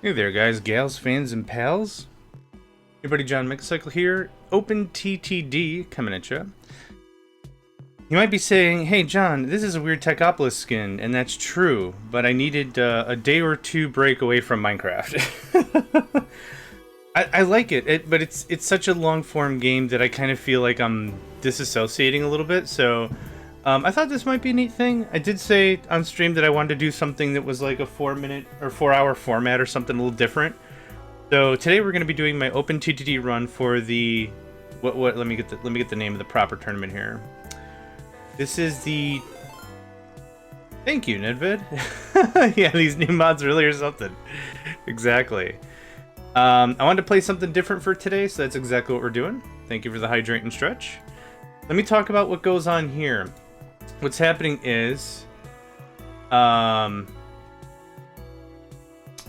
Hey there, guys, gals, fans, and pals. Your buddy JohnMegacycle here. OpenTTD coming at you. You might be saying, "Hey, John, this is a weird Techopolis skin," and that's true. But I needed a day or two break away from Minecraft. I like it, but it's such a long form game that I kind of feel like I'm disassociating a little bit. So I thought this might be a neat thing. I did say on stream that I wanted to do something that was like a 4-minute or 4-hour format or something a little different. So today we're going to be doing my OpenTTD run for the what let me get the name of the proper tournament here. This is the Thank you, Nedvid. Yeah, these new mods really are something. Exactly. I wanted to play something different for today, so that's exactly what we're doing. Thank you for the hydrate and stretch. Let me talk about what goes on here. What's happening is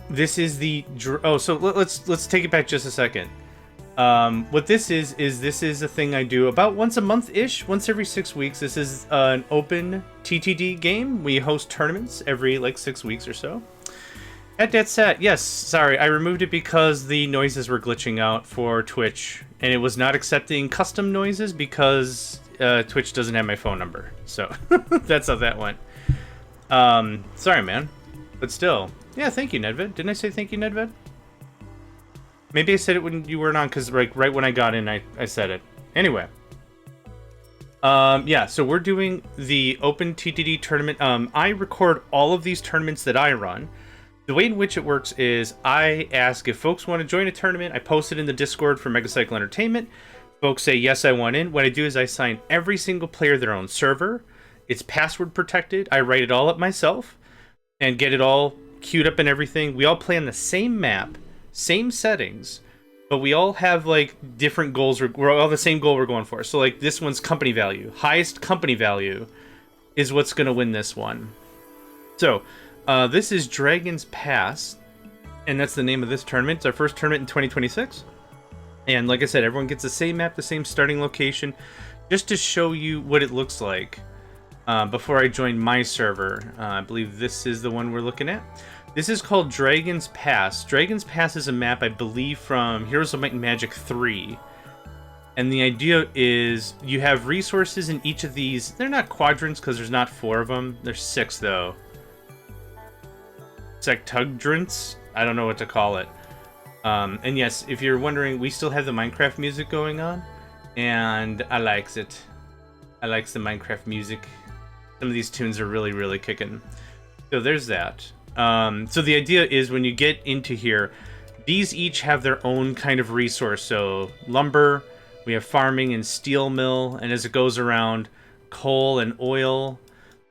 this is the so let's take it back just a second. What this is this is a thing I do about once a month-ish, once every 6 weeks. This is an open TTD game. We host tournaments every like 6 weeks or so. At that set, yes, sorry, I removed it because the noises were glitching out for Twitch, and it was not accepting custom noises because Twitch doesn't have my phone number. So that's how that went. Sorry, man, but still, yeah. Thank you, Nedvid. Didn't I say thank you, Nedvid? Maybe I said it when you weren't on, because like right when I got in, I said it. Anyway. Yeah, so we're doing the OpenTTD tournament. I record all of these tournaments that I run. The way in which it works is I ask if folks want to join a tournament. I post it in the Discord for Megacycle Entertainment. Folks say, yes, I want in. What I do is I assign every single player their own server. It's password protected. I write it all up myself and get it all queued up and everything. We all play on the same map, same settings, but we all have like different goals. We're all the same goal we're going for. So like this one's company value. Highest company value is what's going to win this one. So this is Dragon's Pass, and that's the name of this tournament. It's our first tournament in 2026. And like I said, everyone gets the same map, the same starting location, just to show you what it looks like before I join my server. I believe this is the one we're looking at. This is called Dragon's Pass. Dragon's Pass is a map, I believe, from Heroes of Might and Magic 3. And the idea is you have resources in each of these. They're not quadrants because there's not 4 of them. There's 6, though. Sectugrants? I don't know what to call it. And yes, if you're wondering, we still have the Minecraft music going on. And I likes it. I likes the Minecraft music. Some of these tunes are really, really kicking. So there's that. So the idea is when you get into here, these each have their own kind of resource. So lumber, we have farming and steel mill, and as it goes around, coal and oil.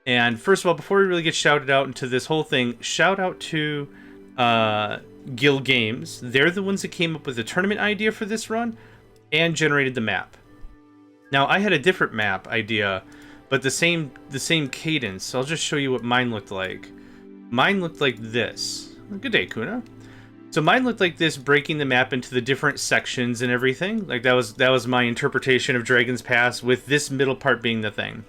And first of all, before we really get shouted out into this whole thing, shout out to gilgames. They're the ones that came up with the tournament idea for this run and generated the map. Now, I had a different map idea, but the same cadence. So I'll just show you what mine looked like. Mine looked like this. Good day, Kuna. So mine looked like this, breaking the map into the different sections and everything. Like that was my interpretation of Dragon's Pass, with this middle part being the thing.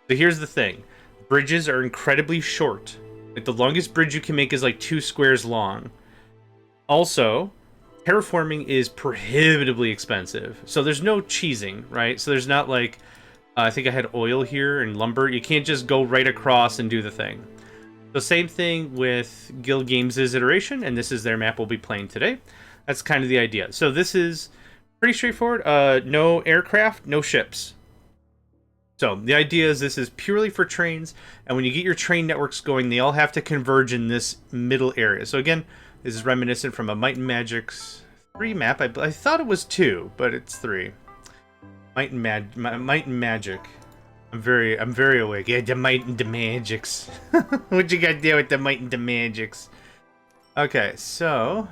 So here's the thing. Bridges are incredibly short. Like the longest bridge you can make is like 2 squares long. Also, terraforming is prohibitively expensive. So there's no cheesing, right? So there's not like, I think I had oil here and lumber. You can't just go right across and do the thing. So same thing with gilgames' iteration, and this is their map we'll be playing today. That's kind of the idea. So this is pretty straightforward. No aircraft, no ships. So the idea is this is purely for trains, and when you get your train networks going, they all have to converge in this middle area. So again, this is reminiscent from a Might and Magic's 3 map. I thought it was 2, but it's 3. Might and Magic. I'm very awake. Yeah, the Might and the Magics. What you got there with the Might and the Magics? Okay, so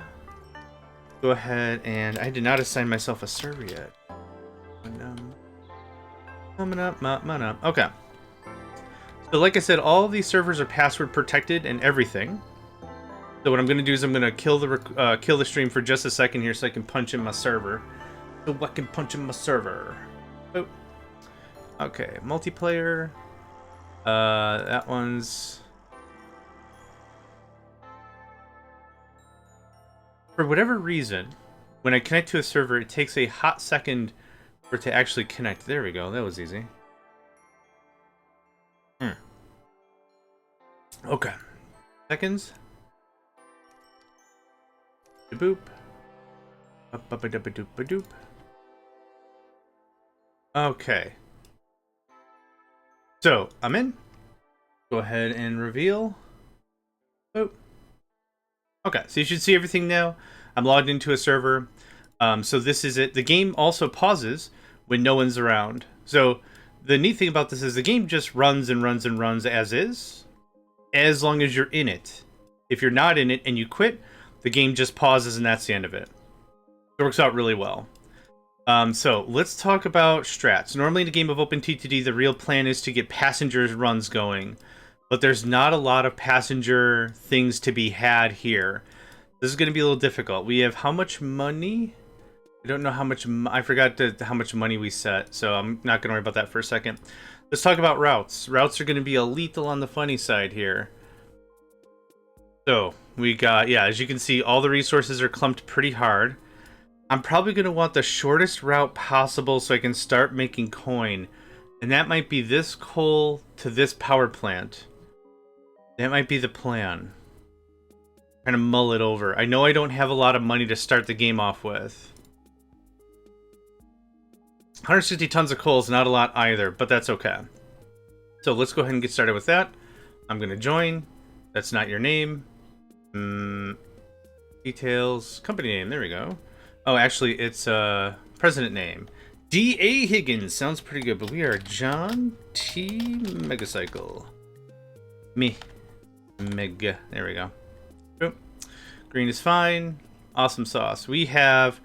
go ahead, and I did not assign myself a server yet. Coming up. Okay. So like I said, all of these servers are password protected and everything. So what I'm going to do is I'm going to kill the stream for just a second here so I can punch in my server. Oh. Okay, multiplayer. That one's For whatever reason, when I connect to a server, it takes a hot second for it to actually connect. There we go. That was easy. Okay. Seconds. Boop. Doop. Okay. So, I'm in. Go ahead and reveal. Oh. Okay, so you should see everything now. I'm logged into a server. So this is it. The game also pauses when no one's around. So the neat thing about this is the game just runs and runs and runs as is, as long as you're in it. If you're not in it and you quit, the game just pauses and that's the end of it. It works out really well. So let's talk about strats. Normally in a game of OpenTTD, the real plan is to get passengers runs going, but there's not a lot of passenger things to be had here. This is going to be a little difficult. We have how much money? I don't know how much. I forgot how much money we set, so I'm not going to worry about that for a second. Let's talk about routes. Routes are going to be a lethal on the funny side here. So we got, yeah, as you can see, all the resources are clumped pretty hard. I'm probably going to want the shortest route possible so I can start making coin. And that might be this coal to this power plant. That might be the plan. Kind of mull it over. I know I don't have a lot of money to start the game off with. 160 tons of coal is not a lot either, but that's okay. So let's go ahead and get started with that. I'm going to join. That's not your name. Details. Company name. There we go. Oh, actually, it's president name. D.A. Higgins. Sounds pretty good, but we are John T. Megacycle. Mega. There we go. Boom. Green is fine. Awesome sauce. We have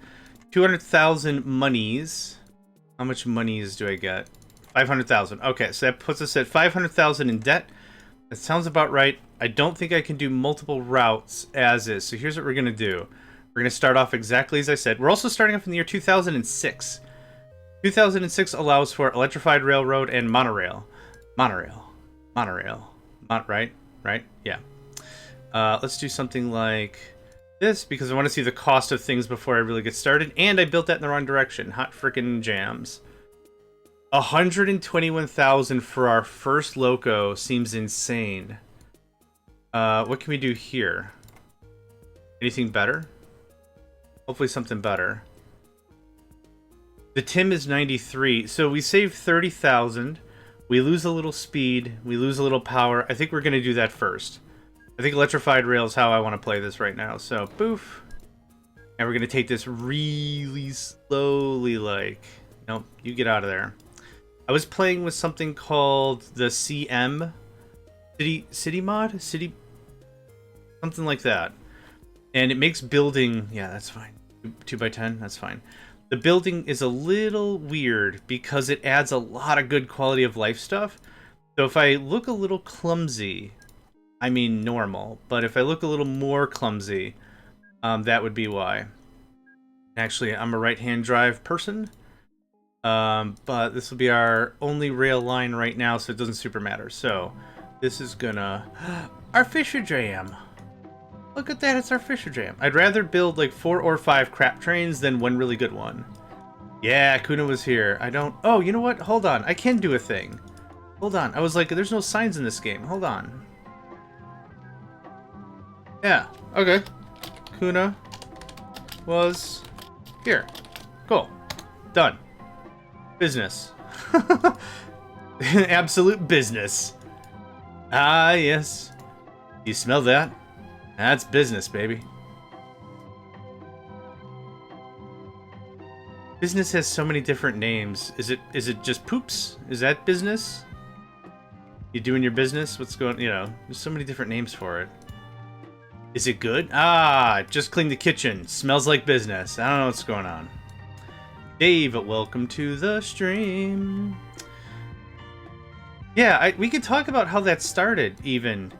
200,000 monies. How much monies do I get? 500,000. Okay, so that puts us at 500,000 in debt. That sounds about right. I don't think I can do multiple routes as is. So here's what we're going to do. We're going to start off exactly as I said. We're also starting off in the year 2006. 2006 allows for electrified railroad and monorail. Monorail. Right? Yeah. Let's do something like this because I want to see the cost of things before I really get started. And I built that in the wrong direction. Hot frickin' jams. 121,000 for our first loco seems insane. What can we do here? Anything better? Hopefully something better. The Tim is 93, so we save 30,000. We lose a little speed. We lose a little power. I think we're going to do that first. I think electrified rail is how I want to play this right now. So, boof. And we're going to take this really slowly, like... Nope, you get out of there. I was playing with something called the CM. City mod? City... Something like that. And it makes building... Yeah, that's fine. 2x10, that's fine. The building is a little weird because it adds a lot of good quality of life stuff. So if I look a little clumsy, I mean normal, but if I look a little more clumsy, that would be why. Actually, I'm a right-hand drive person, but this will be our only rail line right now, so it doesn't super matter. So this is gonna... Our Fisher Jam! Look at that, it's our Fisher Jam. I'd rather build like 4 or 5 crap trains than one really good one. Yeah, Kuna was here. I don't... Oh, you know what? Hold on. I can do a thing. Hold on. I was like, there's no signs in this game. Hold on. Yeah, okay. Kuna was here. Cool. Done. Business. Absolute business. Ah, yes. You smell that? That's business, baby. Business has so many different names. Is it just poops? Is that business? You doing your business? What's going, you know, there's so many different names for it. Is it good? Ah, just cleaned the kitchen. Smells like business. I don't know what's going on. Dave, welcome to the stream. Yeah, we could talk about how that started, even.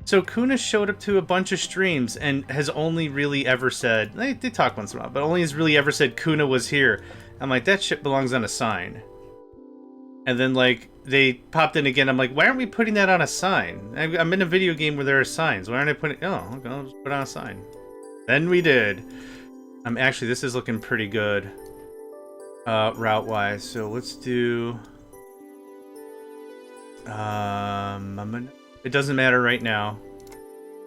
So Kuna showed up to a bunch of streams and has only really ever said, they talk once in a while, but only has really ever said Kuna was here. I'm like, that shit belongs on a sign. And then, like, they popped in again. I'm like, why aren't we putting that on a sign? I'm in a video game where there are signs. Why aren't I putting... Oh, okay, I'll just put it on a sign. Then we did. Actually, this is looking pretty good, route-wise. So let's do... it doesn't matter right now.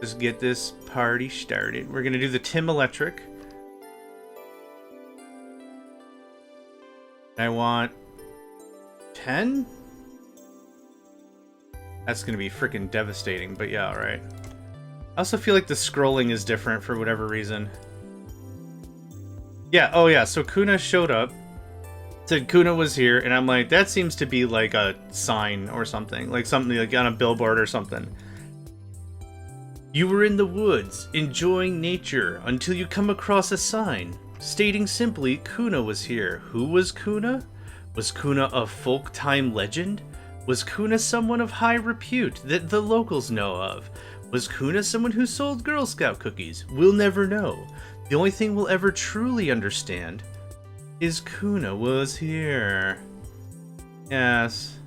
Just get this party started. We're gonna do the Tim Electric. I want 10? That's gonna be freaking devastating, but yeah, alright. I also feel like the scrolling is different for whatever reason. Yeah, oh yeah, so Kuna showed up. Said Kuna was here, and I'm like, that seems to be like a sign or something. Like something like on a billboard or something. You were in the woods, enjoying nature, until you come across a sign. Stating simply, Kuna was here. Who was Kuna? Was Kuna a folk time legend? Was Kuna someone of high repute that the locals know of? Was Kuna someone who sold Girl Scout cookies? We'll never know. The only thing we'll ever truly understand is Kuna was here. Yes.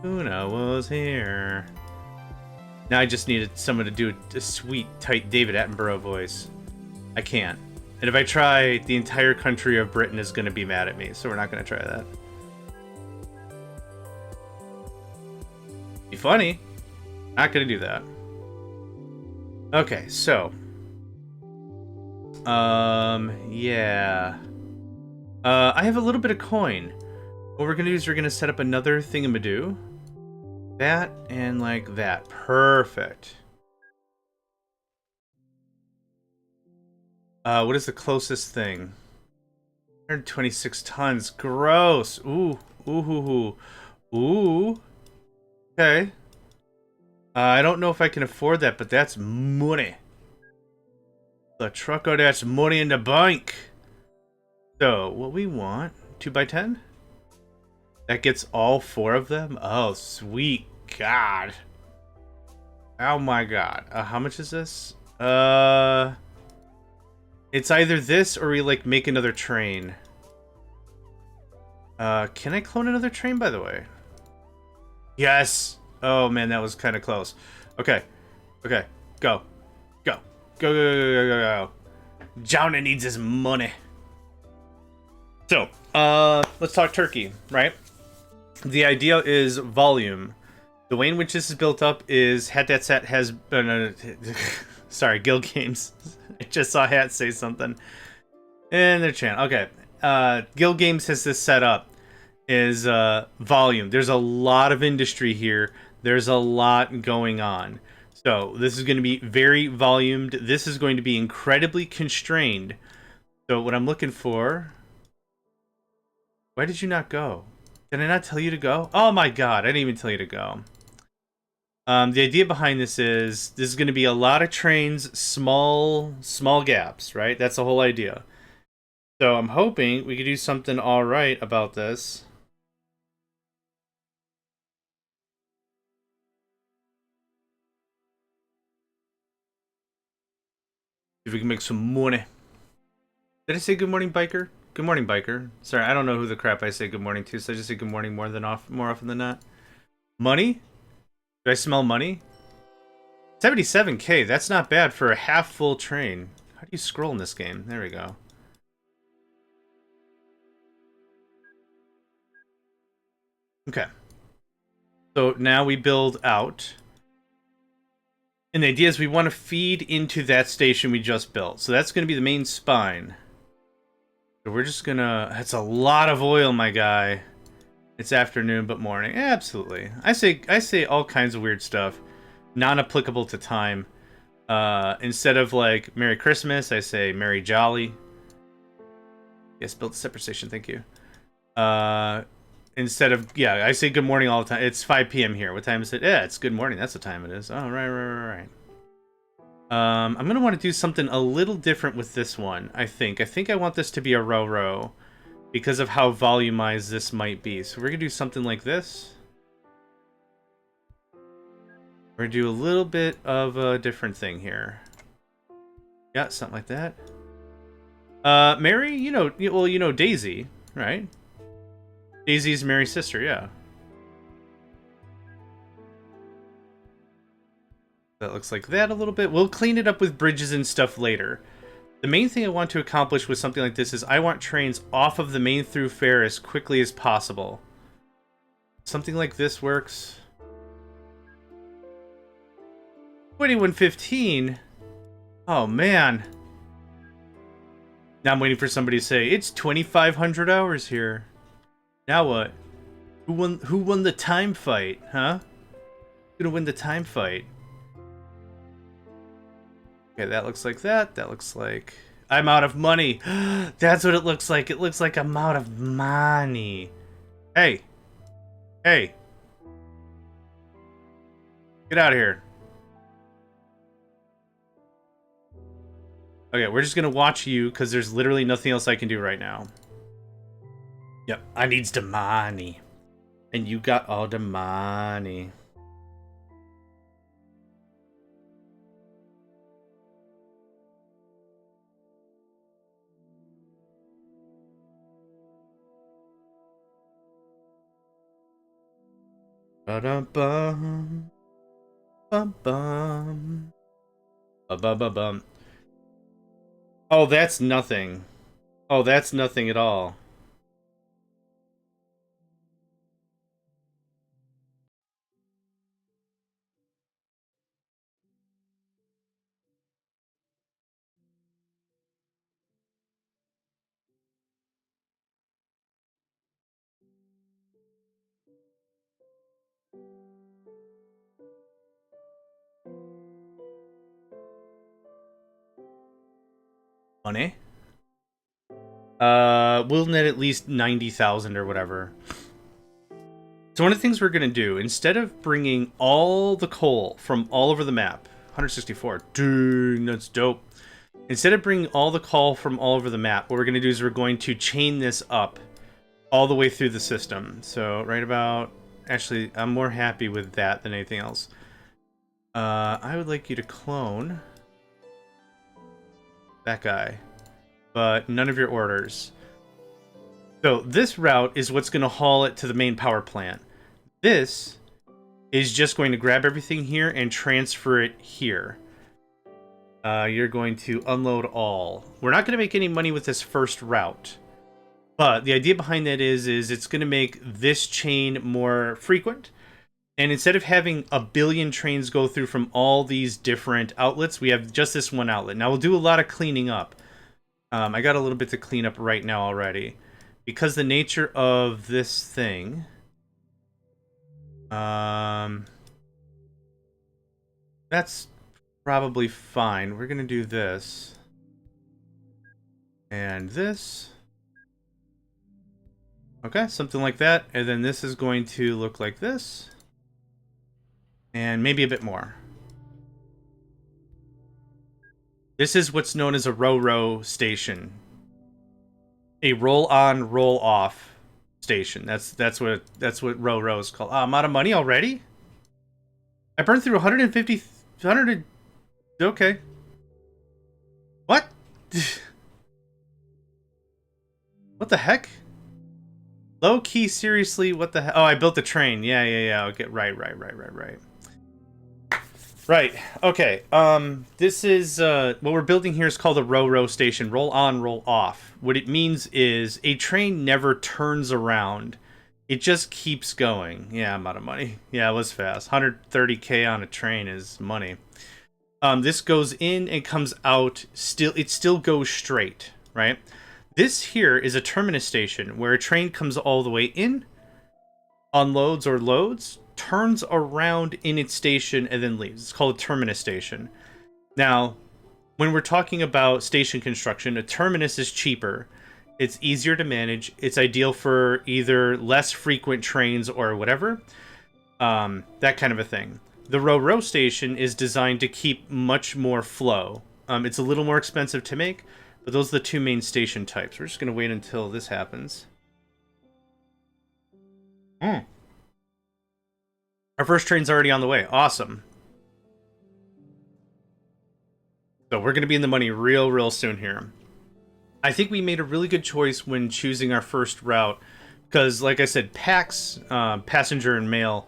Kuna was here. Now I just needed someone to do a sweet, tight David Attenborough voice. I can't. And if I try, the entire country of Britain is going to be mad at me, so we're not going to try that. Be funny. Not going to do that. Okay, so. Yeah. I have a little bit of coin. What we're going to do is we're going to set up another thingamadoo. That and like that. Perfect. What is the closest thing? 126 tons. Gross. Ooh. Ooh. Ooh. Okay. I don't know if I can afford that, but that's money. The trucker, that's money in the bank. So, what we want, 2x10? That gets all 4 of them? Oh, sweet God. Oh my God. How much is this? It's either this or we, like, make another train. Can I clone another train, by the way? Yes! Oh, man, that was kind of close. Okay. Okay. Go. Go. Go, go, go, go, go, go. Johnny needs his money. So, let's talk turkey, right? The idea is volume. The way in which this is built up is Hat has been sorry, gilgames. I just saw Hat say something in their channel. Okay, gilgames has this set up is volume. There's a lot of industry here. There's a lot going on. So this is going to be very volumed. This is going to be incredibly constrained. So what I'm looking for... Why did you not go? Did I not tell you to go? Oh my God, I didn't even tell you to go. The idea behind this is going to be a lot of trains, small gaps, right? That's the whole idea. So I'm hoping we could do something all right about this. If we can make some money. Did I say good morning, biker? Good morning, biker. Sorry, I don't know who the crap I say good morning to, so I just say good morning more often than not. Money? Do I smell money? 77k, that's not bad for a half-full train. How do you scroll in this game? There we go. Okay. So now we build out. And the idea is we want to feed into that station we just built. So that's going to be the main spine. So we're just going to... That's a lot of oil, my guy. It's afternoon, but morning. Absolutely. I say all kinds of weird stuff. Non-applicable to time. Instead of, like, Merry Christmas, I say Merry Jolly. Yes, built a separate station, thank you. Instead of... Yeah, I say good morning all the time. It's 5 p.m. here. What time is it? Yeah, it's good morning. That's the time it is. Oh, right. I'm going to want to do something a little different with this one, I think. I think I want this to be a row because of how volumized this might be. So we're going to do something like this. We're going to do a little bit of a different thing here. Yeah, something like that. Mary, you know Daisy, right? Daisy's Mary's sister, yeah. That looks like that a little bit. We'll clean it up with bridges and stuff later. The main thing I want to accomplish with something like this is I want trains off of the main thoroughfare as quickly as possible. Something like this works. 2115? Oh, man. Now I'm waiting for somebody to say, it's 2,500 hours here. Now what? Who won the time fight, huh? Who's gonna win the time fight? Okay, that looks like that. That looks like... I'm out of money. That's what it looks like. It looks like I'm out of money. Hey. Hey. Get out of here. Okay, we're just gonna watch you because there's literally nothing else I can do right now. Yep, I needs the money. And you got all the money. Ba-dum-bum. Bum-bum. Ba-ba-ba-bum. Oh, that's nothing. Oh, that's nothing at all. Money? We'll net at least 90,000 or whatever. So one of the things we're going to do, instead of bringing all the coal from all over the map, 164, dang, that's dope. Instead of bringing all the coal from all over the map, what we're going to do is we're going to chain this up all the way through the system. So right about, actually, I'm more happy with that than anything else. I would like you to clone that guy, but none of your orders. So this route is what's going to haul it to the main power plant. This is just going to grab everything here and transfer it here. You're going to unload all. We're not going to make any money with this first route, but the idea behind that is it's going to make this chain more frequent. And instead of having a billion trains go through from all these different outlets, we have just this one outlet. Now we'll do a lot of cleaning up. I got a little bit to clean up right now already. Because the nature of this thing... that's probably fine. We're going to do this. And this. Okay, something like that. And then this is going to look like this. And maybe a bit more. This is what's known as a row-row station. A roll-on, roll-off station. That's what row-row is called. I'm out of money already? I burned through 150... 100... Okay. What? What the heck? Low-key, seriously, what the heck? Oh, I built the train. Yeah. Okay, right. Right, okay. This is, what we're building here is called a row-row station. Roll on, roll off. What it means is a train never turns around. It just keeps going. Yeah, I'm out of money. Yeah, it was fast. 130k on a train is money. This goes in and comes out, it still goes straight, right? This here is a terminus station where a train comes all the way in, unloads or loads, turns around in its station, and then leaves. It's called a terminus station. Now, when we're talking about station construction, a terminus is cheaper. It's easier to manage. It's ideal for either less frequent trains or whatever. That kind of a thing. The row-row station is designed to keep much more flow. It's a little more expensive to make, but those are the two main station types. We're just going to wait until this happens. Our first train's already on the way. Awesome. So we're going to be in the money real soon here. I think we made a really good choice when choosing our first route. Because, like I said, PAX, passenger and mail,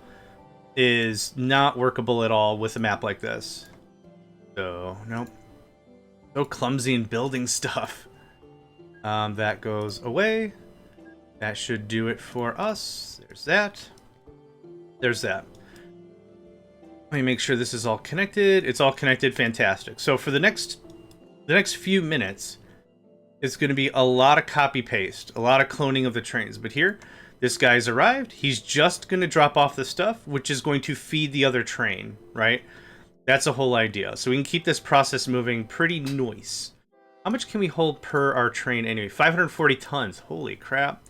is not workable at all with a map like this. So, nope. So clumsy in building stuff. That goes away. That should do it for us. There's that. There's that. Let me make sure this is all connected. It's all connected. Fantastic. So for the next few minutes, it's going to be a lot of copy paste, a lot of cloning of the trains. But here, this guy's arrived. He's just going to drop off the stuff, which is going to feed the other train, right? That's the whole idea. So we can keep this process moving pretty nice. How much can we hold per our train anyway? 540 tons. Holy crap.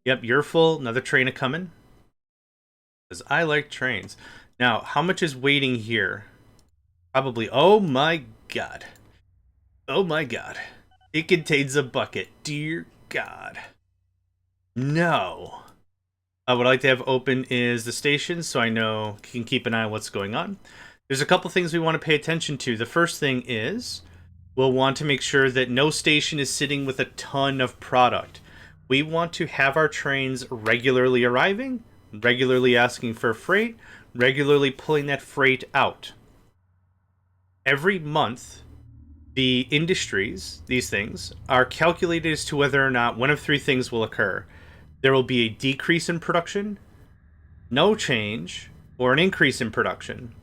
Yep, you're full. Another train a coming. Because I like trains. Now, how much is waiting here? Probably... Oh my god. Oh my god. It contains a bucket. Dear god. No. What I'd like to have open is the station, so I know can keep an eye on what's going on. There's a couple things we want to pay attention to. The first thing is we'll want to make sure that no station is sitting with a ton of product. We want to have our trains regularly arriving, regularly asking for freight, regularly pulling that freight out. Every month, the industries, these things, are calculated as to whether or not one of three things will occur. There will be a decrease in production, no change, or an increase in production.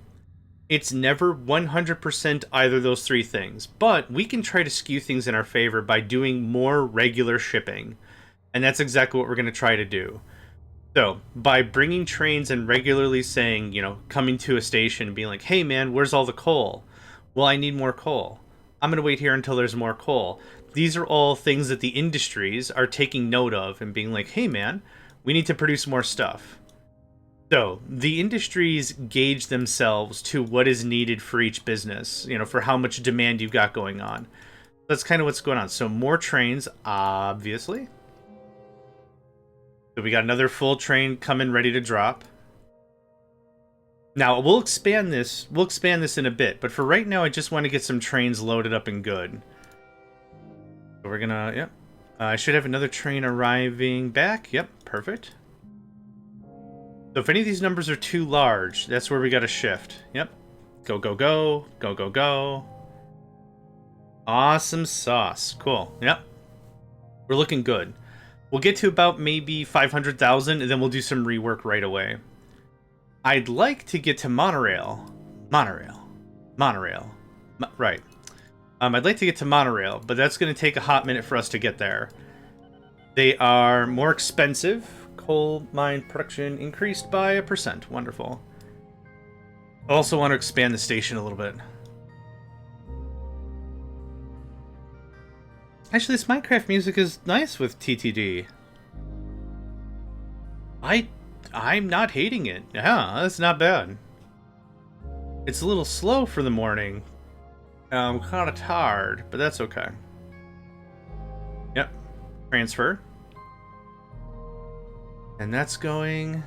It's never 100% either of those three things, but we can try to skew things in our favor by doing more regular shipping. And that's exactly what we're going to try to do. So, by bringing trains and regularly saying, you know, coming to a station and being like, hey man, where's all the coal? Well, I need more coal. I'm going to wait here until there's more coal. These are all things that the industries are taking note of and being like, hey man, we need to produce more stuff. So, the industries gauge themselves to what is needed for each business, you know, for how much demand you've got going on. That's kind of what's going on. So, more trains, obviously. So we got another full train coming ready to drop. Now, we'll expand this in a bit, but for right now, I just want to get some trains loaded up and good. So we're gonna, yep. I should have another train arriving back. Yep, perfect. So if any of these numbers are too large, that's where we gotta shift. Yep. Go, go, go. Go, go, go. Awesome sauce. Cool. Yep. We're looking good. We'll get to about maybe 500,000, and then we'll do some rework right away. I'd like to get to monorail. Monorail. Right. I'd like to get to monorail, but that's going to take a hot minute for us to get there. They are more expensive. Coal mine production increased by 1%. Wonderful. I also want to expand the station a little bit. Actually, this Minecraft music is nice with TTD. I'm not hating it. Yeah, that's not bad. It's a little slow for the morning. I'm kind of tired, but that's okay. Yep. Transfer. And that's going...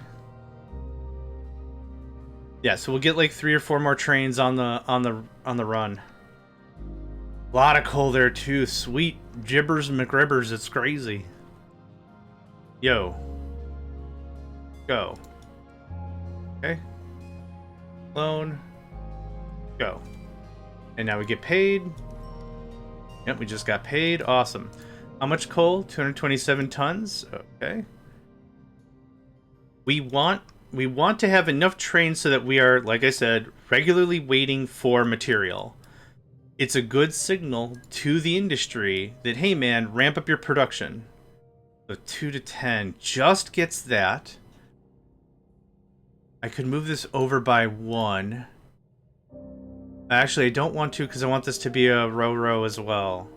Yeah, so we'll get like 3 or 4 more trains on the run. A lot of coal there too. Sweet gibbers and McRibbers. It's crazy. Yo. Go. Okay. Loan. Go. And now we get paid. Yep, we just got paid. Awesome. How much coal? 227 tons. Okay. We want to have enough trains so that we are, like I said, regularly waiting for material. It's a good signal to the industry that, hey man, ramp up your production. So 2 to 10 just gets that. I could move this over by 1. Actually, I don't want to because I want this to be a row as well.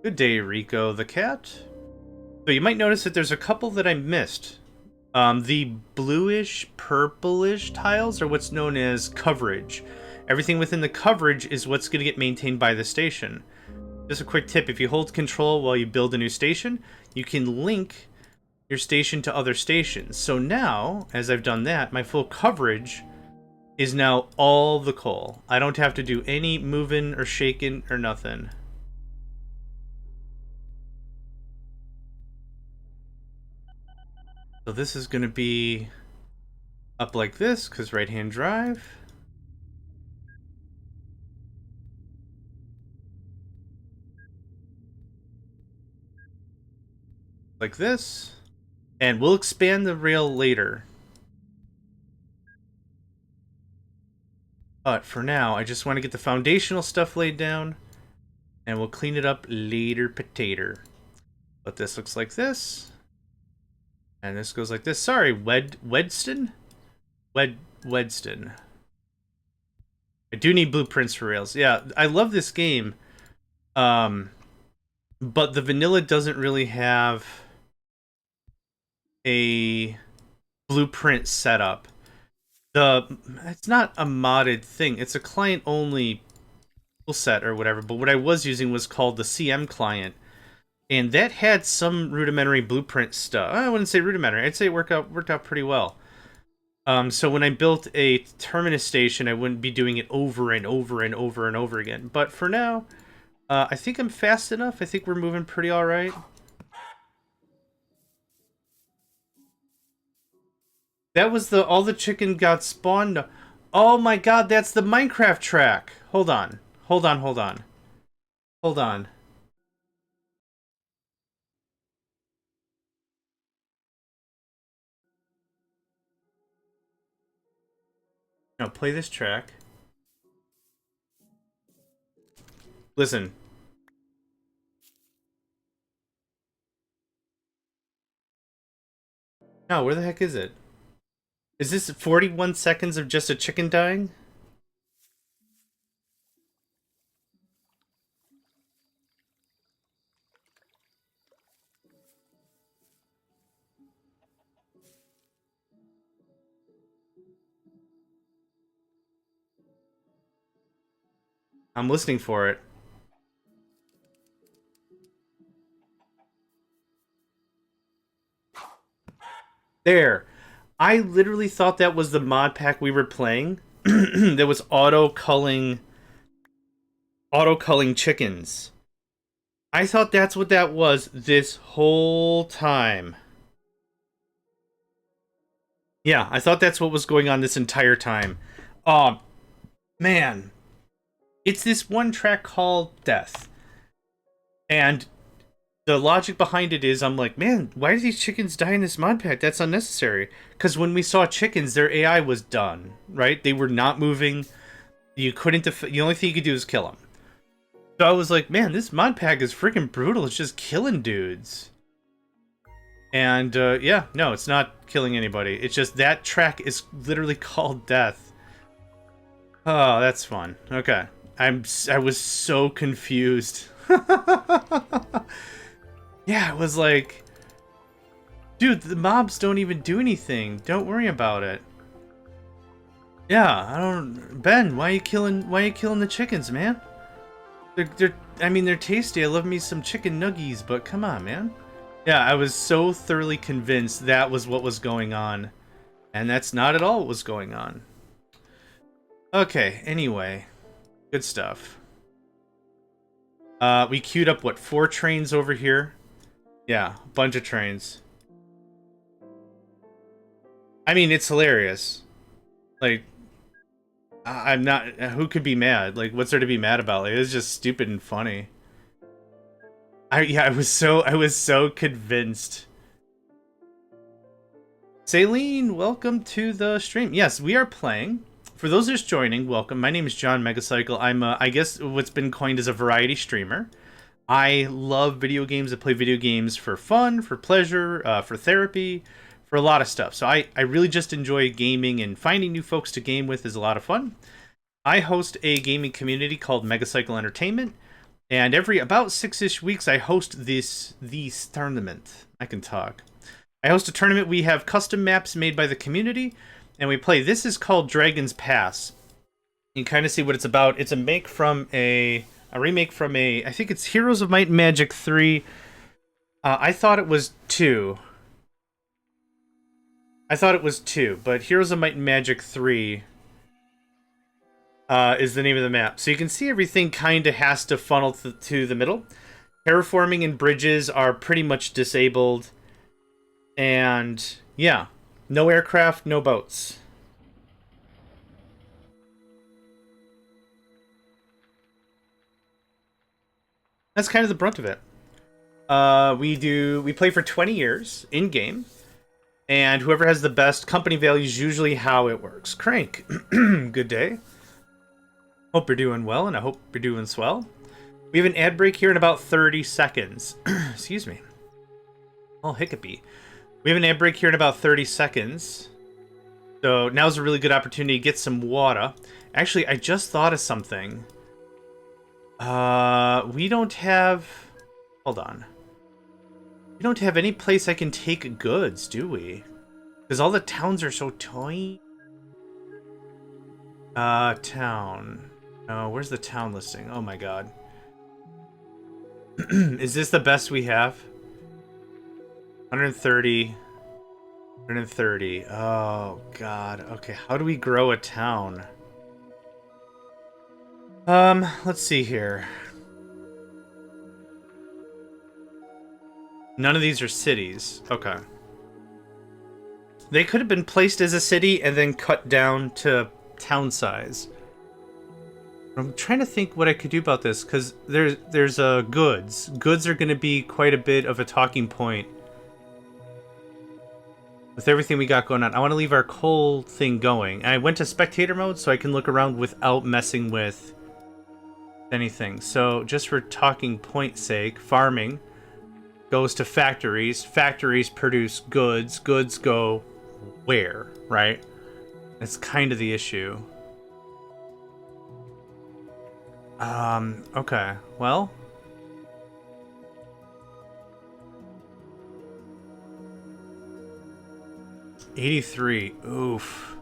Good day, Rico the cat. So you might notice that there's a couple that I missed. The bluish, purplish tiles are what's known as coverage. Everything within the coverage is what's going to get maintained by the station. Just a quick tip, if you hold control while you build a new station, you can link your station to other stations. So now, as I've done that, my full coverage is now all the coal. I don't have to do any moving or shaking or nothing. So this is going to be Up like this, because right-hand drive. Like this. And we'll expand the rail later. But for now, I just want to get the foundational stuff laid down. And we'll clean it up later, potato. But this looks like this. And this goes like this. Sorry, Wedston? Wedston. I do need blueprints for rails. Yeah, I love this game. But the vanilla doesn't really have a blueprint setup. It's not a modded thing. It's a client-only tool set or whatever. But what I was using was called the CM client. And that had some rudimentary blueprint stuff. I wouldn't say rudimentary. I'd say it worked out pretty well. So when I built a terminus station, I wouldn't be doing it over and over and over and over again. But for now, I think I'm fast enough. I think we're moving pretty all right. That was all the chicken got spawned. Oh my god, that's the Minecraft track. Hold on. Hold on. Now play this track. Listen. No, where the heck is it? Is this 41 seconds of just a chicken dying? I'm listening for it. There. I literally thought that was the mod pack we were playing. That was auto-culling chickens. I thought that's what that was this whole time. Yeah, I thought that's what was going on this entire time. Oh, man. It's this one track called Death. And the logic behind it is, I'm like, man, why do these chickens die in this mod pack? That's unnecessary. Because when we saw chickens, their AI was done, right? They were not moving. You couldn't the only thing you could do is kill them. So I was like, man, this mod pack is freaking brutal. It's just killing dudes. And, yeah, no, it's not killing anybody. It's just that track is literally called Death. Oh, that's fun. Okay. I was so confused. Yeah, it was like, dude, the mobs don't even do anything. Don't worry about it. Yeah, Ben, why are you killing the chickens, man? They're tasty. I love me some chicken nuggies, but come on, man. Yeah, I was so thoroughly convinced that was what was going on. And that's not at all what was going on. Okay, anyway. Good stuff. We queued up, what, 4 trains over here? Yeah, a bunch of trains. I mean, it's hilarious. Like, I'm not... Who could be mad? Like, what's there to be mad about? Like, it's just stupid and funny. I was so convinced. Saline, welcome to the stream. Yes, we are playing. For those just joining, welcome. My name is JohnMegacycle. I'm, I guess, what's been coined as a variety streamer. I love video games. I play video games for fun, for pleasure, for therapy, for a lot of stuff. So I really just enjoy gaming, and finding new folks to game with is a lot of fun. I host a gaming community called Megacycle Entertainment, and every about 6-ish weeks I host this tournament. I can talk. I host a tournament. We have custom maps made by the community, and we play. This is called Dragon's Pass. You can kind of see what it's about. It's a remake from a, I think it's Heroes of Might and Magic 3. I thought it was 2. But Heroes of Might and Magic 3 is the name of the map. So you can see everything kind of has to funnel to the middle. Terraforming and bridges are pretty much disabled. And, yeah, no aircraft, no boats. That's kind of the brunt of it. We play for 20 years in game, and whoever has the best company value is usually how it works. Crank, good day. Hope you're doing well, and I hope you're doing swell. We have an ad break here in about 30 seconds. Excuse me. Oh, hiccupy. We have an ad break here in about 30 seconds. So now's a really good opportunity to get some water. Actually, I just thought of something. We don't have... Hold on. We don't have any place I can take goods, do we? Because all the towns are so tiny. Town. Oh, where's the town listing? Oh my god. Is this the best we have? 130. 130. Oh god. Okay, how do we grow a town? Let's see here. None of these are cities. Okay. They could have been placed as a city and then cut down to town size. I'm trying to think what I could do about this, because there's goods. Goods are going to be quite a bit of a talking point with everything we got going on. I want to leave our coal thing going. And I went to spectator mode so I can look around without messing with anything. So just for talking point sake, farming goes to factories. Factories produce goods. Goods go where, right? That's kind of the issue. Okay, well. $83, oof.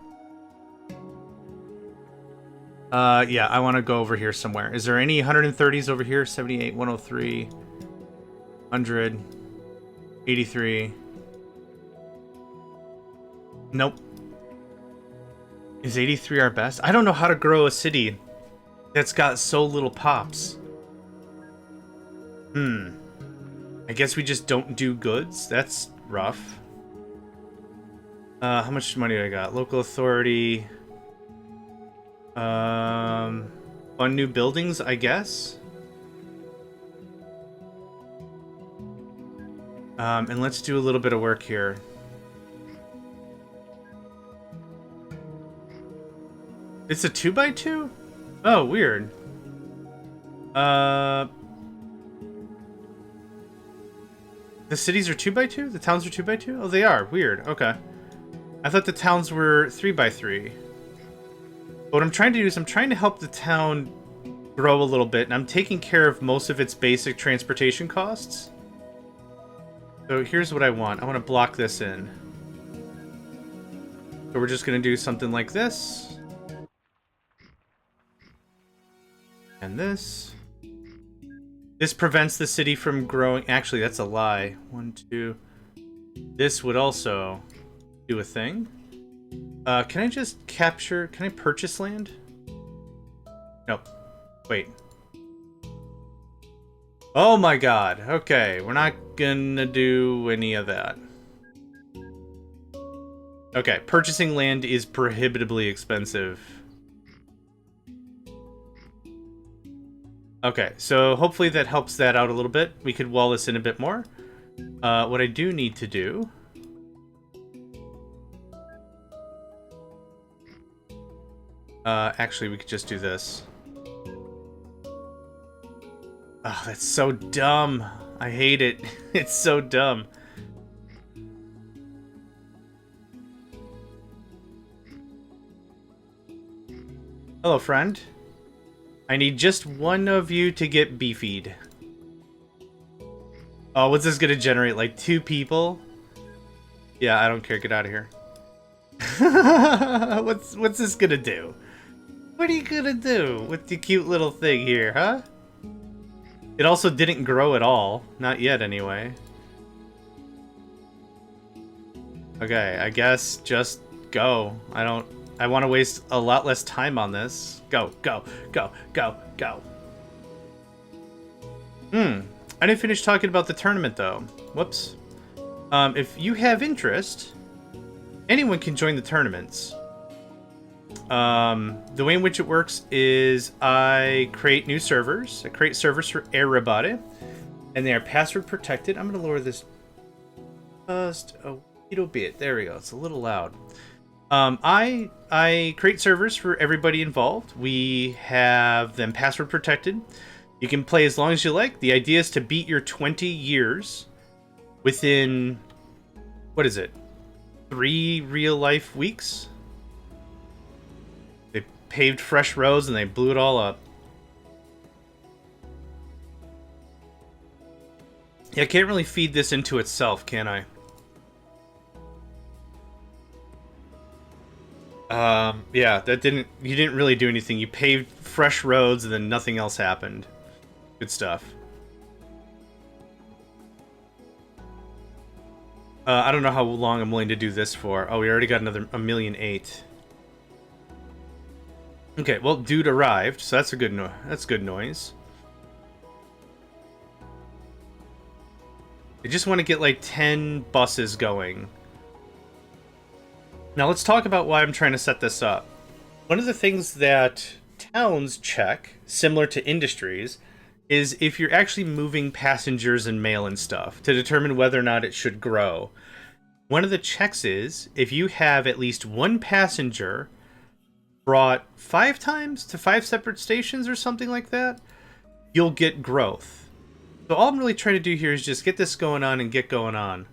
Yeah, I want to go over here somewhere. Is there any 130s over here? 78, 103, 100, 83. Nope. Is 83 our best? I don't know how to grow a city that's got so little pops. I guess we just don't do goods. That's rough. How much money do I got? Local authority. Fund new buildings, I guess. And let's do a little bit of work here. It's a 2x2? Oh, weird. The cities are 2x2? The towns are 2x2? Oh, they are. Weird. Okay. I thought the towns were 3x3. What I'm trying to do is I'm trying to help the town grow a little bit, and I'm taking care of most of its basic transportation costs. So here's what I want. I want to block this in. So we're just going to do something like this. And this. This prevents the city from growing. Actually, that's a lie. 1, 2. This would also do a thing. Can I just capture... Can I purchase land? Nope. Wait. Oh my god. Okay, we're not gonna do any of that. Okay, purchasing land is prohibitively expensive. Okay, so hopefully that helps that out a little bit. We could wall this in a bit more. What I do need to do... actually, we could just do this. Oh, that's so dumb. I hate it. It's so dumb. Hello, friend. I need just one of you to get beefied. Oh, what's this gonna generate? Like 2 people? Yeah, I don't care. Get out of here. What's this gonna do? What are you gonna do with the cute little thing here, huh? It also didn't grow at all. Not yet, anyway. Okay, I guess just go. I want to waste a lot less time on this. Go, go, go, go, go. I didn't finish talking about the tournament, though. Whoops. If you have interest, anyone can join the tournaments. The way in which it works is I create new servers. I create servers for everybody, and they are password protected. I'm going to lower this just a little bit. There we go. It's a little loud. I create servers for everybody involved. We have them password protected. You can play as long as you like. The idea is to beat your 20 years within, what is it, 3 real-life weeks? They paved fresh roads and they blew it all up. Yeah, I can't really feed this into itself, can I? Yeah, you didn't really do anything. You paved fresh roads and then nothing else happened. Good stuff. I don't know how long I'm willing to do this for. Oh, we already got another 1,000,008. Okay, well, dude arrived, so that's a good good noise. I just want to get like 10 buses going. Now let's talk about why I'm trying to set this up. One of the things that towns check, similar to industries, is if you're actually moving passengers and mail and stuff to determine whether or not it should grow. One of the checks is if you have at least one passenger brought 5 times to 5 separate stations or something like that, you'll get growth. So all I'm really trying to do here is just get this going on and get going on.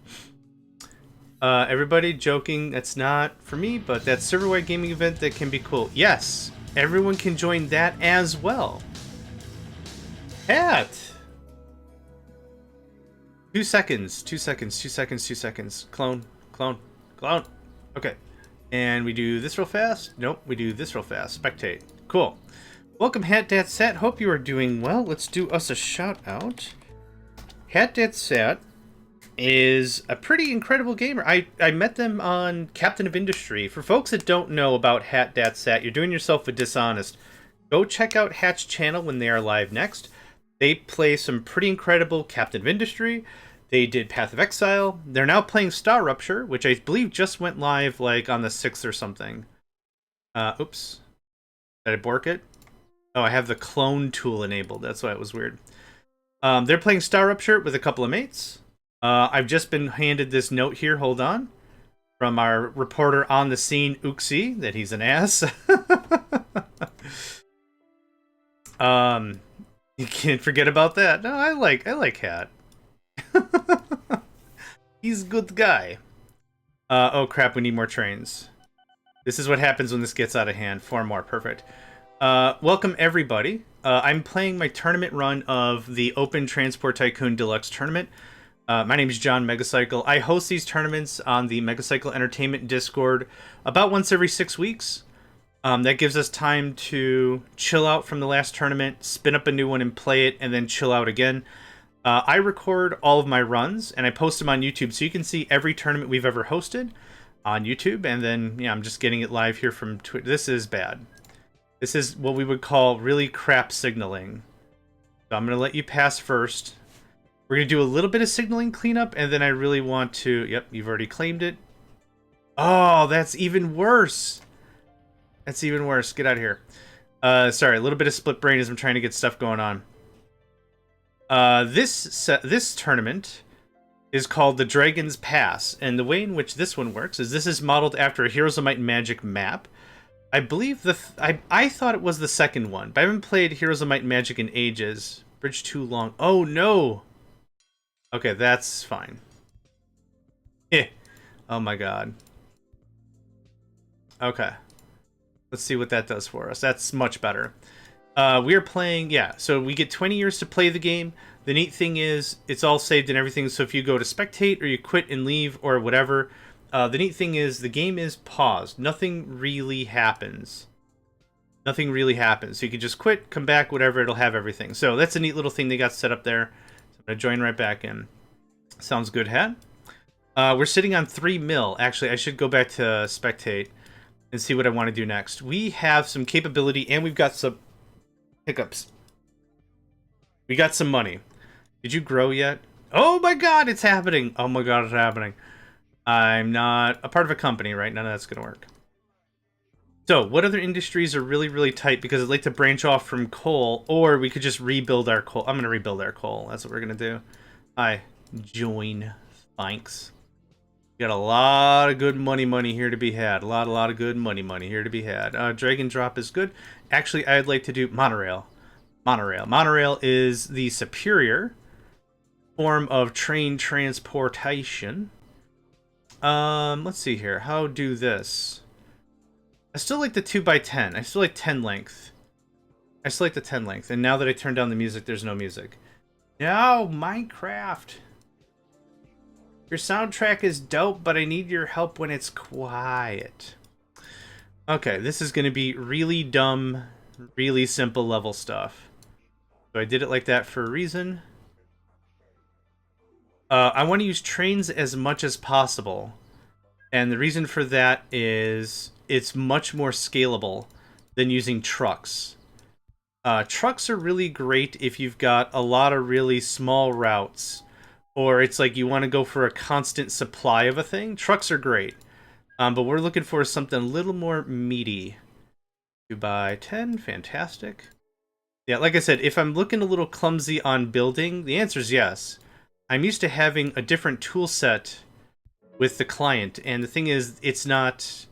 Everybody joking, that's not for me, but that server-wide gaming event that can be cool. Yes, everyone can join that as well. Hat! 2 seconds, 2 seconds, 2 seconds, 2 seconds. Clone, clone, clone. Okay. And we do this real fast? Nope, we do this real fast. Spectate. Cool. Welcome, HatDatSat. Hope you are doing well. Let's do us a shout out. HatDatSat is a pretty incredible gamer. I met them on Captain of Industry. For folks that don't know about HatDatSat, you're doing yourself a dishonest. Go check out Hat's channel when they are live next. They play some pretty incredible Captain of Industry. They did Path of Exile. They're now playing Star Rupture, which I believe just went live like on the 6th or something. Oops. Did I bork it? Oh, I have the clone tool enabled. That's why it was weird. They're playing Star Rupture with a couple of mates. I've just been handed this note here, hold on, from our reporter on the scene, Uxie, that he's an ass. You can't forget about that. No, I like Hat. He's a good guy. Oh crap, we need more trains. This is what happens when this gets out of hand. 4 more, perfect. Welcome everybody. I'm playing my tournament run of the Open Transport Tycoon Deluxe Tournament. My name is JohnMegacycle. I host these tournaments on the Megacycle Entertainment Discord about once every 6 weeks. That gives us time to chill out from the last tournament, spin up a new one and play it, and then chill out again. I record all of my runs, and I post them on YouTube, so you can see every tournament we've ever hosted on YouTube, and then, yeah, I'm just getting it live here from Twitter. This is bad. This is what we would call really crap signaling. So I'm going to let you pass first. We're going to do a little bit of signaling cleanup, and then I really want to... Yep, you've already claimed it. Oh, that's even worse. That's even worse. Get out of here. Sorry, a little bit of split brain as I'm trying to get stuff going on. This tournament is called the Dragon's Pass, and the way in which this one works is this is modeled after a Heroes of Might and Magic map. I believe I thought it was the second one, but I haven't played Heroes of Might and Magic in ages. Bridge too long. Oh no! Okay, that's fine. Eh. Oh my god. Okay. Let's see what that does for us. That's much better. We are playing, yeah, so we get 20 years to play the game. The neat thing is, it's all saved and everything, so if you go to spectate or you quit and leave or whatever, the neat thing is the game is paused. Nothing really happens. Nothing really happens. So you can just quit, come back, whatever, it'll have everything. So that's a neat little thing they got set up there. So I'm going to join right back in. Sounds good, Hat. We're sitting on 3 mil. Actually, I should go back to spectate and see what I want to do next. We have some capability, and we've got some hiccups. We got some money. Did you grow yet? Oh my god, it's happening! Oh my god, it's happening. I'm not a part of a company, right? None of that's gonna work. So, what other industries are really, really tight? Because I'd like to branch off from coal, or we could just rebuild our coal. I'm going to rebuild our coal. That's what we're going to do. Hi. Join. Thanks. Got a lot of good money here to be had. A lot of good money here to be had. Drag and drop is good. Actually, I'd like to do monorail. Monorail is the superior form of train transportation. Let's see here. How do this? I still like the 2x10. I still like 10 length. I still like the 10 length. And now that I turn down the music, there's no music. No, Minecraft. Your soundtrack is dope, but I need your help when it's quiet. Okay, this is going to be really dumb, really simple level stuff. So I did it like that for a reason. I want to use trains as much as possible. And the reason for that is it's much more scalable than using trucks. Trucks are really great if you've got a lot of really small routes, or it's like you want to go for a constant supply of a thing. Trucks are great, but we're looking for something a little more meaty. 2x10, fantastic. Yeah, like I said, if I'm looking a little clumsy on building, the answer is yes. I'm used to having a different tool set with the client, and the thing is, it's not...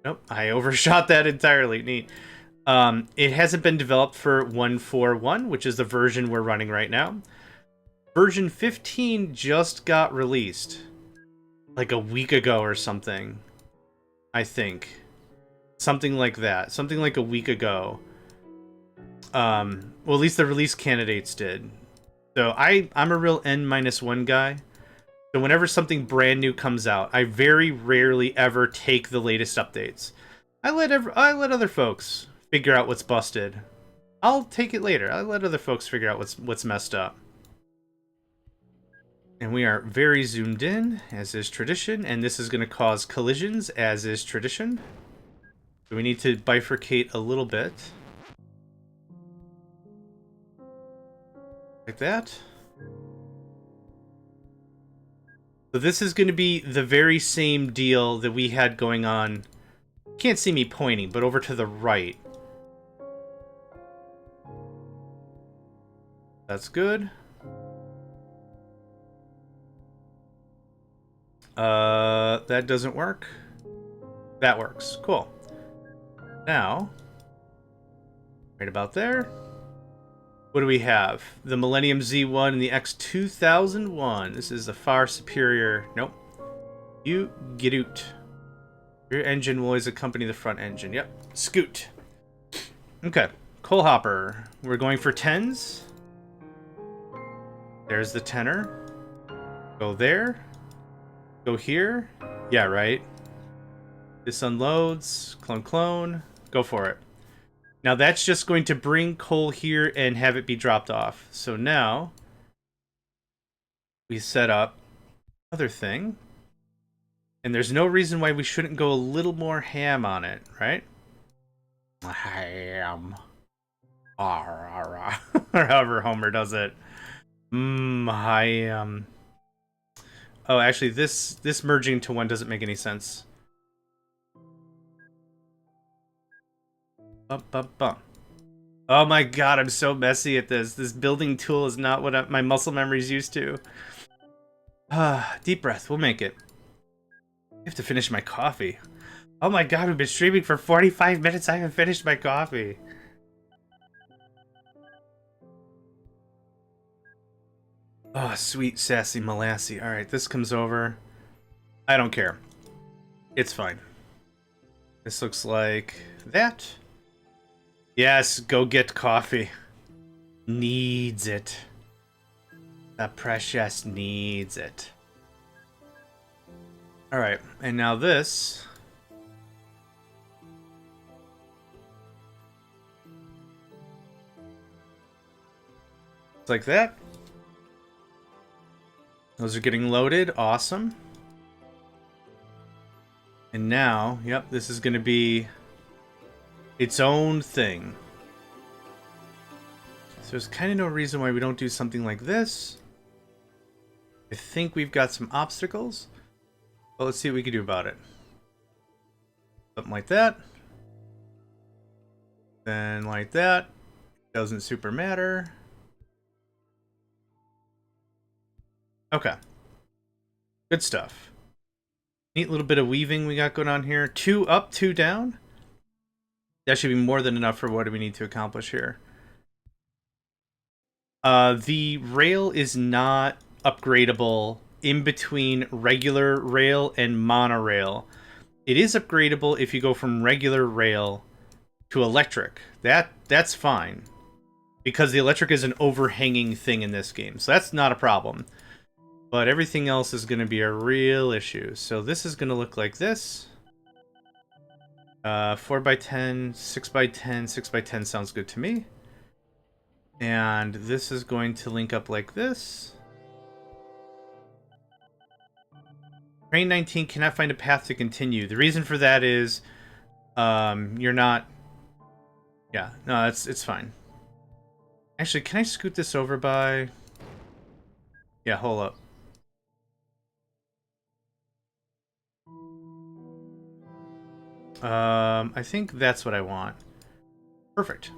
Nope, I overshot that entirely. Neat. It hasn't been developed for 1.4.1, which is the version we're running right now. Version 15 just got released. Like a week ago or something. I think. Something like that. Something like a week ago. Well, at least the release candidates did. So I'm a real N-1 guy. So whenever something brand new comes out, I very rarely ever take the latest updates. I let other folks figure out what's busted. I'll take it later. I'll let other folks figure out what's messed up. And we are very zoomed in, as is tradition, and this is going to cause collisions, as is tradition. So we need to bifurcate a little bit. Like that. So this is going to be the very same deal that we had going on. You can't see me pointing, but over to the right. That's good. That doesn't work. That works. Cool. Now, right about there. What do we have? The Millennium Z1 and the X2001. This is the far superior... Nope. You get out. Your engine will always accompany the front engine. Yep. Scoot. Okay. Coal hopper. We're going for 10s. There's the tenor. Go there. Go here. Yeah, right. This unloads. Clone. Go for it. Now that's just going to bring coal here and have it be dropped off. So now we set up another thing. And there's no reason why we shouldn't go a little more ham on it, right? Ham. Or however Homer does it. Ham. Oh, actually, this merging to one doesn't make any sense. Oh my god, I'm so messy at this. This building tool is not what my muscle memory's used to. Deep breath, we'll make it. I have to finish my coffee. Oh my god, we've been streaming for 45 minutes. I haven't finished my coffee. Oh, sweet, sassy molassy. Alright, this comes over. I don't care. It's fine. This looks like that. Yes, go get coffee. Needs it. The precious needs it. Alright, and now this. It's like that. Those are getting loaded. Awesome. And now, yep, this is going to be its own thing. So there's kind of no reason why we don't do something like this. I think we've got some obstacles. But let's see what we can do about it. Something like that. Then like that. Doesn't super matter. Okay. Good stuff. Neat little bit of weaving we got going on here. 2 up, 2 down. That should be more than enough for what we need to accomplish here. The rail is not upgradable in between regular rail and monorail. It is upgradable if you go from regular rail to electric. That's fine. Because the electric is an overhanging thing in this game. So that's not a problem. But everything else is going to be a real issue. So this is going to look like this. 4x10, 6x10, 6x10 sounds good to me. And this is going to link up like this. Train 19 cannot find a path to continue. The reason for that is you're not... Yeah, no, it's fine. Actually, can I scoot this over by... Yeah, hold up. I think that's what I want. Perfect.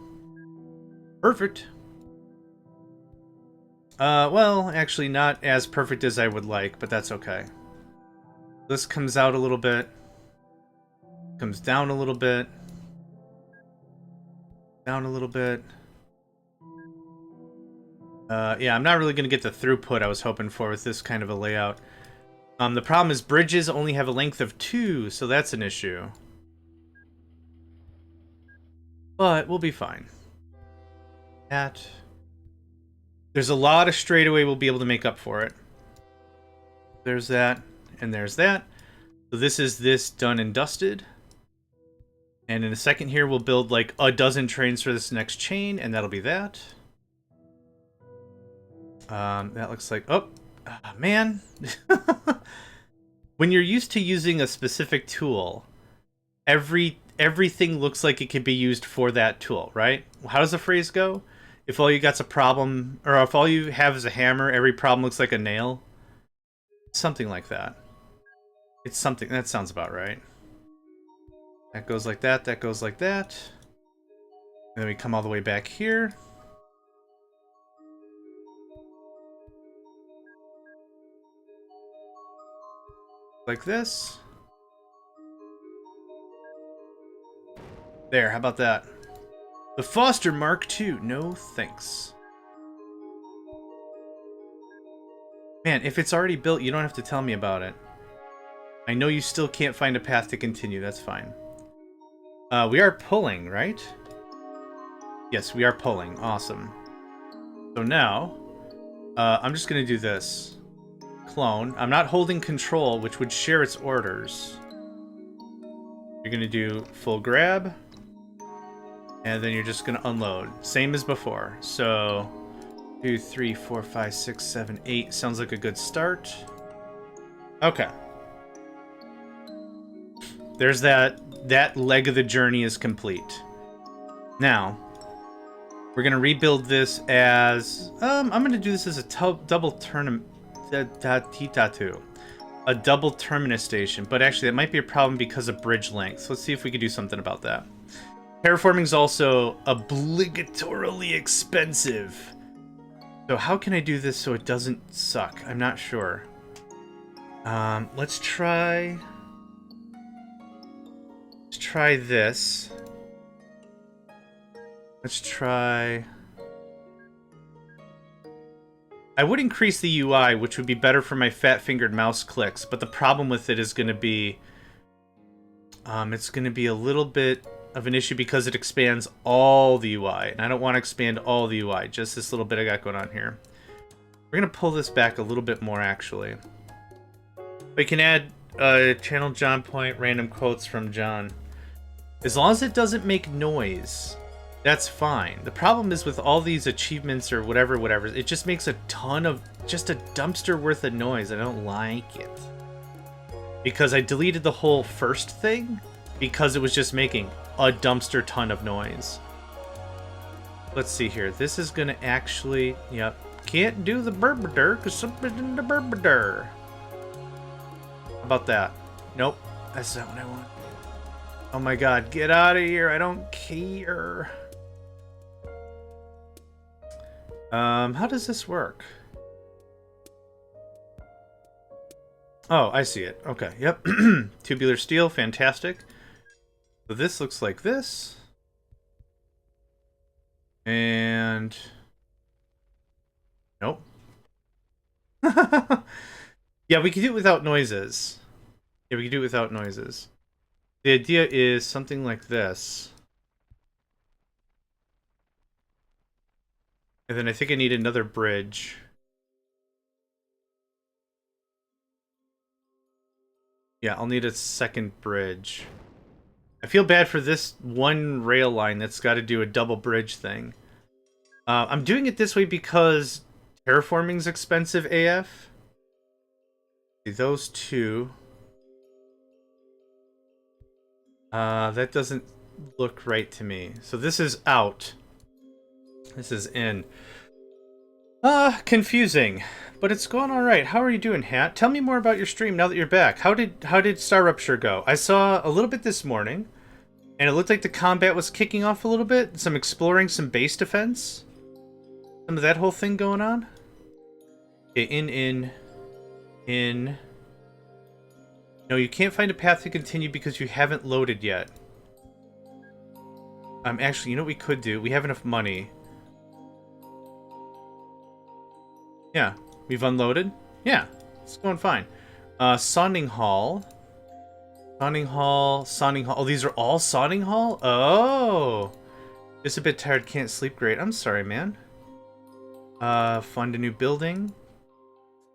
Perfect. Well, actually not as perfect as I would like, but that's okay. This comes out a little bit. Comes down a little bit. Down a little bit. Yeah, I'm not really going to get the throughput I was hoping for with this kind of a layout. The problem is bridges only have a length of 2, so that's an issue. But we'll be fine. There's a lot of straightaway we'll be able to make up for it. There's that, and there's that. So this is this done and dusted. And in a second here, we'll build like a dozen trains for this next chain, and that'll be that. That looks like... Oh, man. When you're used to using a specific tool, everything looks like it could be used for that tool, right? How does the phrase go? If all you got's a problem, or if all you have is a hammer, every problem looks like a nail. Something like that. It's something, that sounds about right. That goes like that, that goes like that. And then we come all the way back here. Like this. There, how about that? The Foster Mark II. No thanks. Man, if it's already built, you don't have to tell me about it. I know you still can't find a path to continue. That's fine. We are pulling, right? Yes, we are pulling. Awesome. So now, I'm just going to do this. Clone. I'm not holding control, which would share its orders. You're going to do full grab. And then you're just going to unload. Same as before. So, 2, 3, 4, 5, 6, 7, 8. Sounds like a good start. Okay. There's that leg of the journey is complete. Now, we're going to rebuild this as... I'm going to do this as a double tournament... A double terminus station. But actually, that might be a problem because of bridge length. Let's see if we can do something about that. Terraforming is also obligatorily expensive. So how can I do this so it doesn't suck? I'm not sure. Let's try... Let's try this. Let's try... I would increase the UI, which would be better for my fat-fingered mouse clicks, but the problem with it is going to be... it's going to be a little bit of an issue because it expands all the UI, and I don't want to expand all the UI, just this little bit I got going on here. We're going to pull this back a little bit more, actually. We can add channel John point, random quotes from John. As long as it doesn't make noise, that's fine. The problem is with all these achievements or whatever, it just makes a ton of, just a dumpster worth of noise. I don't like it. Because I deleted the whole first thing because it was just making a dumpster ton of noise. Let's see here. This is going to actually, yep. Can't do the burbadur because something's in the burbadur. How about that? Nope. That's not what I want. Oh my god, get out of here. I don't care. How does this work? Oh, I see it. Okay, yep. Tubular steel, fantastic. So this looks like this. And... Nope. Yeah, we can do it without noises. Yeah, we can do it without noises. The idea is something like this. And then I think I need another bridge. Yeah, I'll need a second bridge. I feel bad for this one rail line that's got to do a double bridge thing. I'm doing it this way because terraforming's expensive AF. Those two. That doesn't look right to me. So this is out. This is in. Confusing. But it's going alright. How are you doing, Hat? Tell me more about your stream now that you're back. How did Star Rupture go? I saw a little bit this morning, and it looked like the combat was kicking off a little bit. Some exploring, some base defense. Some of that whole thing going on. Okay, in. No, you can't find a path to continue because you haven't loaded yet. Actually, you know what we could do? We have enough money. Yeah, we've unloaded. Yeah, it's going fine. Sounding Hall. Sounding Hall, Sounding Hall. Oh, these are all Sounding Hall? Oh! Just a bit tired, can't sleep great. I'm sorry, man. Fund a new building.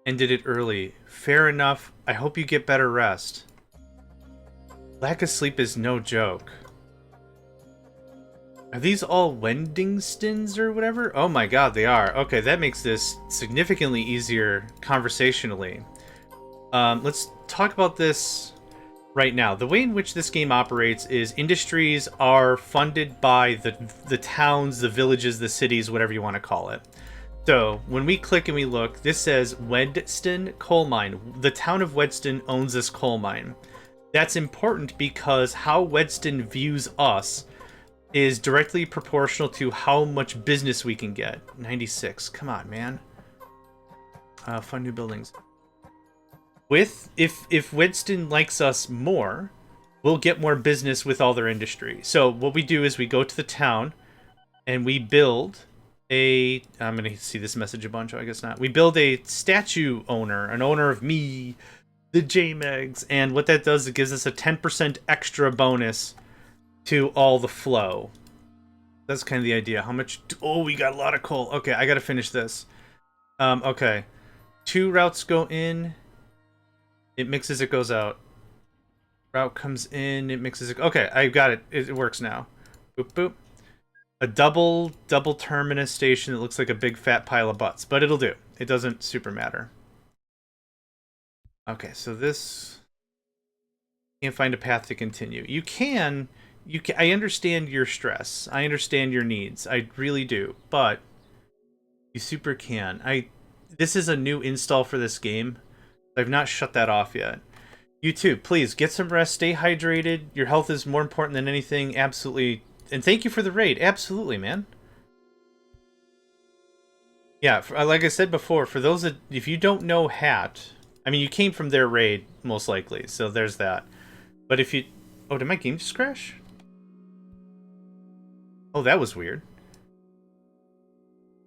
Ended it early. Fair enough. I hope you get better rest. Lack of sleep is no joke. Are these all Wendingstons or whatever? Oh my god, they are. Okay, that makes this significantly easier conversationally. Let's talk about this right now. The way in which this game operates is industries are funded by the towns, the villages, the cities, whatever you want to call it. So, when we click and we look, this says Wedston Coal Mine. The town of Wedston owns this coal mine. That's important because how Wedston views us is directly proportional to how much business we can get. 96. Come on, man. Fund new buildings. If Wedston likes us more, we'll get more business with all their industry. So, what we do is we go to the town and we build... I'm going to see this message a bunch, I guess not. We build a statue owner, an owner of me, the JMegs, and what that does, it gives us a 10% extra bonus to all the flow. That's kind of the idea. How much... Oh, we got a lot of coal. Okay, I got to finish this. Okay. 2 routes go in. It mixes, it goes out. Route comes in, it mixes it... Okay, I got it. It works now. Boop, boop. A double terminus station that looks like a big fat pile of butts, but it'll do. It doesn't super matter. Okay, so this... Can't find a path to continue. You can... I understand your stress. I understand your needs. I really do. But you super can. This is a new install for this game. I've not shut that off yet. You too, please get some rest. Stay hydrated. Your health is more important than anything. Absolutely. And thank you for the raid. Absolutely, man. Yeah, like I said before, for those that... If you don't know Hat... I mean, you came from their raid, most likely. So there's that. But if you... Oh, did my game just crash? Oh, that was weird.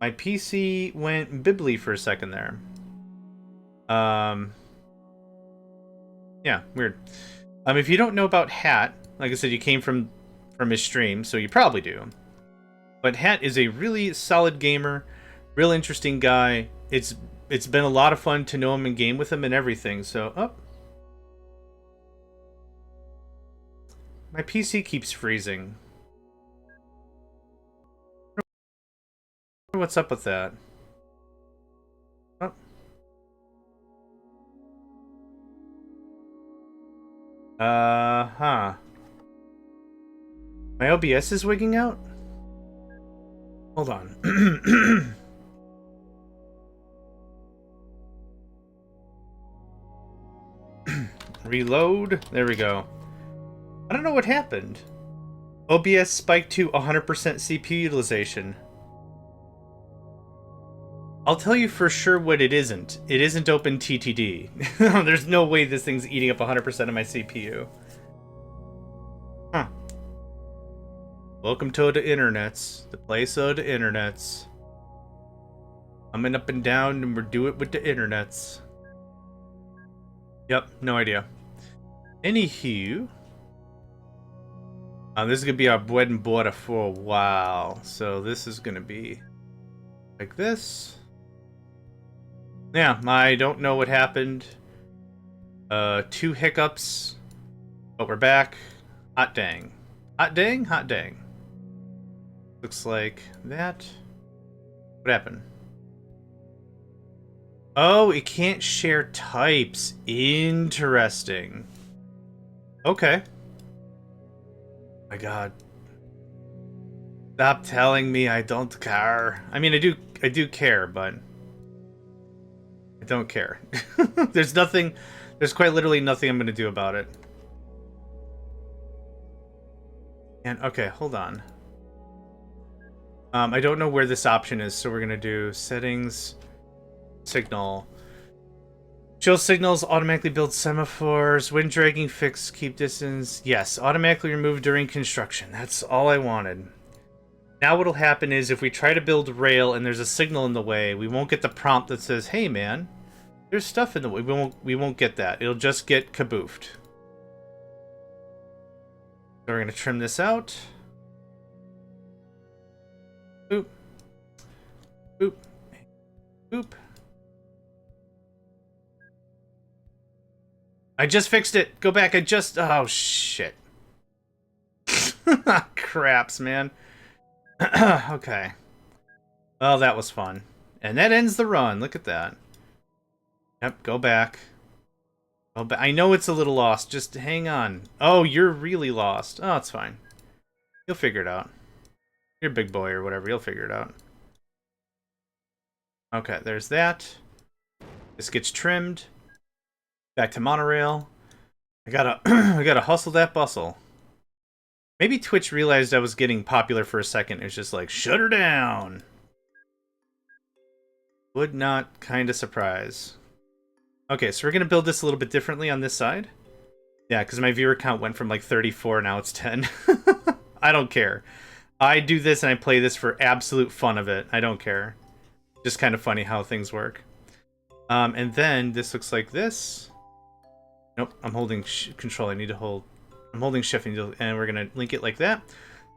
My PC went bibbly for a second there. Yeah, weird. If you don't know about Hat, like I said, you came from his stream, so you probably do. But Hat is a really solid gamer, real interesting guy. It's been a lot of fun to know him and game with him and everything. So, my PC keeps freezing. What's up with that? Oh. Huh. My OBS is wigging out? Hold on. Reload. There we go. I don't know what happened. OBS spiked to 100% CPU utilization. I'll tell you for sure what it isn't. It isn't OpenTTD. There's no way this thing's eating up 100% of my CPU. Huh. Welcome to the internets. The place of the internets. Coming up and down, and we're doing it with the internets. Yep, no idea. Anywho. This is going to be our bread and butter for a while. So this is going to be like this. Yeah, I don't know what happened. 2 hiccups. But we're back. Hot dang. Hot dang? Hot dang. Looks like that. What happened? Oh, it can't share types. Interesting. Okay. My god. Stop telling me I don't care. I mean, I do care, but I don't care. There's quite literally nothing I'm going to do about it. And okay, hold on. I don't know where this option is, so we're going to do settings, signal. Show signals, automatically build semaphores, wind dragging fix, keep distance. Yes, automatically remove during construction. That's all I wanted. Now what'll happen is if we try to build rail and there's a signal in the way, we won't get the prompt that says, hey man, there's stuff in the way. We won't get that. It'll just get kaboofed. So we're going to trim this out. Boop. Boop. Boop. I just fixed it. Go back. Oh, shit. Craps, man. Okay. Well, that was fun. And that ends the run. Look at that. Yep, go back. Oh, but I know it's a little lost. Just hang on. Oh, you're really lost. Oh, it's fine. You'll figure it out. You're a big boy or whatever. You'll figure it out. Okay, there's that. This gets trimmed. Back to monorail. I gotta hustle that bustle. Maybe Twitch realized I was getting popular for a second. It was just like, shut her down. Would not kind of surprise. Okay, so we're gonna build this a little bit differently on this side. Yeah, because my viewer count went from like 34, now it's 10. I don't care. I do this and I play this for absolute fun of it. I don't care. Just kind of funny how things work. And then this looks like this. Nope, I'm holding control. I need to hold. I'm holding shift, and we're gonna link it like that.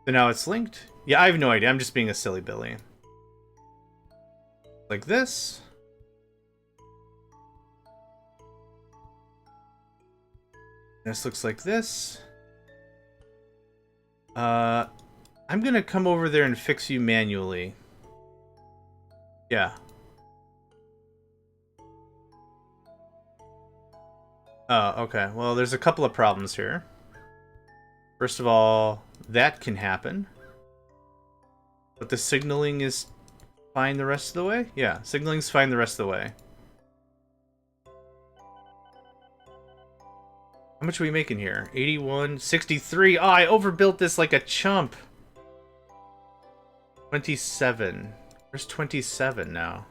So now it's linked. Yeah, I have no idea. I'm just being a silly Billy. Like this. This looks like this. I'm gonna come over there and fix you manually. Yeah. Oh, okay. Well, there's a couple of problems here. First of all, that can happen. But the signaling is fine the rest of the way? Yeah, signaling's fine the rest of the way. How much are we making here? 81, 63. Oh, I overbuilt this like a chump. 27. Where's 27 now?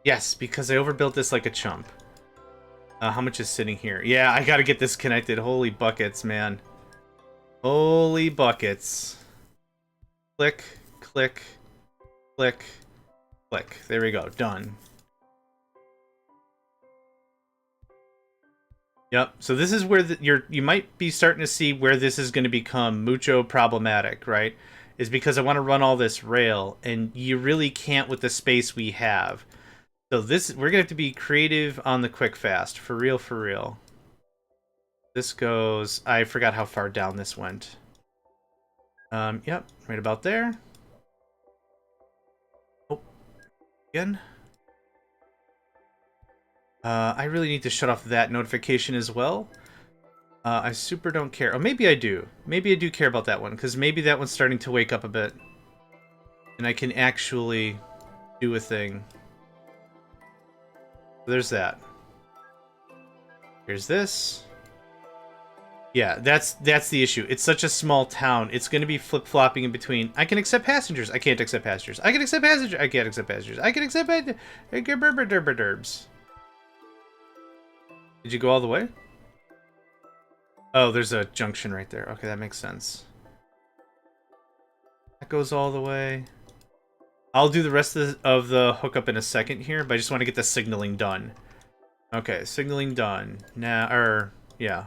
Yes, because I overbuilt this like a chump. How much is sitting here? Yeah, I gotta get this connected. Holy buckets, man. Holy buckets. Click, click, click, click. There we go. Done. Yep. So this is where you might be starting to see where this is going to become mucho problematic, right? Is because I want to run all this rail, and you really can't with the space we have. So we're gonna have to be creative on the quick fast. For real, for real. This goes, I forgot how far down this went. Yep, right about there. Oh, again. I really need to shut off that notification as well. I super don't care. Oh, maybe I do. Maybe I do care about that one, because maybe that one's starting to wake up a bit. And I can actually do a thing. There's that. Here's this. Yeah, that's the issue. It's such a small town. It's going to be flip-flopping in between. I can accept passengers. I can't accept passengers. I can accept passengers. I can't accept passengers. I can accept derbs. Did you go all the way? Oh, there's a junction right there. Okay, that makes sense. That goes all the way. I'll do the rest of the hookup in a second here, but I just want to get the signaling done. Okay, signaling done. Now, yeah.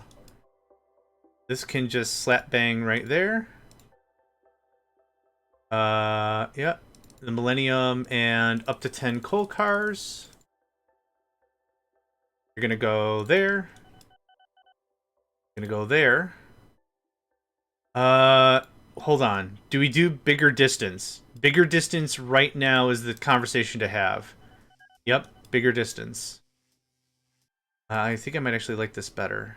This can just slap bang right there. Yeah. The Millennium and up to 10 coal cars. You're gonna go there. You're gonna go there. Hold on. Do we do bigger distance? Bigger distance right now is the conversation to have. Yep, bigger distance. I think I might actually like this better.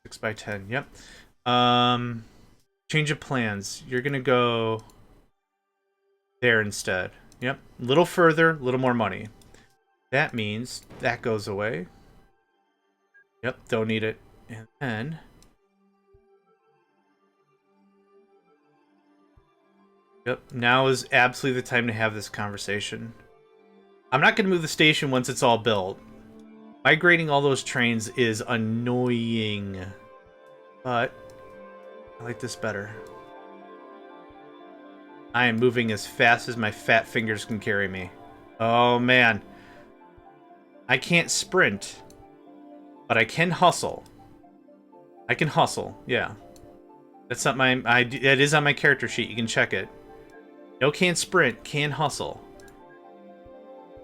6 by 10, yep. Change of plans. You're gonna go there instead. Yep, a little further, a little more money. That means that goes away. Yep, don't need it. And then... Yep, now is absolutely the time to have this conversation. I'm not gonna move the station once it's all built. Migrating all those trains is annoying, but I like this better. I am moving as fast as my fat fingers can carry me. Oh man. I can't sprint, but I can hustle. I can hustle, yeah. That's not my... it is on my character sheet, you can check it. No can't sprint, can hustle.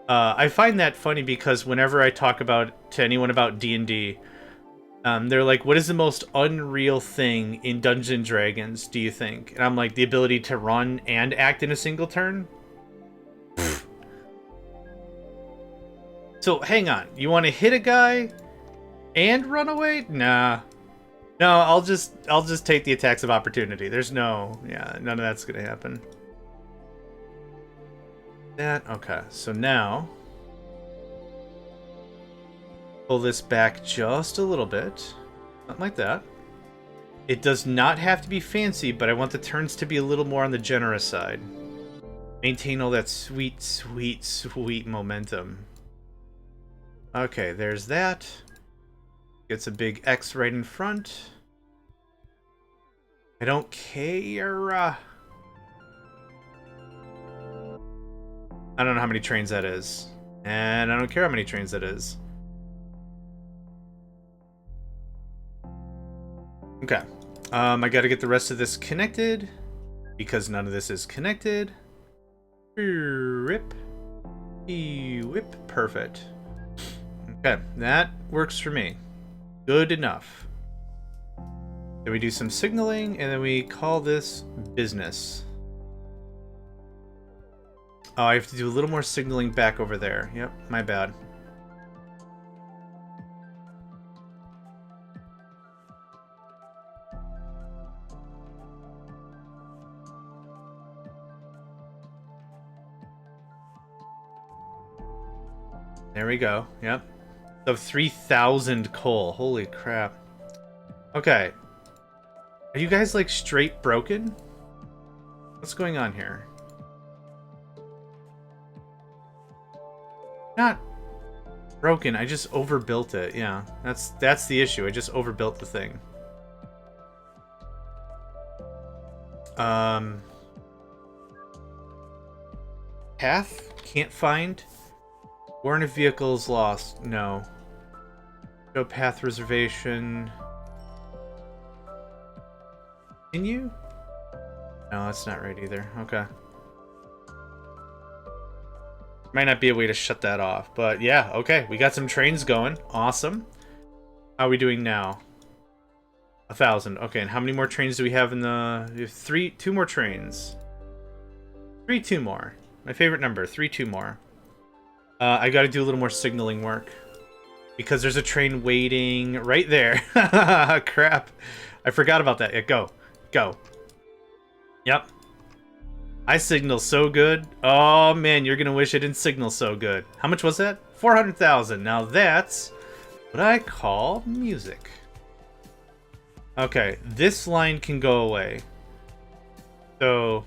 I find that funny because whenever I talk to anyone about D&D, they're like, what is the most unreal thing in Dungeons & Dragons, do you think? And I'm like, the ability to run and act in a single turn? So, hang on. You want to hit a guy and run away? Nah. No, I'll just take the attacks of opportunity. There's none of that's going to happen. Okay, so now pull this back just a little bit, something like that. It does not have to be fancy, but I want the turns to be a little more on the generous side. Maintain all that sweet, sweet, sweet momentum. Okay, there's that. Gets a big X right in front. I don't care. I don't know how many trains that is. And I don't care how many trains that is. Okay. I gotta get the rest of this connected. Because none of this is connected. Rip. Whip. Perfect. Okay, that works for me. Good enough. Then we do some signaling, and then we call this business. Oh, I have to do a little more signaling back over there. Yep, my bad. There we go. Yep. So 3,000 coal. Holy crap. Okay. Are you guys like straight broken? What's going on here? Not broken, I just overbuilt it. Yeah, that's the issue. I just overbuilt the thing. Path? Can't find. Warrant of vehicles lost. No. Show path reservation. Continue? No, that's not right either. Okay. Might not be a way to shut that off, but yeah, okay. We got some trains going. Awesome. How are we doing now? 1,000. Okay, and how many more trains do we have in the... We have 2 more trains. 2 more. My favorite number, 2 more. I gotta do a little more signaling work. Because there's a train waiting right there. Crap. I forgot about that. Yeah, go. Go. Yep. I signal so good. Oh man, you're gonna wish I didn't signal so good. How much was that? 400,000. Now that's what I call music. Okay, this line can go away. So...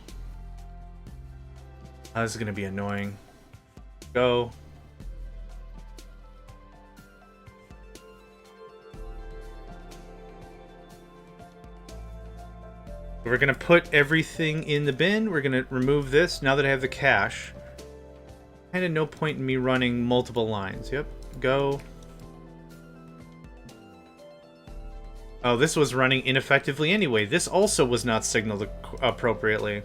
oh, this is going to be annoying. Go. We're going to put everything in the bin. We're going to remove this. Now that I have the cache, kind of no point in me running multiple lines. Yep. Go. Oh, this was running ineffectively anyway. This also was not signaled appropriately.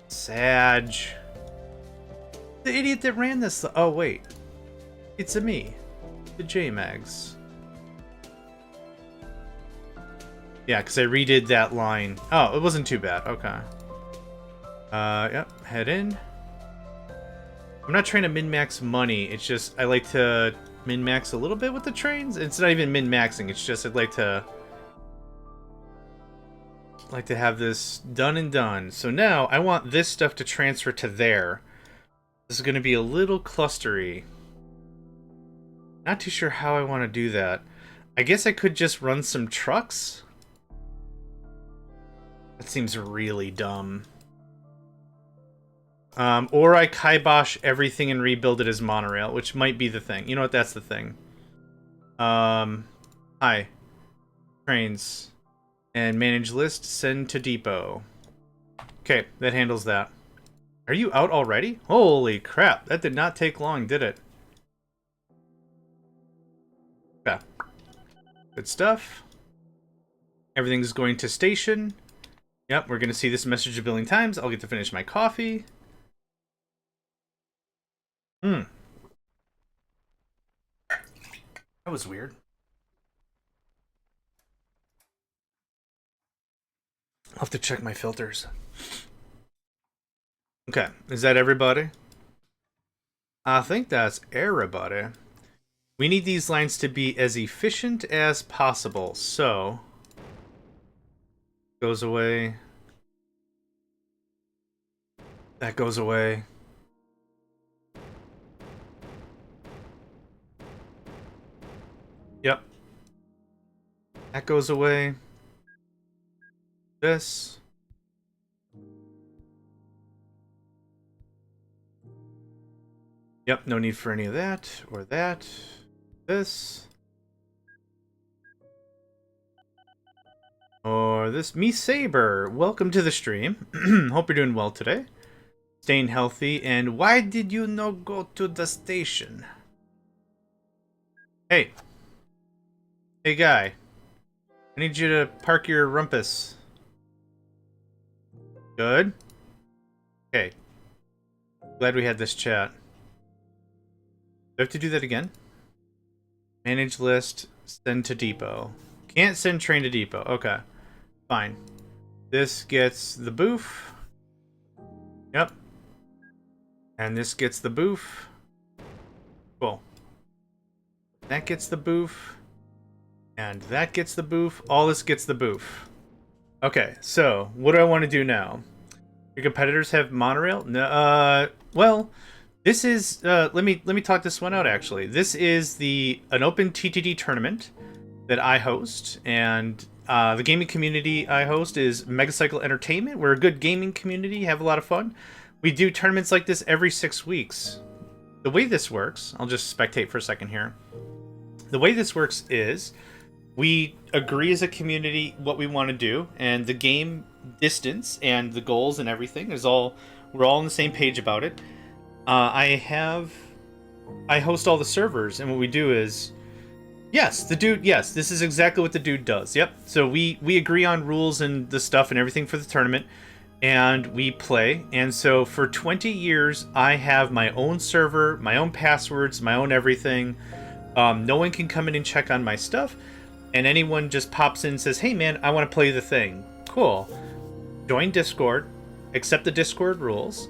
Sag. The idiot that ran this. Oh, wait. It's a me. The JMegs. Yeah, because I redid that line. Oh, it wasn't too bad. Okay. Yep. Head in. I'm not trying to min-max money. It's just I like to min-max a little bit with the trains. It's not even min-maxing. It's just I'd like to have this done and done. So now I want this stuff to transfer to there. This is going to be a little clustery. Not too sure how I want to do that. I guess I could just run some trucks. That seems really dumb. Or I kibosh everything and rebuild it as monorail, which might be the thing. You know what? That's the thing. Hi. Trains. And manage list, send to depot. Okay, that handles that. Are you out already? Holy crap, that did not take long, did it? Yeah. Good stuff. Everything's going to station. Yep, we're going to see this message a billion times. I'll get to finish my coffee. That was weird. I'll have to check my filters. Okay, is that everybody? I think that's everybody. We need these lines to be as efficient as possible, so... goes away. That goes away. Yep. That goes away. This. Yep, no need for any of that or that. This. Or this. Me Saber, welcome to the stream. Hope you're doing well today. Staying healthy. And why did you not go to the station? Hey. Hey guy. I need you to park your rumpus. Good. Okay. Glad we had this chat. Do I have to do that again? Manage list, send to depot. Can't send train to depot. Okay. Fine. This gets the boof. Yep. And this gets the boof. Cool. That gets the boof. And that gets the boof. All this gets the boof. Okay, so what do I want to do now? Your competitors have monorail? No, well, this is let me talk this one out actually. This is an OpenTTD tournament that I host, and the gaming community I host is Megacycle Entertainment. We're a good gaming community, have a lot of fun. We do tournaments like this every 6 weeks. The way this works, I'll just spectate for a second here. The way this works is we agree as a community what we want to do, and the game distance and the goals and everything is all, we're all on the same page about it. I host all the servers, and what we do is, yes, this is exactly what the dude does. Yep. So we agree on rules and the stuff and everything for the tournament, and we play. And so for 20 years, I have my own server, my own passwords, my own everything. No one can come in and check on my stuff. And anyone just pops in and says, hey man, I want to play the thing. Cool. Join Discord, accept the Discord rules,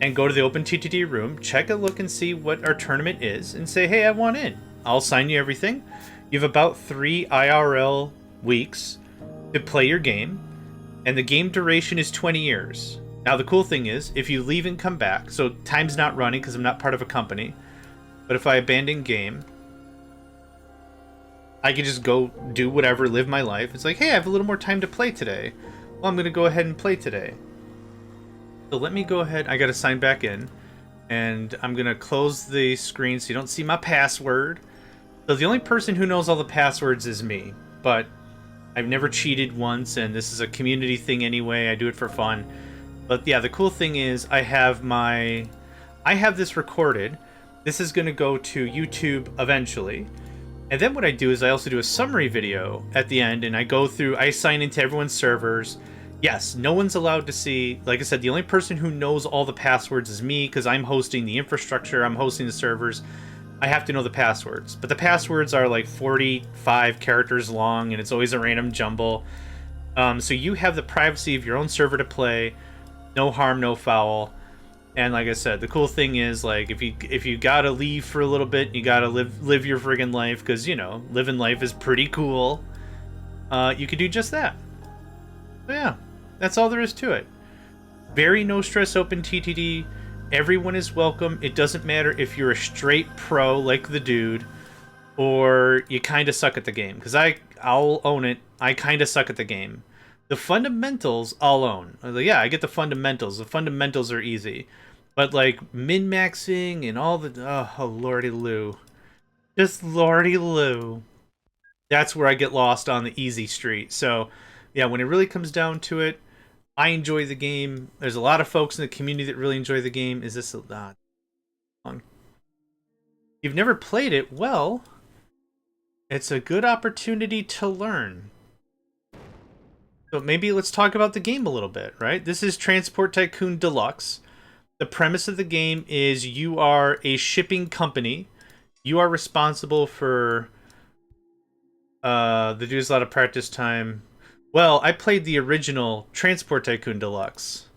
and go to the OpenTTD room, check a look and see what our tournament is, and say, hey, I want in. I'll sign you everything. You have about 3 IRL weeks to play your game, and the game duration is 20 years. Now the cool thing is, if you leave and come back, so time's not running because I'm not part of a company, but if I abandon game, I could just go do whatever, live my life. It's like, hey, I have a little more time to play today. Well, I'm going to go ahead and play today. So let me go ahead. I got to sign back in. And I'm going to close the screen so you don't see my password. So the only person who knows all the passwords is me. But I've never cheated once, and this is a community thing anyway. I do it for fun. But yeah, the cool thing is I have this recorded. This is going to go to YouTube eventually. And then what I do is I also do a summary video at the end, and I sign into everyone's servers. Yes, no one's allowed to see. Like I said, the only person who knows all the passwords is me, because I'm hosting the infrastructure, I'm hosting the servers. I have to know the passwords. But the passwords are like 45 characters long, and it's always a random jumble. So you have the privacy of your own server to play. No harm, no foul. And like I said, the cool thing is, like, if you gotta leave for a little bit, you gotta live your friggin' life, because, you know, living life is pretty cool. You could do just that. So yeah, that's all there is to it. Very no stress OpenTTD. Everyone is welcome. It doesn't matter if you're a straight pro like the dude, or you kind of suck at the game. Because I'll own it. I kind of suck at the game. The fundamentals, I'll own. Like, yeah, I get the fundamentals. The fundamentals are easy. But, like, min-maxing and all the... Oh, lordy loo. Just lordy loo. That's where I get lost on the easy street. So, yeah, when it really comes down to it, I enjoy the game. There's a lot of folks in the community that really enjoy the game. Is this a long? You've never played it? Well, it's a good opportunity to learn. So maybe let's talk about the game a little bit, right? This is Transport Tycoon Deluxe. The premise of the game is you are a shipping company. You are responsible for... the dude's a lot of practice time. Well, I played the original Transport Tycoon Deluxe.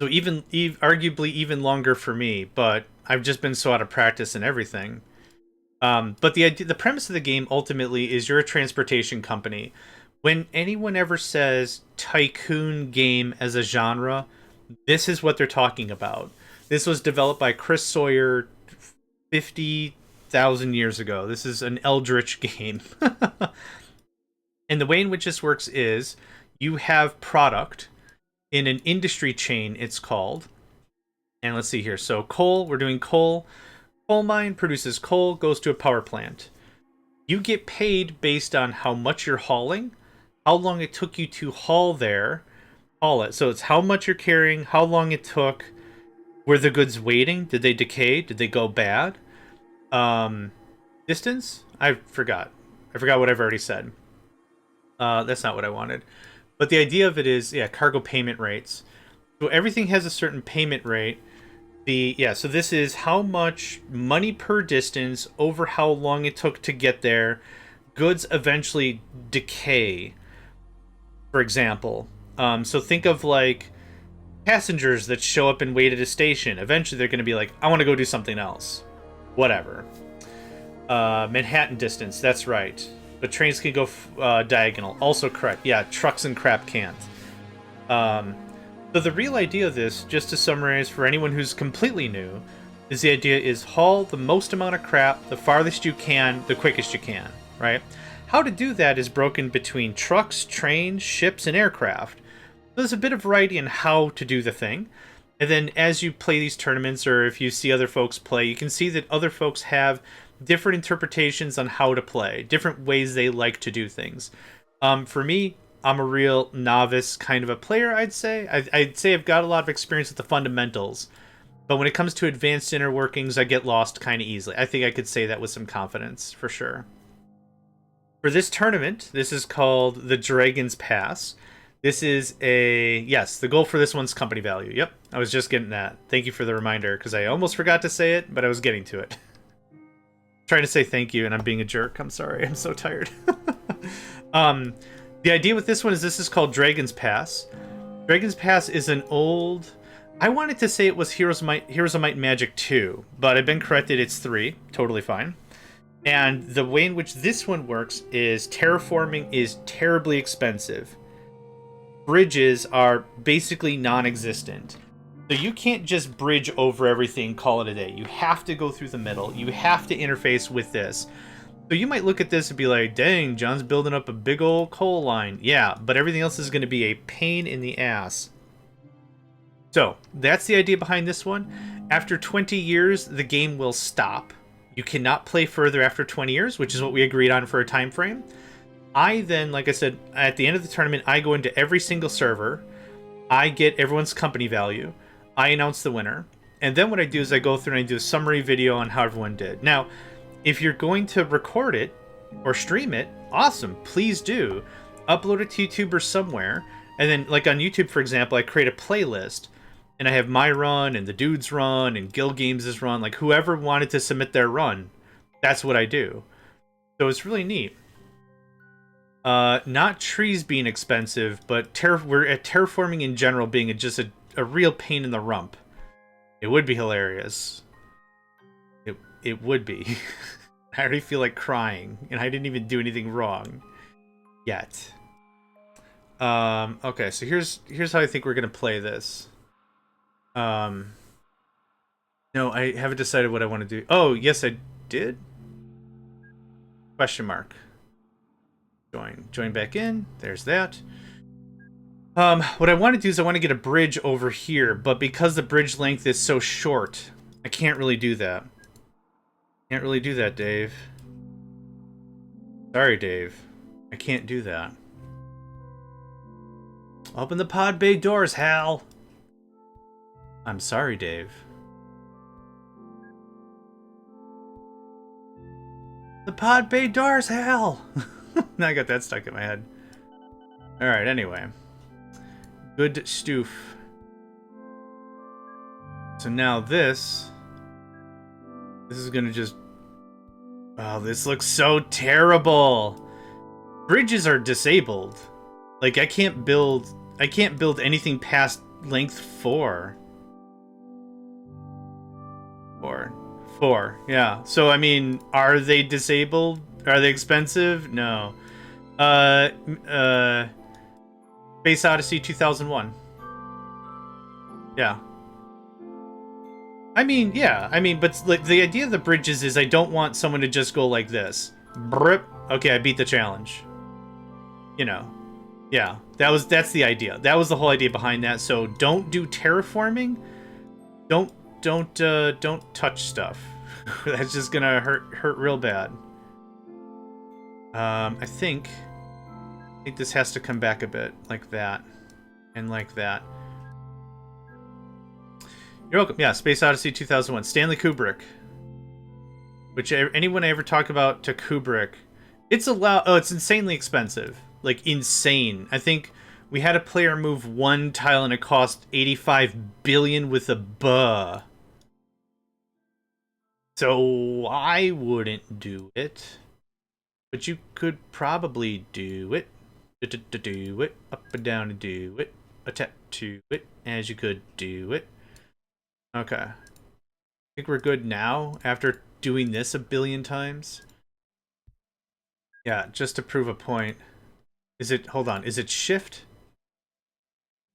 So arguably even longer for me, but I've just been so out of practice and everything. But the premise of the game ultimately is you're a transportation company. When anyone ever says tycoon game as a genre, this is what they're talking about. This was developed by Chris Sawyer 50,000 years ago. This is an eldritch game. And the way in which this works is you have product in an industry chain, it's called. And let's see here. So coal, we're doing coal. Coal mine produces coal, goes to a power plant. You get paid based on how much you're hauling, how long it took you to haul it. So it's how much you're carrying, how long it took, were the goods waiting, did they decay, did they go bad? Distance? I forgot what I've already said. That's not what I wanted. But the idea of it is, yeah, cargo payment rates. So everything has a certain payment rate. So this is how much money per distance over how long it took to get there. Goods eventually decay, for example. So think of, like, passengers that show up and wait at a station. Eventually they're going to be like, I want to go do something else. Whatever. Manhattan distance, that's right. But trains can go diagonal. Also correct. Yeah, trucks and crap can't. So the real idea of this, just to summarize for anyone who's completely new, is the idea is haul the most amount of crap the farthest you can, the quickest you can, right? How to do that is broken between trucks, trains, ships, and aircraft. There's a bit of variety in how to do the thing. And then as you play these tournaments, or if you see other folks play, you can see that other folks have different interpretations on how to play, different ways they like to do things. For me, I'm a real novice kind of a player, I'd say. I'd say I've got a lot of experience with the fundamentals, but when it comes to advanced inner workings, I get lost kind of easily. I think I could say that with some confidence, for sure. For this tournament, this is called the Dragon's Pass. This is yes, the goal for this one's company value. Yep, I was just getting that. Thank you for the reminder, because I almost forgot to say it, but I was getting to it. Trying to say thank you, and I'm being a jerk. I'm sorry. I'm so tired. The idea with this one is this is called Dragon's Pass. Dragon's Pass is an old... I wanted to say it was Heroes of Might and Magic 2, but I've been corrected. It's 3. Totally fine. And the way in which this one works is terraforming is terribly expensive. Bridges are basically non-existent. So you can't just bridge over everything, call it a day. You have to go through the middle. You have to interface with this. So you might look at this and be like, dang, John's building up a big old coal line. Yeah, but everything else is going to be a pain in the ass. So that's the idea behind this one. After 20 years, the game will stop. You cannot play further after 20 years, which is what we agreed on for a time frame. I then, like I said, at the end of the tournament, I go into every single server. I get everyone's company value. I announce the winner. And then what I do is I go through and I do a summary video on how everyone did. Now, if you're going to record it or stream it, awesome, please do. Upload it to YouTube or somewhere. And then, like on YouTube, for example, I create a playlist. And I have my run and the dude's run and gilgames' run. Like, whoever wanted to submit their run, that's what I do. So it's really neat. Not trees being expensive, but we're at terraforming in general being just a real pain in the rump. It would be hilarious. It would be. I already feel like crying, and I didn't even do anything wrong yet. Okay, so here's how I think we're gonna play this. No, I haven't decided what I want to do. Oh, yes, I did. Question mark. Join back in. There's that. What I want to do is I want to get a bridge over here, but because the bridge length is so short, I can't really do that. Can't really do that, Dave. Sorry, Dave. I can't do that. Open the pod bay doors, Hal. I'm sorry, Dave. The pod bay doors, Hal. Now I got that stuck in my head. Alright, anyway. Good stoof. So now this is gonna just... Oh, this looks so terrible. Bridges are disabled. Like, I can't build anything past length 4. 4, yeah. So, I mean, are they disabled? Are they expensive? No. Space Odyssey 2001. Yeah. I mean, yeah. I mean, but like the idea of the bridges is I don't want someone to just go like this. Brip. Okay, I beat the challenge. You know. Yeah. That's the idea. That was the whole idea behind that. So don't do terraforming. Don't touch stuff. That's just gonna hurt real bad. I think this has to come back a bit, like that, and like that. You're welcome. Yeah, Space Odyssey 2001, Stanley Kubrick. Which anyone I ever talk about to Kubrick, it's insanely expensive, like insane. I think we had a player move one tile and it cost 85 billion with a buh. So I wouldn't do it. But you could probably do it. Do it. Up and down and do it. A tap to it. As you could do it. Okay. I think we're good now after doing this a billion times. Yeah, just to prove a point. Hold on, is it shift?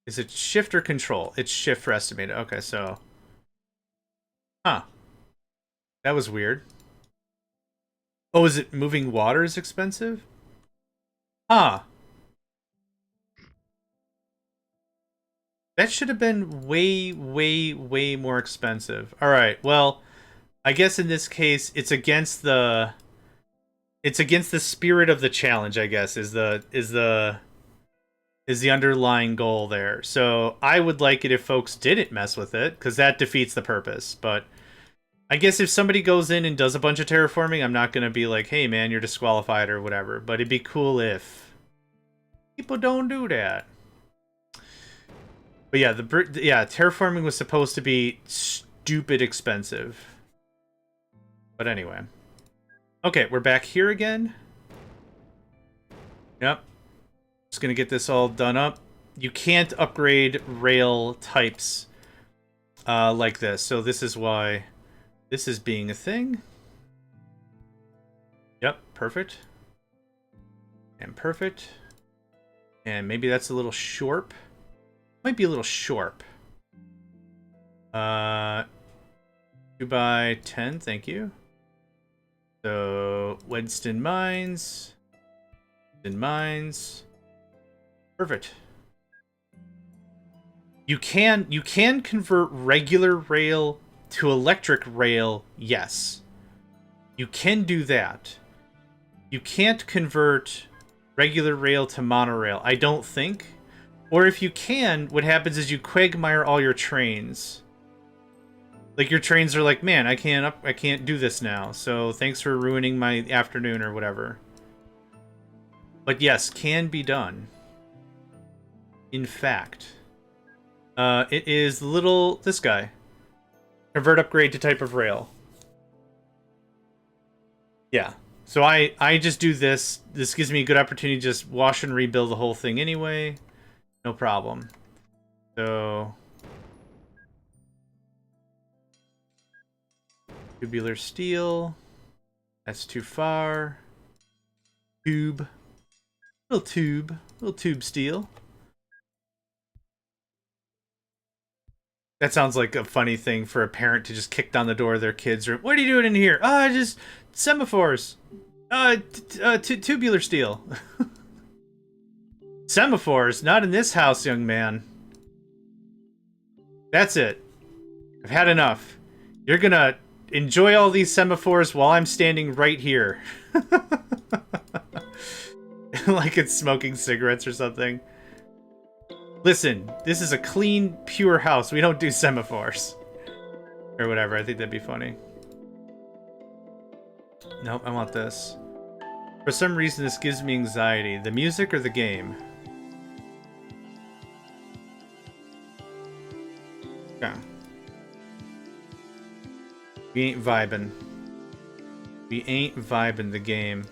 Is it shift or control? It's shift for estimated. Okay, so. Huh. That was weird. Oh, is it moving water is expensive? Huh. That should have been way, way, way more expensive. Alright, well, I guess in this case, it's against the spirit of the challenge, I guess, is the underlying goal there. So I would like it if folks didn't mess with it, because that defeats the purpose. But I guess if somebody goes in and does a bunch of terraforming, I'm not going to be like, hey man, you're disqualified or whatever. But it'd be cool if people don't do that. But yeah, terraforming was supposed to be stupid expensive. But anyway. Okay, we're back here again. Yep. Just gonna get this all done up. You can't upgrade rail types like this. So this is why this is being a thing. Yep, perfect. And perfect. And maybe that's a little short. Might be a little short. 2 by 10, thank you. So, Wedston Mines. Perfect. You can convert regular rail to electric rail, yes. You can do that. You can't convert regular rail to monorail, I don't think. Or if you can, what happens is you quagmire all your trains. Like your trains are like, man, I can't do this now. So thanks for ruining my afternoon or whatever. But yes, can be done. In fact, it is this guy. Convert upgrade to type of rail. Yeah. So I just do this. This gives me a good opportunity to just wash and rebuild the whole thing anyway. No problem. So tubular steel. That's too far. Tube. Little tube steel. That sounds like a funny thing for a parent to just kick down the door of their kids' room. What are you doing in here? Oh, just semaphores. Tubular steel. Semaphores? Not in this house, young man. That's it. I've had enough. You're gonna enjoy all these semaphores while I'm standing right here. Like it's smoking cigarettes or something. Listen, this is a clean, pure house. We don't do semaphores. Or whatever, I think that'd be funny. Nope, I want this. For some reason, this gives me anxiety. The music or the game? Okay. We ain't vibing. We ain't vibing the game.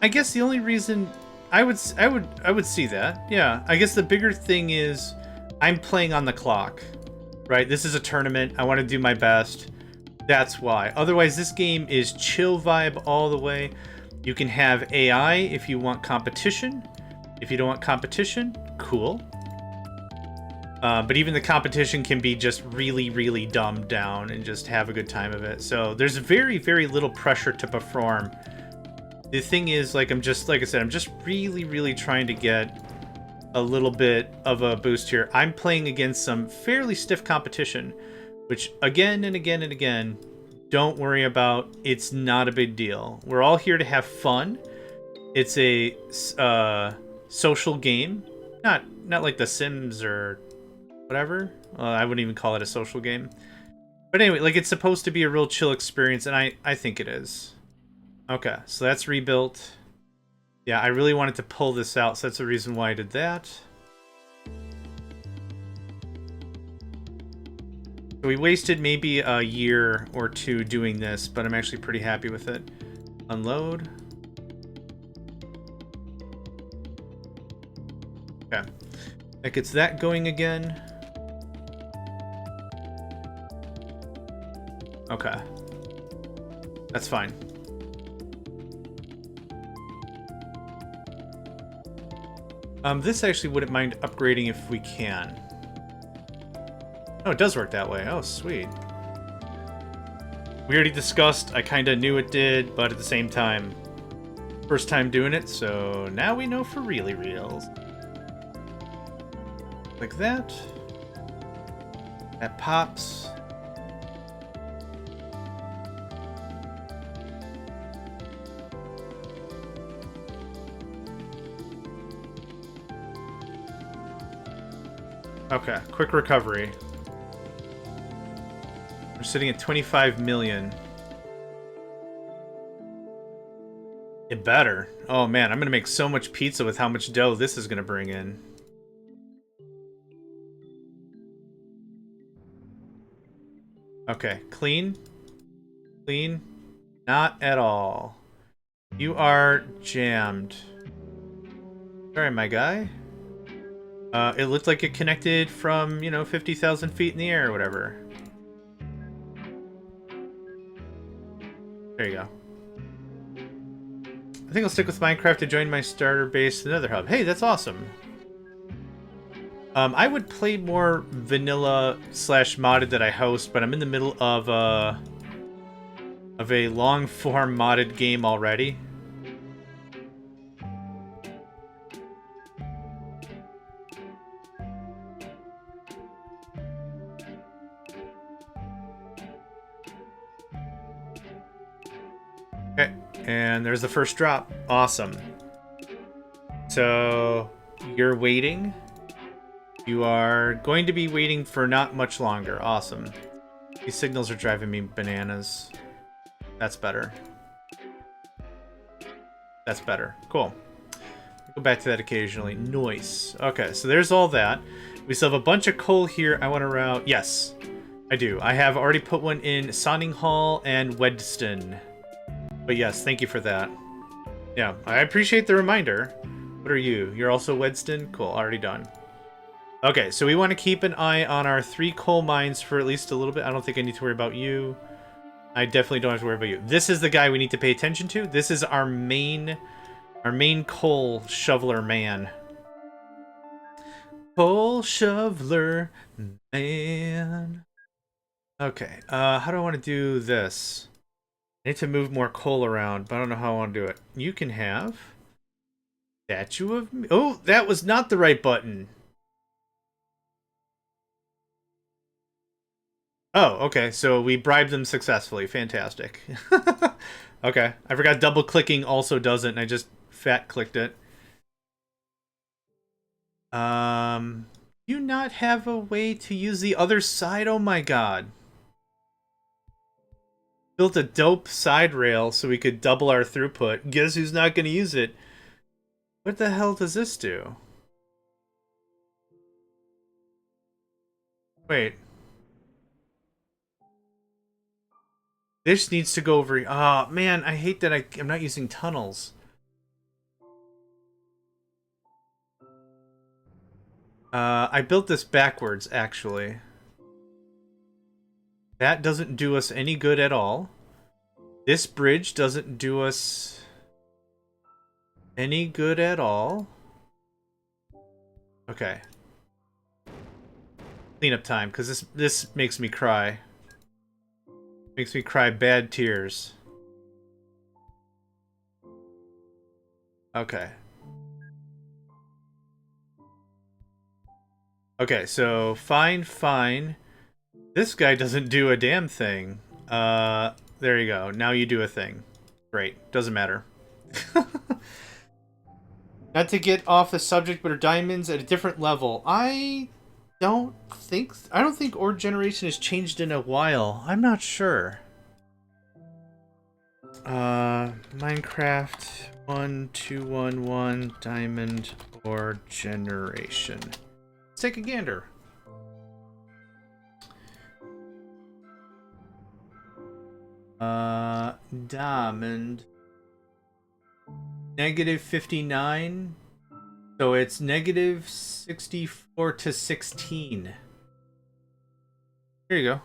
I guess the only reason I would see that. Yeah, I guess the bigger thing is I'm playing on the clock, right? This is a tournament. I want to do my best. That's why. Otherwise, this game is chill vibe all the way. You can have AI if you want competition. If you don't want competition, cool. But even the competition can be just really, really dumbed down and just have a good time of it. So there's very, very little pressure to perform. The thing is, like I said, I'm just really, really trying to get a little bit of a boost here. I'm playing against some fairly stiff competition, which again and again and again, don't worry about. It's not a big deal. We're all here to have fun. It's a social game, not like The Sims or whatever. I wouldn't even call it a social game. But anyway, like it's supposed to be a real chill experience, and I think it is. Okay, so that's rebuilt. Yeah, I really wanted to pull this out, so that's the reason why I did that. So we wasted maybe a year or two doing this, but I'm actually pretty happy with it. Unload. Okay. That gets that going again. Okay. That's fine. This actually wouldn't mind upgrading if we can. Oh, it does work that way. Oh, sweet. We already discussed, I kind of knew it did, but at the same time, first time doing it, so now we know for really reals. Like that. That pops. Okay, quick recovery. We're sitting at 25 million. It better. Oh man, I'm gonna make so much pizza with how much dough this is gonna bring in. Okay, clean. Clean. Not at all. You are jammed. Sorry, my guy. It looked like it connected from, 50,000 feet in the air or whatever. There you go. I think I'll stick with Minecraft to join my starter base to Nether Hub. Hey, that's awesome. I would play more vanilla / modded that I host, but I'm in the middle of of a long-form modded game already. Okay, and there's the first drop. Awesome. So, you're waiting. You are going to be waiting for not much longer. Awesome. These signals are driving me bananas. That's better. That's better. Cool. Go back to that occasionally. Nice. Okay, so there's all that. We still have a bunch of coal here. I want to route... Yes, I do. I have already put one in Sonning Hall and Wedston. But yes, thank you for that. Yeah, I appreciate the reminder. What are you? You're also Wedston? Cool, already done. Okay, so we want to keep an eye on our 3 coal mines for at least a little bit. I don't think I need to worry about you. I definitely don't have to worry about you. This is the guy we need to pay attention to. This is our main coal shoveler man. Coal shoveler man. Okay, how do I want to do this? I need to move more coal around, but I don't know how I want to do it. You can have... Statue of me. Oh, that was not the right button. Oh, okay, so we bribed them successfully. Fantastic. Okay, I forgot double-clicking also does it, and I just fat-clicked it. You not have a way to use the other side? Oh my god. Built a dope side rail so we could double our throughput. Guess who's not going to use it? What the hell does this do? Wait. This needs to go over... Oh, man, I hate that I'm not using tunnels. I built this backwards, actually. That doesn't do us any good at all. This bridge doesn't do us any good at all. Okay. Cleanup time, because this makes me cry. Makes me cry bad tears. Okay. Okay, so fine. This guy doesn't do a damn thing. There you go. Now you do a thing. Great. Doesn't matter. Not to get off the subject, but are diamonds at a different level? I don't think ore generation has changed in a while. I'm not sure. Minecraft 1211 diamond ore generation. Let's take a gander. Diamond. -59. So it's -64 to 16. Here you go.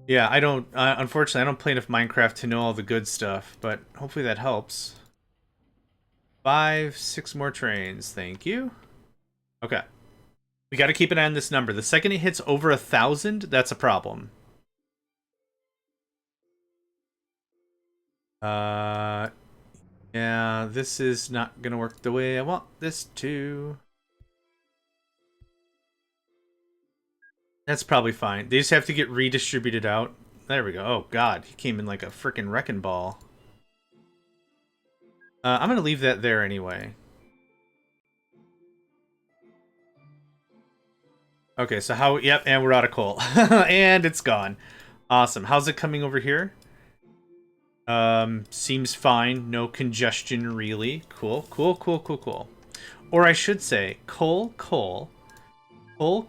Yeah, I don't... unfortunately, I don't play enough Minecraft to know all the good stuff, but hopefully that helps. 6 more trains. Thank you. Okay. We got to keep an eye on this number. The second it hits over 1,000, that's a problem. Yeah, this is not gonna work the way I want this to. That's probably fine. They just have to get redistributed out. There we go. Oh god, he came in like a freaking wrecking ball. I'm gonna leave that there anyway. Okay, so how... Yep, and we're out of coal. And it's gone. Awesome. How's it coming over here? Seems fine. No congestion, really. Cool. Or I should say, coal. Coal. 2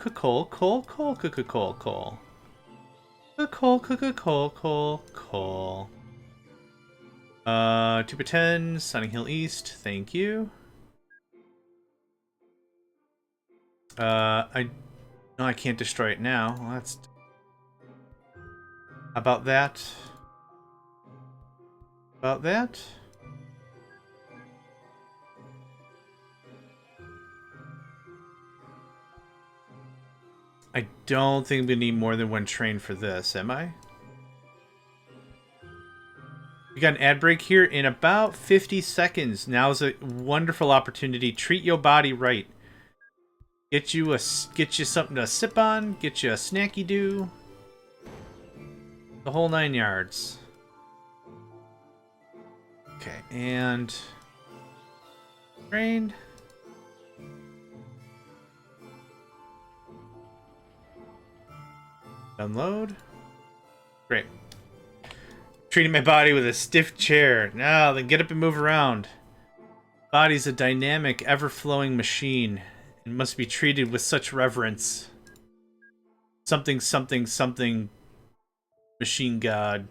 per 10, Sunning Hill East, thank you. I can't destroy it now. Well, that's... About that. I don't think we need more than 1 train for this, am I? We got an ad break here in about 50 seconds. Now's a wonderful opportunity. Treat your body right. Get you something to sip on. Get you a snacky do. The whole 9 yards. Okay, and trained. Unload. Great. Treating my body with a stiff chair. Now, then get up and move around. Body's a dynamic, ever-flowing machine. It must be treated with such reverence. Something, something, something. Machine god.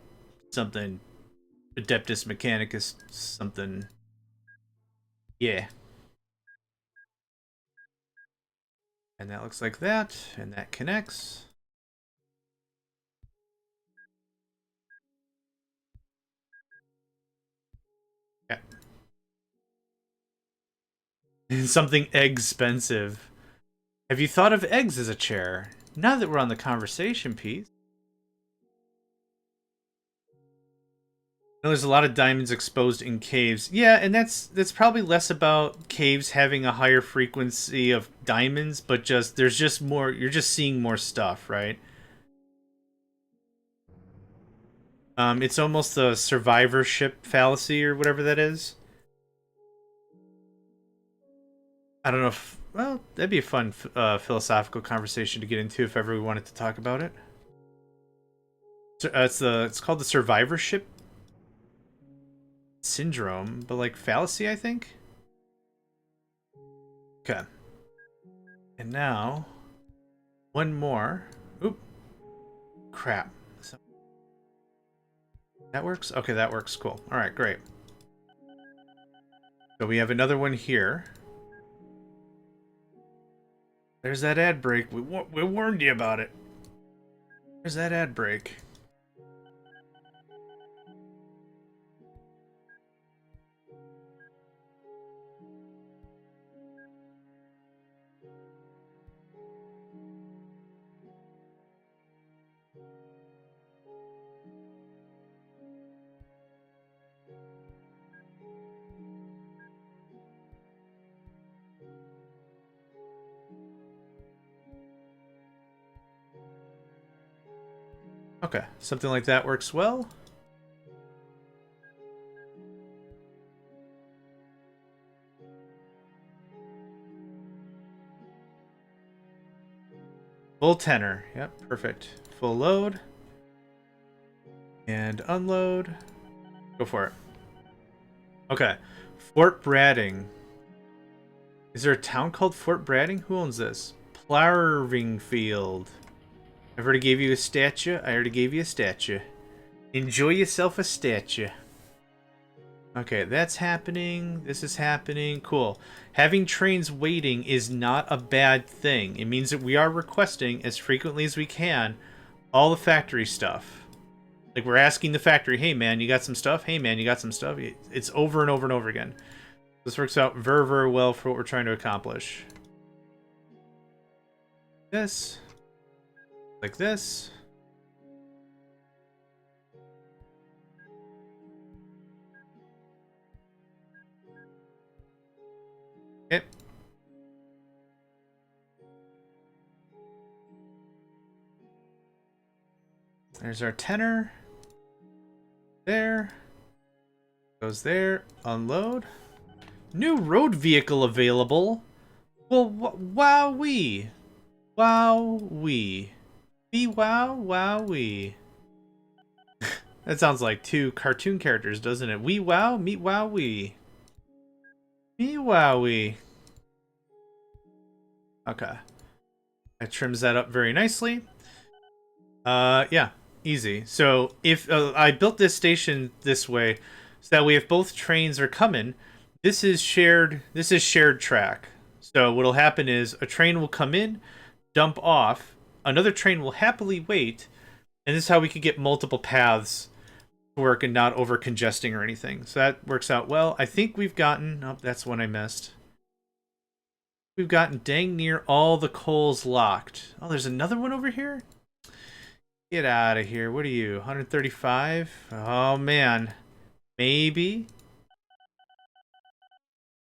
Something. Adeptus Mechanicus. Something. Yeah. And that looks like that. And that connects. Yeah. Something expensive. Have you thought of eggs as a chair? Now that we're on the conversation piece. There's a lot of diamonds exposed in caves. Yeah, and that's probably less about caves having a higher frequency of diamonds, but there's just more, you're just seeing more stuff, right? It's almost the survivorship fallacy or whatever that is. I don't know if, well, that'd be a fun philosophical conversation to get into if ever we wanted to talk about it. So, it's called the survivorship syndrome, but like fallacy, I think. Okay. And now, one more. Oop. Crap. That works? Okay, that works. Cool. All right, great. So we have another one here. There's that ad break. We warned you about it. There's that ad break. Okay, something like that works well. Full tenor. Yep, perfect. Full load. And unload. Go for it. Okay. Fort Brading. Is there a town called Fort Brading? Who owns this? Plarvingfield. I've already gave you a statue. I already gave you a statue. Enjoy yourself a statue. Okay, that's happening. This is happening. Cool. Having trains waiting is not a bad thing. It means that we are requesting as frequently as we can all the factory stuff. Like, we're asking the factory, hey man, you got some stuff? Hey man, you got some stuff? It's over and over and over again. This works out very, very well for what we're trying to accomplish. This. Like this. Okay. There's our tenor. There. Goes there. Unload. New road vehicle available. Well, wowee. Wowee. Wowee. That sounds like two cartoon characters, doesn't it? Wee wow, meet wowee. Me wowee. Okay. That trims that up very nicely. Yeah, easy. So if I built this station this way, so that way if both trains are coming, this is shared track. So what'll happen is a train will come in, dump off, another train will happily wait, and this is how we could get multiple paths to work and not over congesting or anything. So that works out well. I think we've gotten, oh, that's one I missed. We've gotten dang near all the coals locked. Oh, there's another one over here? Get out of here. What are you, 135? Oh, man. Maybe.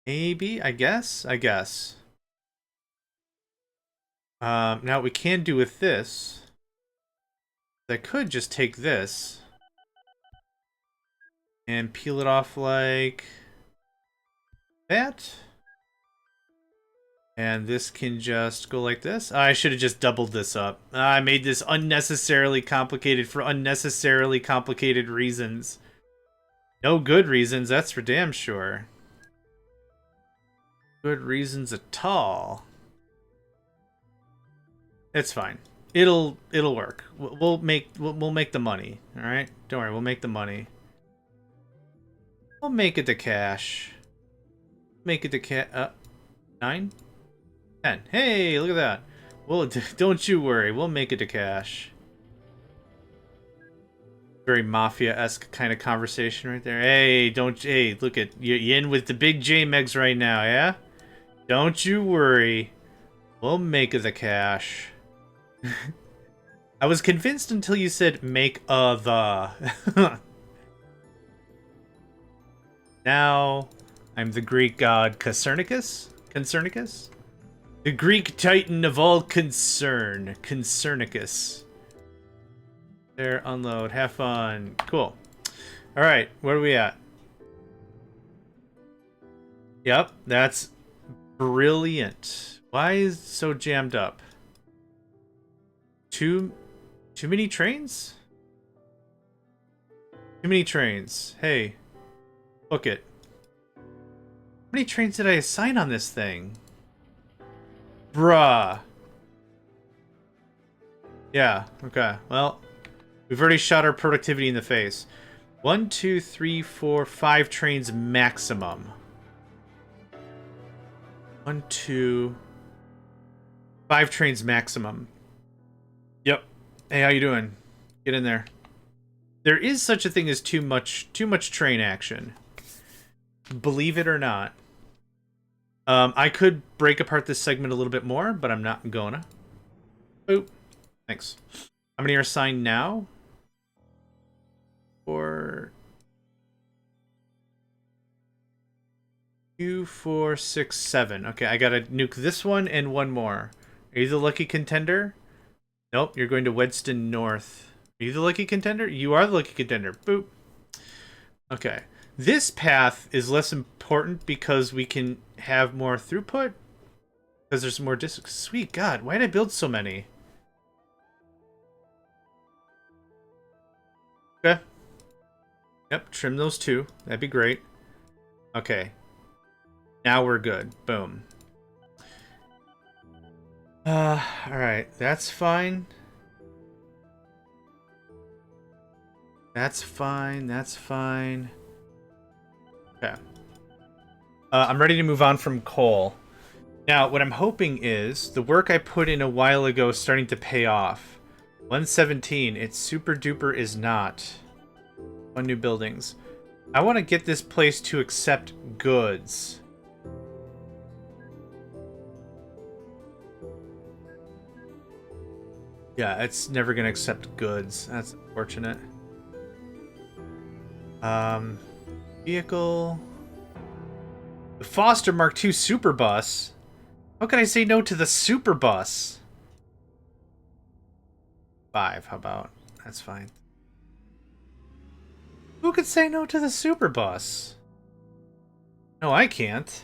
Maybe, I guess. Now what we can do with this, I could just take this and peel it off like that. And this can just go like this. I should have just doubled this up. I made this unnecessarily complicated for unnecessarily complicated reasons. No good reasons, that's for damn sure. Good reasons at all. It's fine. It'll work. We'll make the money. All right, don't worry. We'll make the money. We'll make it to cash. Make it to 9, 10. Hey, look at that. Well, don't you worry. We'll make it to cash. Very mafia-esque kind of conversation right there. Hey, hey, look at you in with the big JMegs right now, yeah? Don't you worry. We'll make it the cash. I was convinced until you said make the. Now, I'm the Greek god Concernicus? The Greek titan of all concern. Concernicus. There, unload, have fun. Cool. Alright, where are we at? Yep, that's brilliant. Why is it so jammed up? Too many trains? Too many trains. Hey, book it. How many trains did I assign on this thing? Bruh. Yeah, okay. Well, we've already shot our productivity in the face. 1, 2, 3, 4, 5 trains maximum. 1, 2, 5 trains maximum. Yep. Hey, how you doing? Get in there. There is such a thing as too much train action. Believe it or not. I could break apart this segment a little bit more, but I'm not gonna. Oop. Thanks. How many are assigned now? 4, 2, 4, 6, 7. Okay, I gotta nuke this one and one more. Are you the lucky contender? Nope, you're going to Wedston North. Are you the lucky contender? You are the lucky contender. Boop. Okay. This path is less important because we can have more throughput. Because there's more discs. Sweet God, why did I build so many? Okay. Yep, trim those two. That'd be great. Okay. Now we're good. Boom. Alright. That's fine. That's fine. That's fine. Okay. I'm ready to move on from coal. Now, what I'm hoping is the work I put in a while ago is starting to pay off. 117. It's super duper is not. 1 new buildings. I want to get this place to accept goods. Yeah, it's never going to accept goods. That's unfortunate. Vehicle. The Foster Mark II Super Bus. How can I say no to the Super Bus? 5, how about? That's fine. Who could say no to the Super Bus? No, I can't.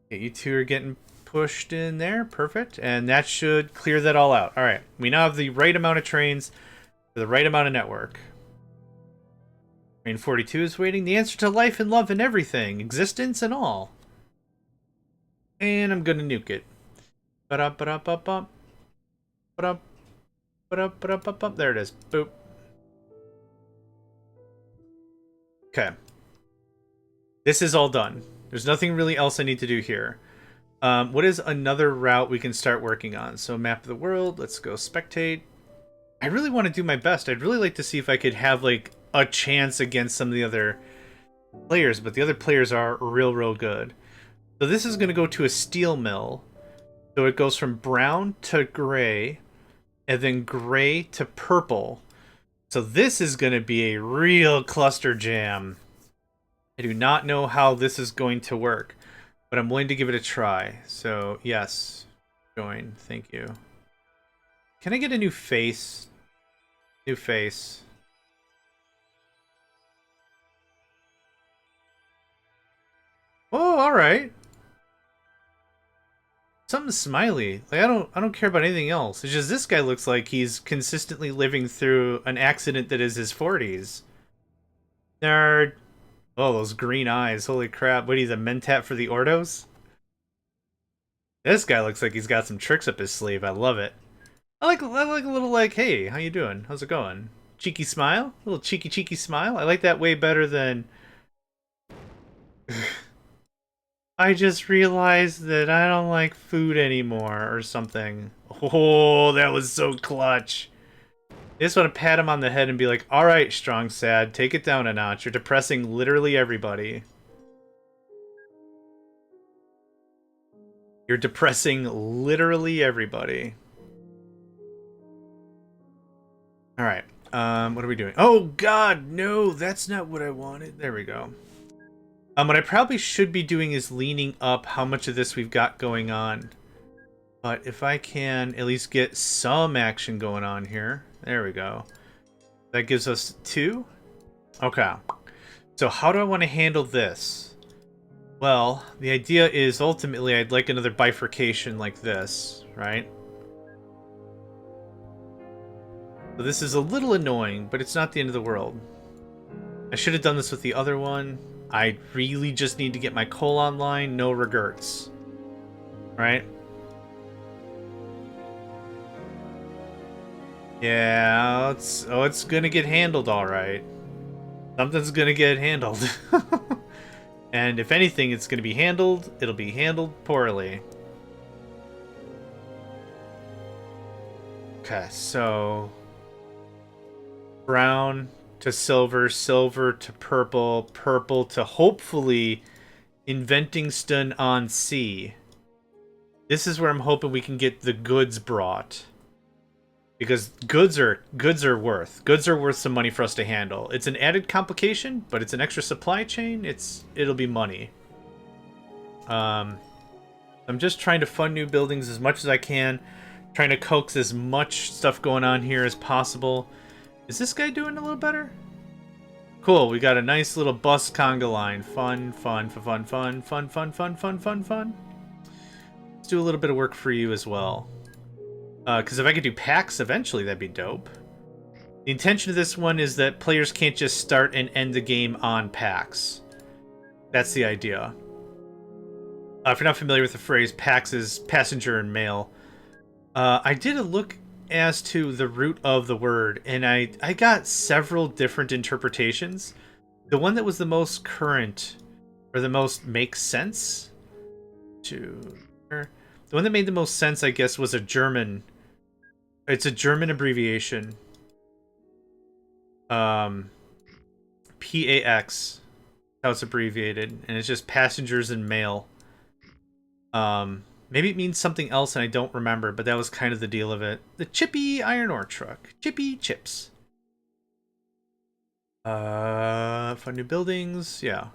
Okay, you two are getting pushed in there. Perfect. And that should clear that all out. All right. We now have the right amount of trains for the right amount of network. Train 42 is waiting. The answer to life and love and everything. Existence and all. And I'm going to nuke it. Ba-da-ba-da-ba-bum. Ba-da. Ba-da-ba-da-ba-bum. There it is. Boop. Okay. This is all done. There's nothing really else I need to do here. What is another route we can start working on? So map of the world. Let's go spectate. I really want to do my best. I'd really like to see if I could have like a chance against some of the other players, but the other players are real good. So this is going to go to a steel mill. So it goes from brown to gray, and then gray to purple. So this is going to be a real cluster jam. I do not know how this is going to work, but I'm willing to give it a try. So, yes. Join. Thank you. Can I get a new face? New face. Oh, alright. Something smiley. Like I don't care about anything else. It's just this guy looks like he's consistently living through an accident that is his 40s. Nerd. Oh, those green eyes. Holy crap. What, he's a mentat for the Ordos? This guy looks like he's got some tricks up his sleeve. I love it. I like a little like, hey, how you doing? How's it going? Cheeky smile? A little cheeky smile? I like that way better than... I just realized that I don't like food anymore or something. Oh, that was so clutch. I just want to pat him on the head and be like, alright, Strong Sad, take it down a notch. You're depressing literally everybody. You're depressing literally everybody. Alright, what are we doing? Oh, God, no, that's not what I wanted. There we go. What I probably should be doing is leaning up how much of this we've got going on. But if I can at least get some action going on here. There we go. That gives us 2. Okay. So how do I want to handle this? Well, the idea is ultimately I'd like another bifurcation like this, right? So this is a little annoying, but it's not the end of the world. I should have done this with the other one. I really just need to get my coal online, no regrets. Right? Yeah, it's gonna get handled alright. Something's gonna get handled. And if anything, it's gonna be handled, it'll be handled poorly. Okay, so... brown to silver, silver to purple, purple to hopefully Inventingstone on Sea. This is where I'm hoping we can get the goods brought. Because goods are worth some money for us to handle. It's an added complication, but it's an extra supply chain. It'll be money. I'm just trying to fund new buildings as much as I can, trying to coax as much stuff going on here as possible. Is this guy doing a little better? Cool, we got a nice little bus conga line. Fun, fun, fun, fun, fun, fun, fun, fun, fun, fun. Let's do a little bit of work for you as well. Because if I could do packs eventually, that'd be dope. The intention of this one is that players can't just start and end the game on packs. That's the idea. If you're not familiar with the phrase, packs is passenger and mail. I did a look as to the root of the word, and I got several different interpretations. The one that was the most current, or the most makes sense, the one that made the most sense, I guess, was a German. It's a German abbreviation. PAX. How it's abbreviated, and it's just passengers and mail. Maybe it means something else and I don't remember, but that was kind of the deal of it. The Chippy iron ore truck. Chippy chips. Fund new buildings. Yeah.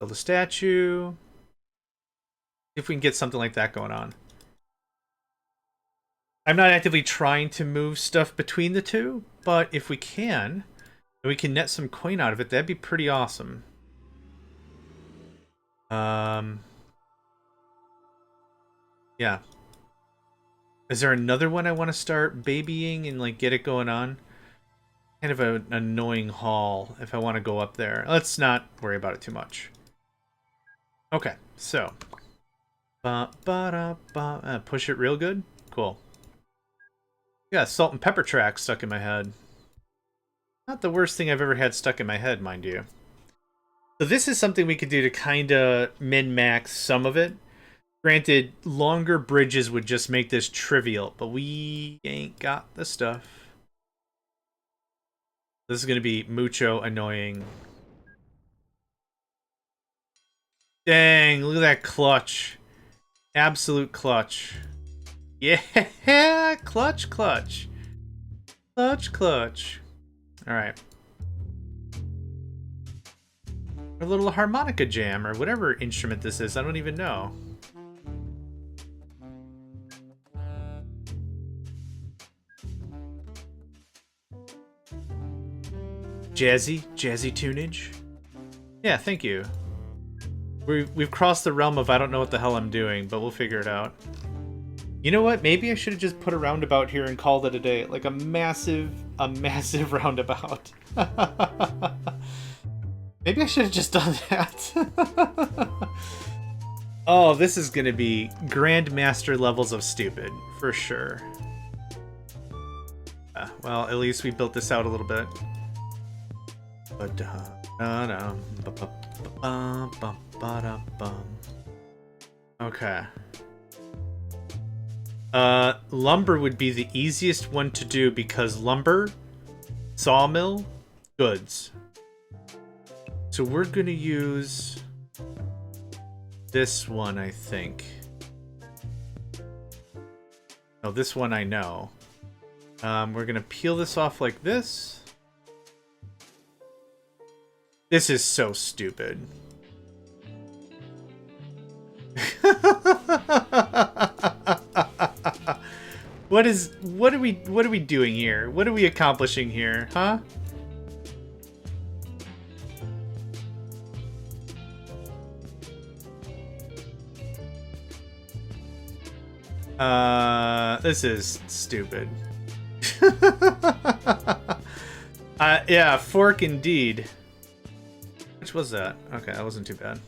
Build a statue. See if we can get something like that going on. I'm not actively trying to move stuff between the two, but if we can, and we can net some coin out of it, that'd be pretty awesome. Yeah. Is there another one I want to start babying and like get it going on? Kind of an annoying haul if I want to go up there. Let's not worry about it too much. Okay, so. Push it real good? Cool. Yeah, salt and pepper track stuck in my head. Not the worst thing I've ever had stuck in my head, mind you. So this is something we could do to kind of min-max some of it. Granted, longer bridges would just make this trivial, but we ain't got the stuff. This is going to be mucho annoying. Dang, look at that clutch. Absolute clutch. Yeah, clutch, clutch. Clutch, clutch. Alright. A little harmonica jam, or whatever instrument this is, I don't even know. Jazzy tunage? Yeah, thank you. We've crossed the realm of I don't know what the hell I'm doing, but we'll figure it out. You know what? Maybe I should have just put a roundabout here and called it a day. Like a massive roundabout. Maybe I should have just done that. Oh, this is gonna be Grandmaster levels of stupid, for sure. Well, at least we built this out a little bit. Okay. Lumber would be the easiest one to do because lumber, sawmill, goods. So we're gonna use this one, I think. Oh, this one I know. We're gonna peel this off like this. This is so stupid. What are we doing here? What are we accomplishing here, huh? This is stupid. Yeah, fork indeed. Which was that? Okay, that wasn't too bad.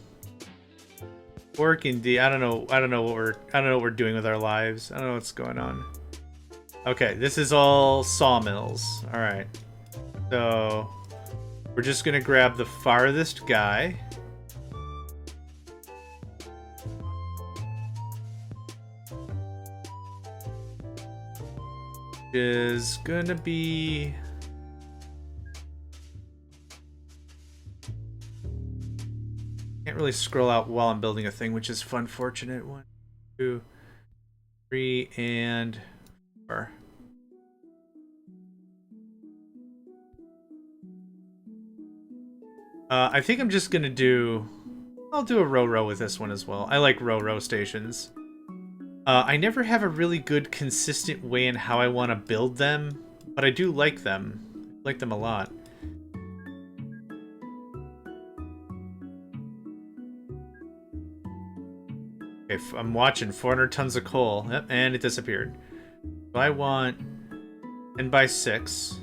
Fork indeed. I don't know what we're doing with our lives. I don't know what's going on. Okay, this is all sawmills. All right. So we're just gonna grab the farthest guy. Is gonna be can't really scroll out while I'm building a thing, which is unfortunate. 1, 2, 3, and 4. I think I'm just gonna do. I'll do a row with this one as well. I like row stations. I never have a really good consistent way in how I want to build them, but I do like them. I like them a lot. Okay, I'm watching 400 tons of coal. Yep, and it disappeared. So I want 10 by 6.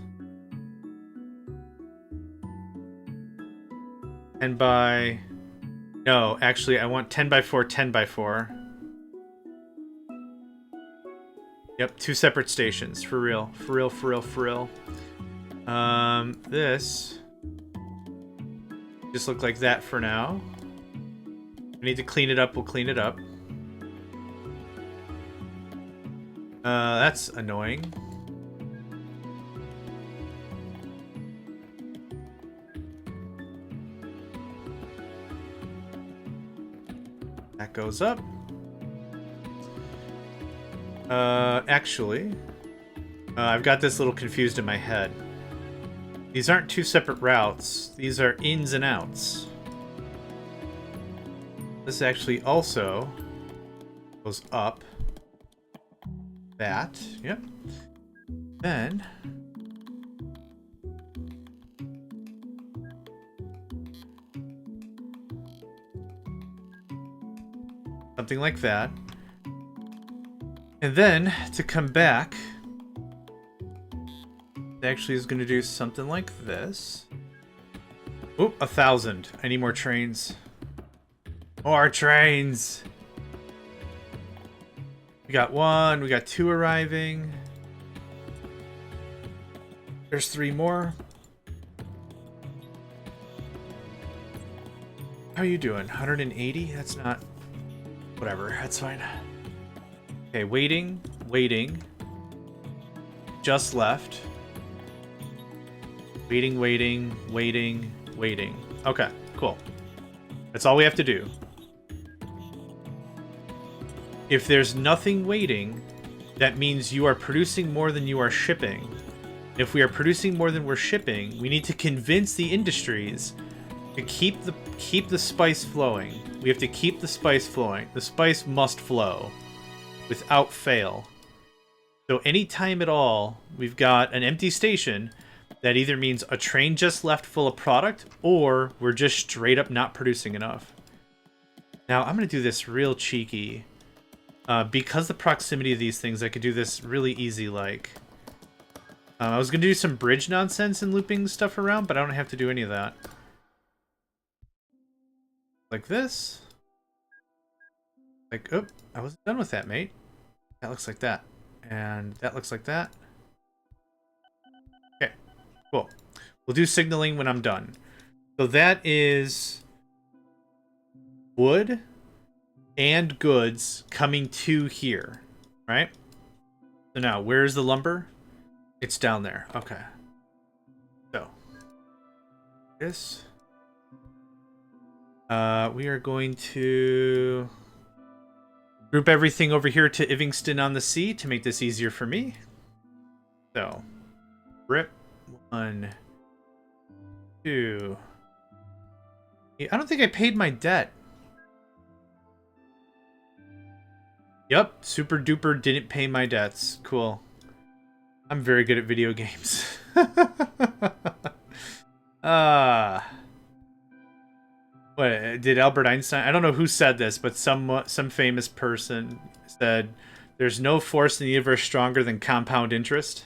And by... No, actually, I want 10 by 4, 10 by 4. Yep, 2 separate stations. For real. For real. This... just look like that for now. We need to clean it up, we'll clean it up. That's annoying. That goes up. Actually, I've got this a little confused in my head. These aren't 2 separate routes. These are ins and outs. This actually also goes up. That, yep. Then something like that. And then to come back, it actually is going to do something like this. Oop, 1,000. I need more trains. More trains! We got 1, we got 2 arriving. There's 3 more. How are you doing? 180? That's not... Whatever, that's fine. Okay, waiting. Just left. Waiting. Okay, cool. That's all we have to do. If there's nothing waiting, that means you are producing more than you are shipping. If we are producing more than we're shipping, we need to convince the industries to keep the spice flowing. We have to keep the spice flowing. The spice must flow without fail. So anytime at all we've got an empty station, that either means a train just left full of product or we're just straight up not producing enough. Now I'm going to do this real cheeky. Because the proximity of these things, I could do this really easy like. I was going to do some bridge nonsense and looping stuff around, but I don't have to do any of that. Like this. Like, oh, I wasn't done with that, mate. That looks like that. And that looks like that. Okay, cool. We'll do signaling when I'm done. So that is wood and goods coming to here, right? So now, where's the lumber? It's down there. Okay. So, this. We are going to group everything over here to Ivingston-on-the-Sea to make this easier for me. So, rip 1, 2. I don't think I paid my debt. Yep, super duper didn't pay my debts. Cool. I'm very good at video games. What did Albert Einstein? I don't know who said this, but some famous person said, "There's no force in the universe stronger than compound interest."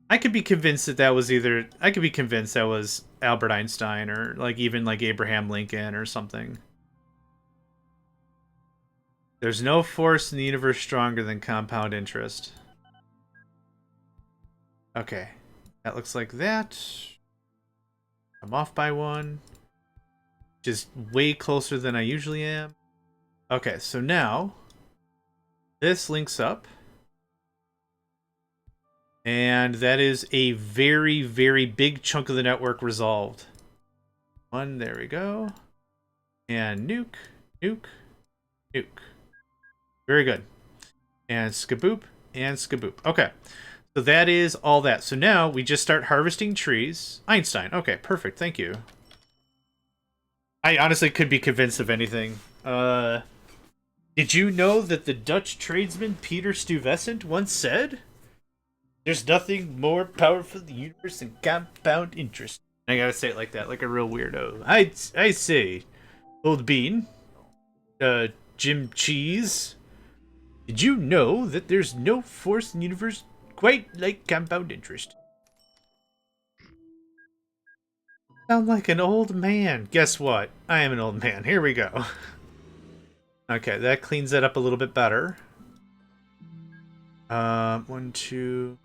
I could be convinced that was either. I could be convinced that was Albert Einstein or like even like Abraham Lincoln or something. There's no force in the universe stronger than compound interest. Okay. That looks like that. I'm off by 1. Just way closer than I usually am. Okay, so now this links up. And that is a very, very big chunk of the network resolved. 1, there we go. And nuke, nuke, nuke. Very good. And skaboop, and skaboop. Okay. So that is all that. So now we just start harvesting trees. Einstein. Okay, perfect. Thank you. I honestly could be convinced of anything. Did you know that the Dutch tradesman Peter Stuyvesant once said, "There's nothing more powerful in the universe than compound interest"? I gotta say it like that, like a real weirdo. I say, Old Bean, Jim Cheese, did you know that there's no force in the universe quite like compound interest? Sound like an old man. Guess what? I am an old man. Here we go. Okay, that cleans that up a little bit better. 1, 2.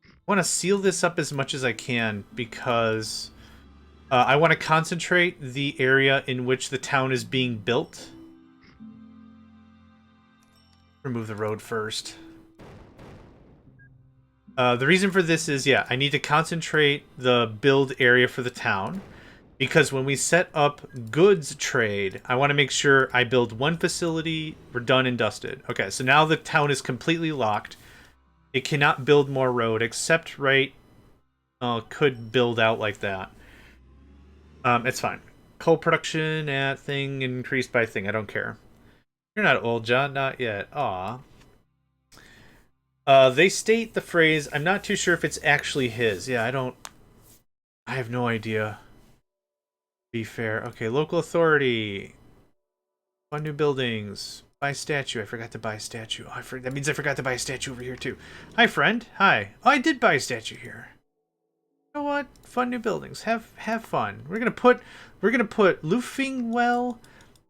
I want to seal this up as much as I can because I want to concentrate the area in which the town is being built. Remove the road first. The reason for this is, yeah, I need to concentrate the build area for the town. Because when we set up goods trade, I want to make sure I build 1 facility, we're done and dusted. Okay, so now the town is completely locked. It cannot build more road, except right... could build out like that. It's fine. Coal production at thing increased by thing, I don't care. You're not old, John, not yet. Aw. They state the phrase, I'm not too sure if it's actually his. Yeah, I have no idea. Be fair. Okay, local authority. Fund new buildings. Buy statue. I forgot to buy a statue. Oh, that means I forgot to buy a statue over here too. Hi, friend. Hi. Oh, I did buy a statue here. You know what? Fund new buildings. Have fun. We're gonna put Lufingwell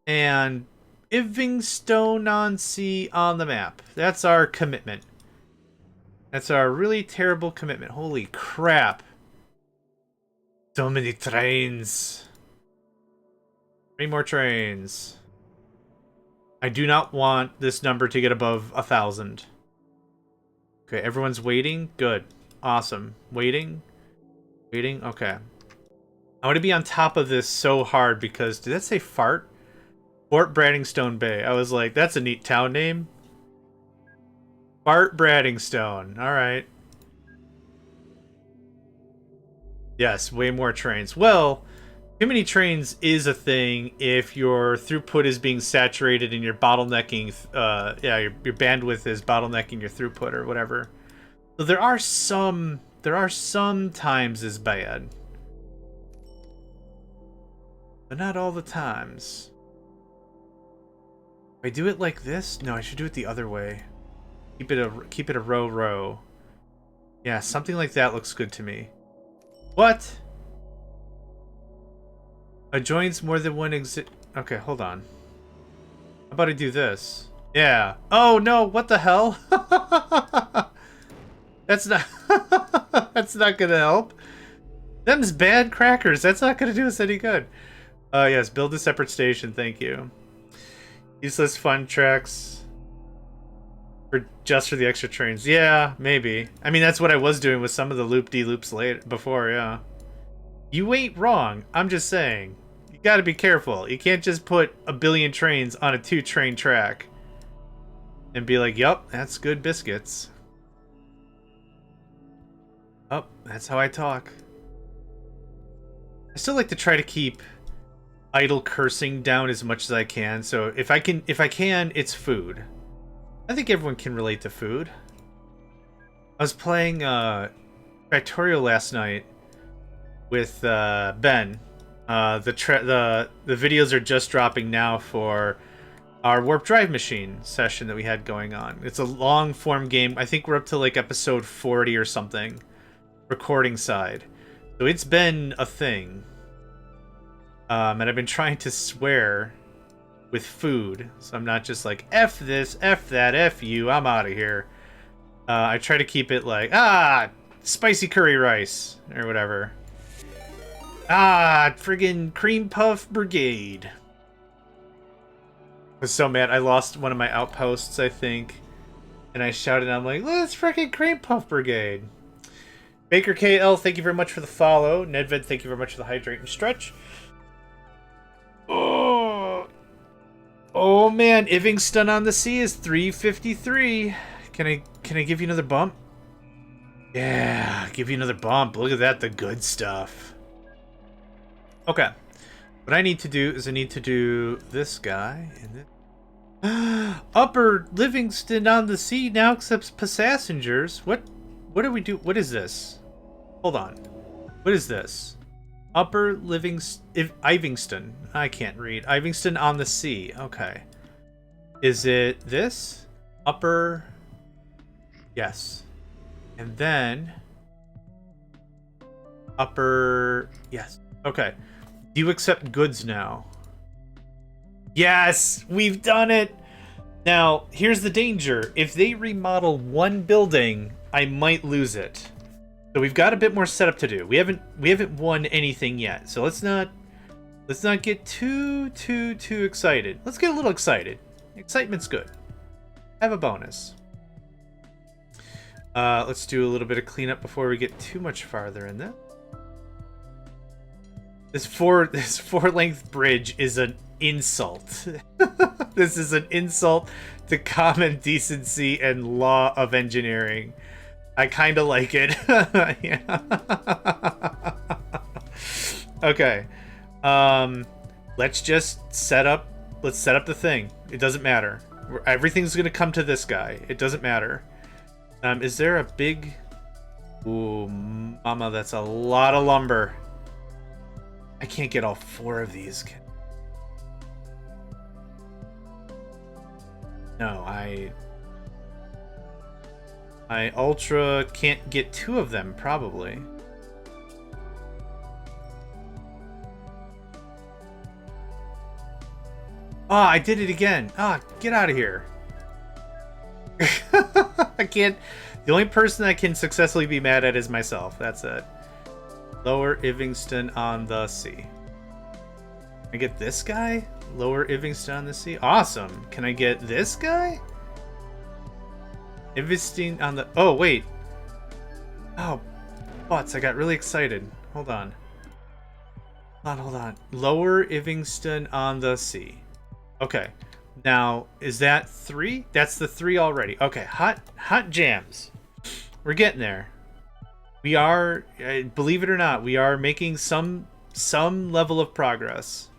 and Ivingston-on-Sea on the map. That's our commitment. That's our really terrible commitment. Holy crap. So many trains. 3 more trains. I do not want this number to get above 1,000. Okay, everyone's waiting. Good. Awesome. Waiting. Waiting. Okay. I want to be on top of this so hard because... Did that say fart? Fort Bradingstone Bay. I was like, that's a neat town name. Bart Bradingstone. All right. Yes, way more trains. Well, too many trains is a thing if your throughput is being saturated and you're bottlenecking. Yeah, your bandwidth is bottlenecking your throughput or whatever. So there are some times is bad, but not all the times. If I do it like this, no, I should do it the other way. Keep it a row. Yeah, something like that looks good to me. What? Adjoins more than one exit. Okay, hold on. How about I do this? Yeah. Oh no! What the hell? That's not. That's not gonna help. Them's bad crackers. That's not gonna do us any good. Yes. Build a separate station. Thank you. Useless fun tracks. Just for the extra trains. Yeah, maybe. I mean, that's what I was doing with some of the loop-de-loops before, yeah. You ain't wrong. I'm just saying. You gotta be careful. You can't just put a billion trains on a 2-train track and be like, yup, that's good biscuits. Oh, that's how I talk. I still like to try to keep idle cursing down as much as I can, so if I can, it's food. I think everyone can relate to food. I was playing Factorial last night with Ben. The videos are just dropping now for our Warp Drive Machine session that we had going on. It's a long form game. I think we're up to like episode 40 or something, recording side. So it's been a thing. And I've been trying to swear with food, so I'm not just like, F this, F that, F you, I'm out of here. I try to keep it like, spicy curry rice, or whatever. Friggin' cream puff brigade. I was so mad, I lost one of my outposts, I think, and I shouted, I'm like, let's friggin' cream puff brigade. Baker KL, thank you very much for the follow. Nedved, thank you very much for the hydrate and stretch. Oh man, Ivingston on the Sea is 353. Can I give you another bump? Yeah, give you another bump. Look at that, the good stuff. Okay. What I need to do is I need to do this guy and then Upper Livingston on the Sea now accepts passengers. What do we do? What is this? Hold on. What is this? Upper Ivingston. I can't read. Ivingston on the Sea. Okay. Is it this? Upper. Yes. And then. Upper. Yes. Okay. Do you accept goods now? Yes! We've done it! Now, here's the danger. If they remodel one building, I might lose it. So we've got a bit more setup to do. We haven't won anything yet. So let's not get too excited. Let's get a little excited. Excitement's good. Have a bonus. Let's do a little bit of cleanup before we get too much farther in this. This four-length bridge is an insult. This is an insult to common decency and law of engineering. I kind of like it. Yeah. Okay. Let's just set up the thing. It doesn't matter. Everything's gonna come to this guy. It doesn't matter. Is there a big... Ooh, mama, that's a lot of lumber. I can't get all 4 of these. No, I ultra can't get 2 of them, probably. I did it again. Get out of here. I can't. The only person I can successfully be mad at is myself. That's it. Lower Ivingston on the Sea. Can I get this guy? Lower Ivingston on the Sea. Awesome. Can I get this guy? Ivingston on the... Oh, wait. Oh, butts. I got really excited. Hold on. Hold on. Lower Ivingston on the Sea. Okay. Now, is that 3? That's the 3 already. Okay, hot jams. We're getting there. We are, believe it or not, we are making some level of progress.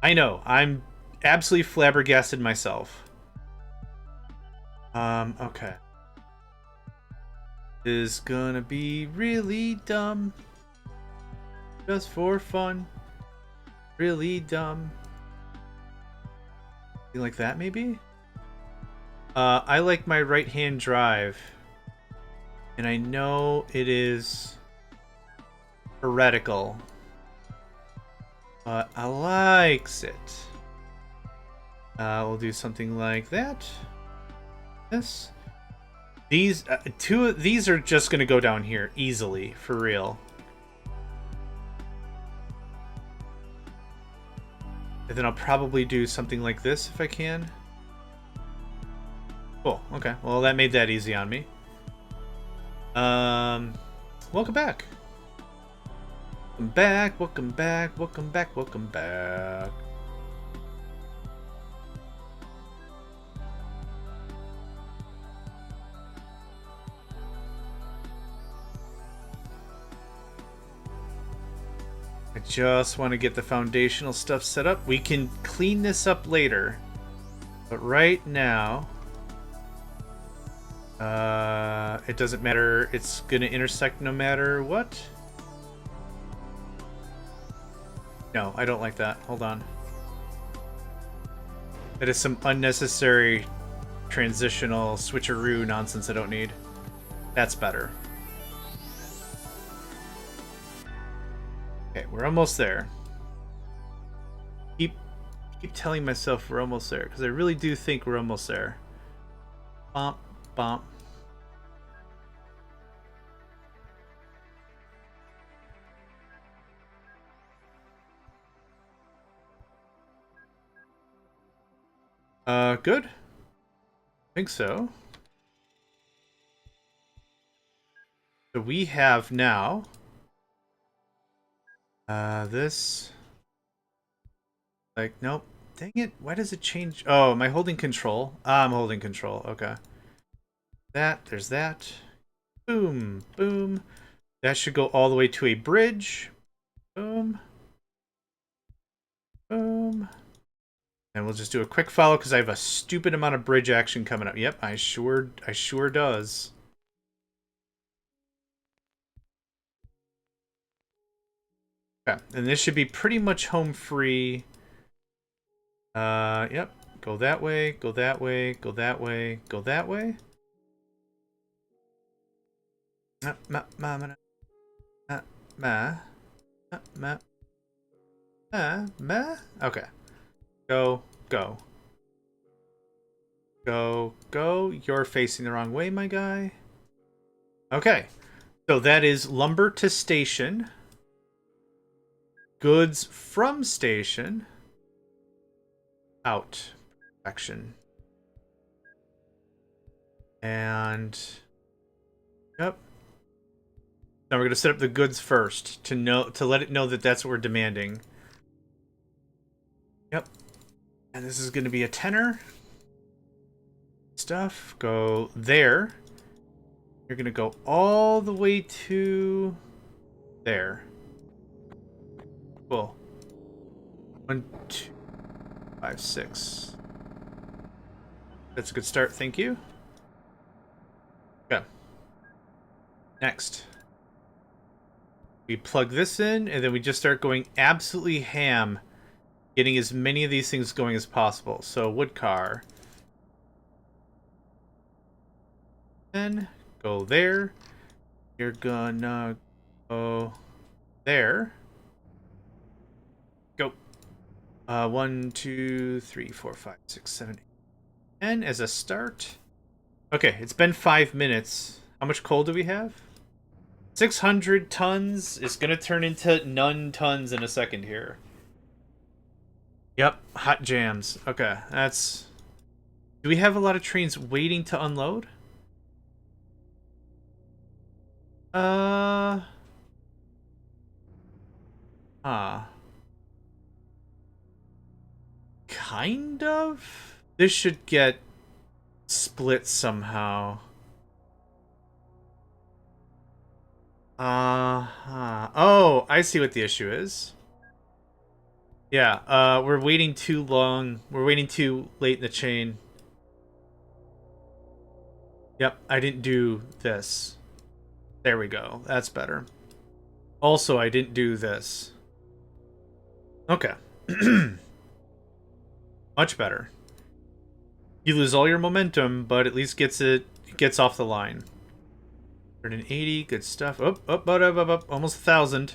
I know, I'm absolutely flabbergasted myself. Okay. This is gonna be really dumb. Just for fun. Really dumb. You like that, maybe? I like my right-hand drive. And I know it is heretical. But I likes it. We'll do something like that. This. These these are just gonna go down here easily, for real. And then I'll probably do something like this if I can. Cool. Okay. Well, that made that easy on me. Welcome back. Welcome back. Welcome back. Welcome back. Welcome back. I just want to get the foundational stuff set up. We can clean this up later. But right now... it doesn't matter. It's gonna intersect no matter what. No, I don't like that. Hold on. That is some unnecessary transitional switcheroo nonsense I don't need. That's better. Okay, we're almost there. Keep telling myself we're almost there, because I really do think we're almost there. Bump, bump. Good? I think so. So we have now... this... Like, nope. Dang it, why does it change? Oh, am I holding control? I'm holding control, okay. There's that. Boom, boom. That should go all the way to a bridge. Boom. Boom. And we'll just do a quick follow because I have a stupid amount of bridge action coming up. Yep, I sure does. Okay, and this should be pretty much home free. Yep. Go that way, go that way, go that way, go that way. Okay. Go. Go. You're facing the wrong way, my guy. Okay. So that is lumber to station. Goods from station. Out. Perfection. And... Yep. Now we're going to set up the goods first to let it know that that's what we're demanding. Yep. And this is going to be a tenner. Stuff. Go there. You're going to go all the way to there. Cool. 1, 2, 5, 6. That's a good start. Thank you. Okay. Next. We plug this in, and then we just start going absolutely ham, getting as many of these things going as possible. So, wood car. Then, go there. You're gonna go there. Go. 1, 2, 3, 4, 5, 6, 7, 8, 10 as a start. Okay, it's been 5 minutes. How much coal do we have? 600 tons is gonna turn into none tons in a second here. Yep, hot jams. Okay, that's... Do we have a lot of trains waiting to unload? Kind of? This should get split somehow. Oh, I see what the issue is. Yeah, we're waiting too long. We're waiting too late in the chain. Yep, I didn't do this. There we go. That's better. Also, I didn't do this. Okay. Much better. You lose all your momentum, but at least gets off the line. 180, good stuff. Up, almost 1,000.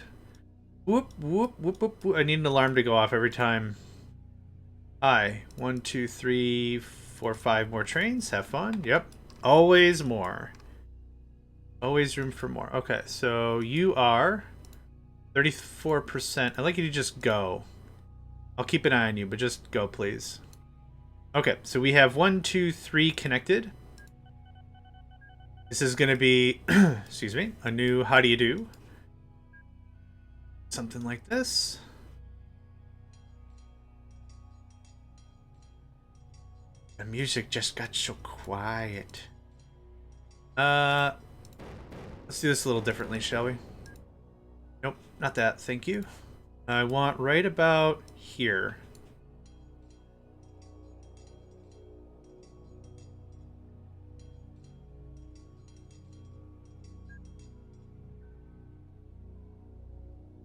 Whoop, whoop, whoop, whoop, whoop. I need an alarm to go off every time. Hi. 1, 2, 3, 4, 5 more trains. Have fun. Yep. Always more. Always room for more. Okay, so you are 34%. I'd like you to just go. I'll keep an eye on you, but just go, please. Okay, so we have 1, 2, 3 connected. This is going to be, excuse me, a new how do you do. Something like this. The music just got so quiet. Let's do this a little differently, shall we? Nope, not that. Thank you. I want right about here.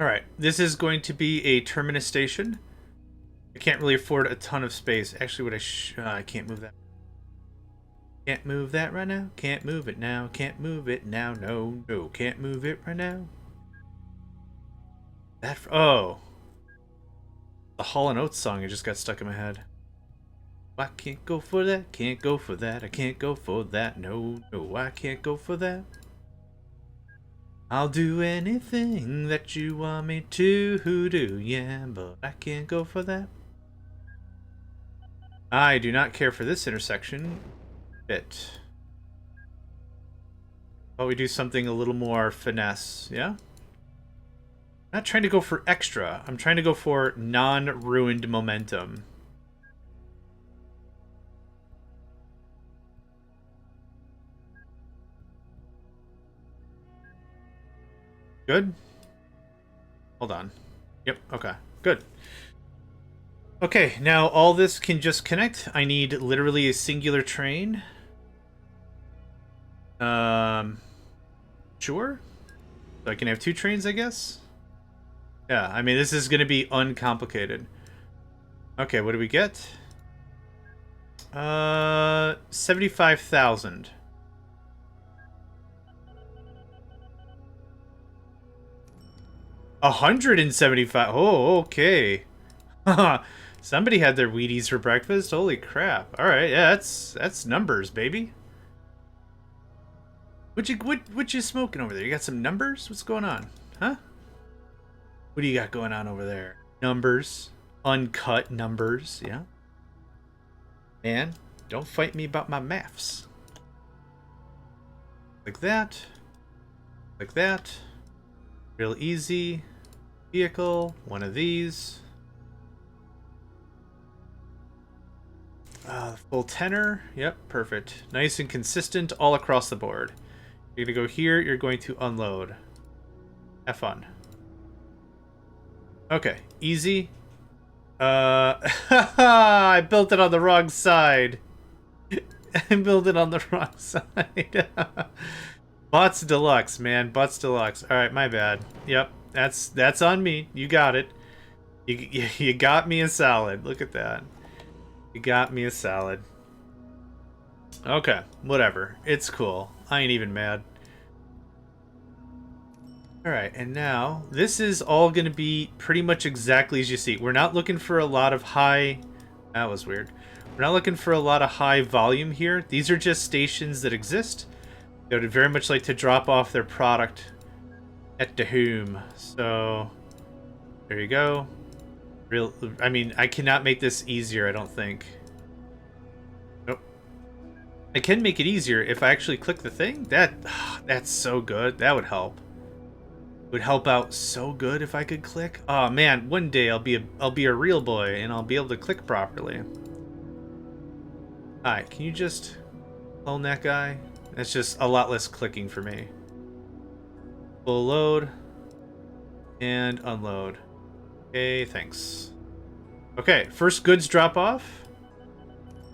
Alright, this is going to be a terminus station. I can't really afford a ton of space. Actually, what I can't move that. Can't move that right now. Can't move it now. Can't move it now. No, no, can't move it right now. Oh. The Hall & Oates song, it just got stuck in my head. I can't go for that. Can't go for that. I can't go for that. No, no, I can't go for that. I'll do anything that you want me to do, yeah, but I can't go for that. I do not care for this intersection bit. Oh, we do something a little more finesse, yeah? I'm not trying to go for extra. I'm trying to go for non-ruined momentum. Good? Hold on. Yep, okay. Good. Okay, now all this can just connect. I need literally a singular train. Sure. So I can have 2 trains, I guess? Yeah, I mean, this is going to be uncomplicated. Okay, what do we get? 75,000. 175. Oh, okay. Somebody had their Wheaties for breakfast. Holy crap! All right, yeah, that's numbers, baby. What you smoking over there? You got some numbers? What's going on? Huh? What do you got going on over there? Numbers, uncut numbers. Yeah. Man, don't fight me about my maths. Like that. Like that. Real easy. Vehicle, one of these. Full tenor. Yep, perfect. Nice and consistent all across the board. You're gonna go here, you're going to unload. Have fun. Okay, easy. I built it on the wrong side. I built it on the wrong side. Bots Deluxe, man. Bots Deluxe. Alright, my bad. Yep. That's on me. You got it. You got me a salad. Look at that. You got me a salad. Okay, whatever. It's cool. I ain't even mad. Alright, and now, this is all going to be pretty much exactly as you see. We're not looking for a lot of high... That was weird. We're not looking for a lot of high volume here. These are just stations that exist. They would very much like to drop off their product at the home. So there you go. I mean, I cannot make this easier, I don't think. Nope. I can make it easier if I actually click the thing. That's so good. That would help. It would help out so good if I could click. Oh man, one day I'll be a real boy and I'll be able to click properly. Hi, can you just clone that guy? That's just a lot less clicking for me. Full load. And unload. Okay, thanks. Okay, first goods drop off.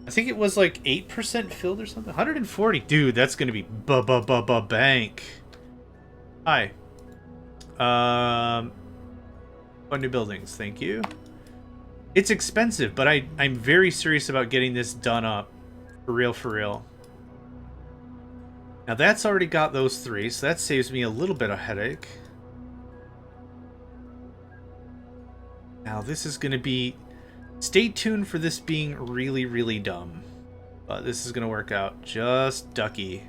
I think it was like 8% filled or something. 140. Dude, that's gonna be bank. Hi. Fund new buildings, thank you. It's expensive, but I'm very serious about getting this done up. For real, for real. Now that's already got those 3, so that saves me a little bit of headache. Now this is gonna be... Stay tuned for this being really, really dumb. But this is gonna work out just ducky.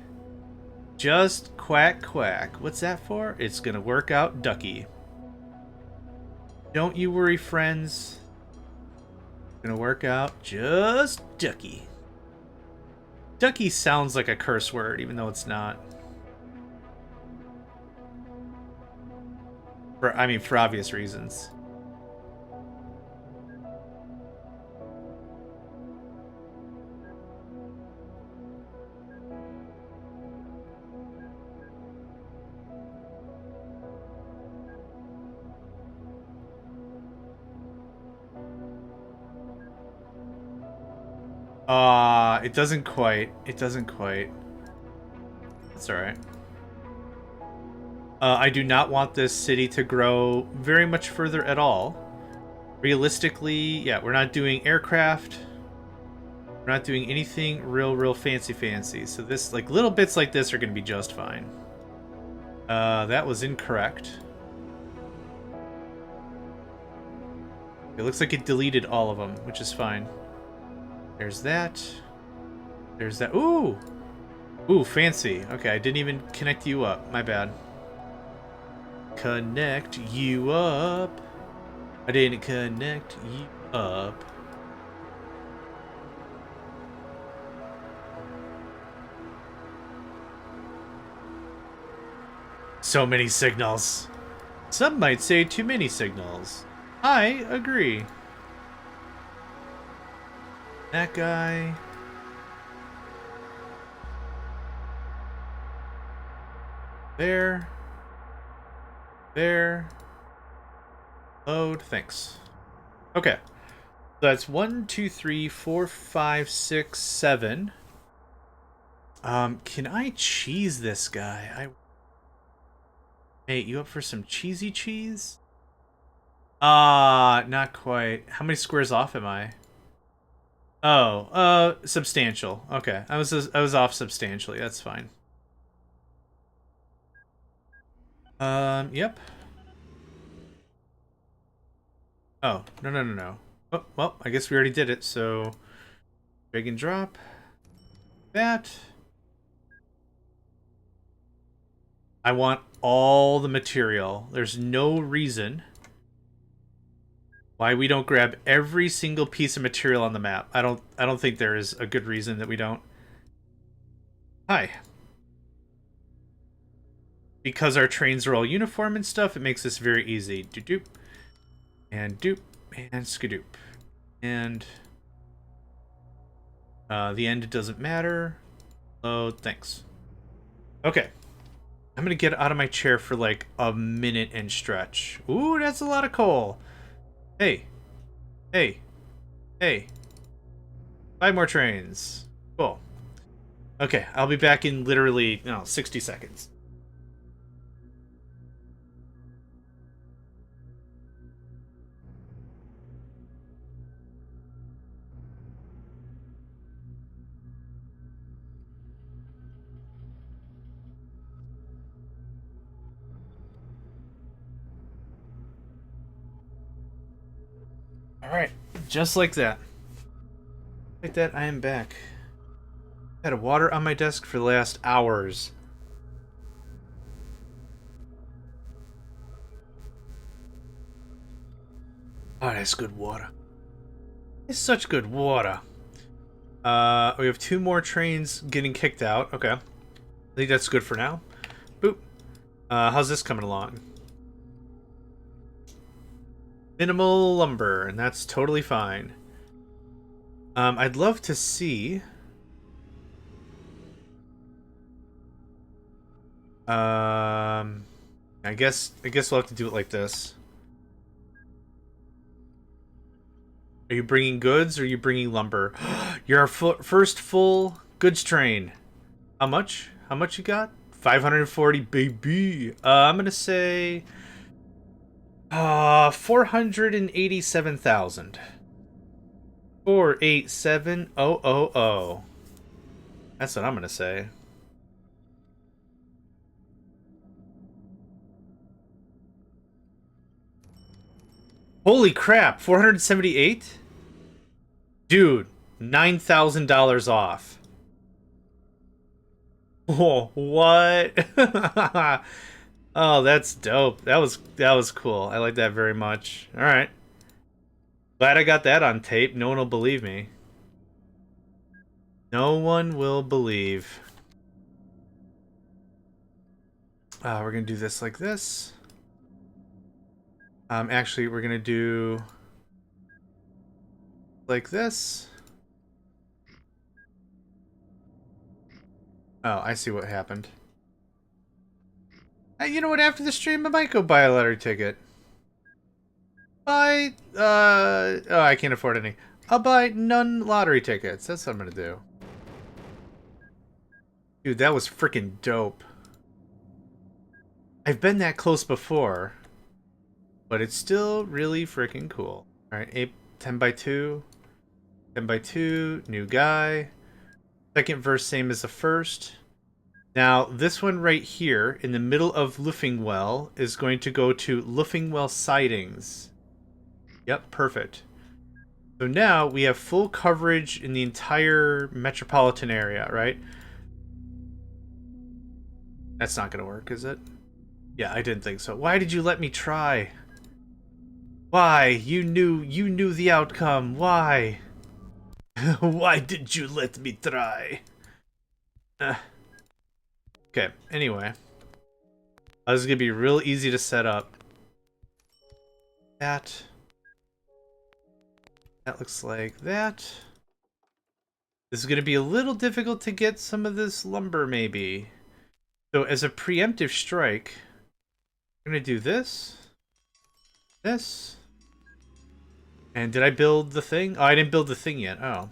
Just quack quack. What's that for? It's gonna work out ducky. Don't you worry, friends. It's gonna work out just ducky. Ducky sounds like a curse word, even though it's not. For obvious reasons. It doesn't quite. It doesn't quite. That's alright. I do not want this city to grow very much further at all. Realistically, yeah, we're not doing aircraft. We're not doing anything real fancy. So this, like, little bits like this are going to be just fine. That was incorrect. It looks like it deleted all of them, which is fine. There's that. There's that. Ooh! Ooh, fancy. Okay, I didn't even connect you up. My bad. Connect you up. I didn't connect you up. So many signals. Some might say too many signals. I agree. That guy. There. There. Load. Thanks. Okay. So that's 1, 2, 3, 4, 5, 6, 7. Can I cheese this guy? Hey, you up for some cheesy cheese? Not quite. How many squares off am I? Oh, substantial. Okay, I was off substantially. That's fine. Yep. Oh, no. Oh, well, I guess we already did it, so... drag and drop. That. I want all the material. There's no reason why we don't grab every single piece of material on the map. I don't think there is a good reason that we don't. Hi. Because our trains are all uniform and stuff, it makes this very easy. Doop. And doop. And skadoop. And the end doesn't matter. Oh, thanks. Okay. I'm gonna get out of my chair for like a minute and stretch. Ooh, that's a lot of coal. Hey. 5 more trains. Cool. Okay, I'll be back in literally, 60 seconds. Alright, just like that. Like that, I am back. I had water on my desk for the last hours. Oh, that's good water. It's such good water. We have 2 more trains getting kicked out. Okay. I think that's good for now. Boop. How's this coming along? Minimal lumber, and that's totally fine. I'd love to see I guess we'll have to do it like this. Are you bringing goods or are you bringing lumber? You're our first full goods train. How much? How much you got? 540, baby. I'm gonna say 487,000. 487,000. That's what I'm gonna say. Holy crap, 478? Dude, $9,000 off. Oh, what? Oh, that's dope. That was cool. I like that very much. All right. Glad I got that on tape. No one will believe me. No one will believe. We're gonna do this like this. Actually, we're gonna do like this. Oh, I see what happened. Hey, you know what? After the stream, I might go buy a lottery ticket. Buy, oh, I can't afford any. I'll buy none lottery tickets. That's what I'm gonna do. Dude, that was freaking dope. I've been that close before, but it's still really freaking cool. Alright, 10 by 2. 10 by 2, new guy. Second verse, same as the first. Now, this one right here, in the middle of Luffingwell, is going to go to Luffingwell Sidings. Yep, perfect. So now we have full coverage in the entire metropolitan area, right? That's not going to work, is it? Yeah, I didn't think so. Why did you let me try? Why? You knew the outcome. Why? Why did you let me try? Okay, anyway. This is going to be real easy to set up. That looks like that. This is going to be a little difficult to get some of this lumber, maybe. So as a preemptive strike, I'm going to do this. This. And did I build the thing? Oh, I didn't build the thing yet. Oh.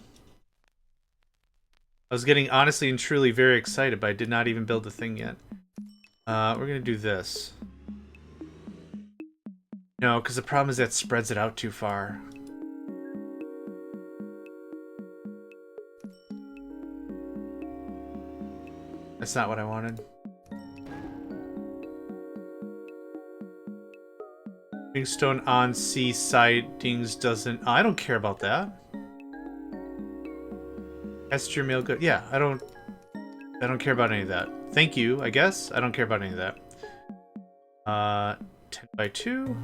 I was getting honestly and truly very excited, but I did not even build the thing yet. We're going to do this. No, because the problem is that spreads it out too far. That's not what I wanted. Livingstone on sea sidings doesn't... I don't care about that. Esther mail good. Yeah, I don't care about any of that. Thank you, I guess. I don't care about any of that. 10 by 2.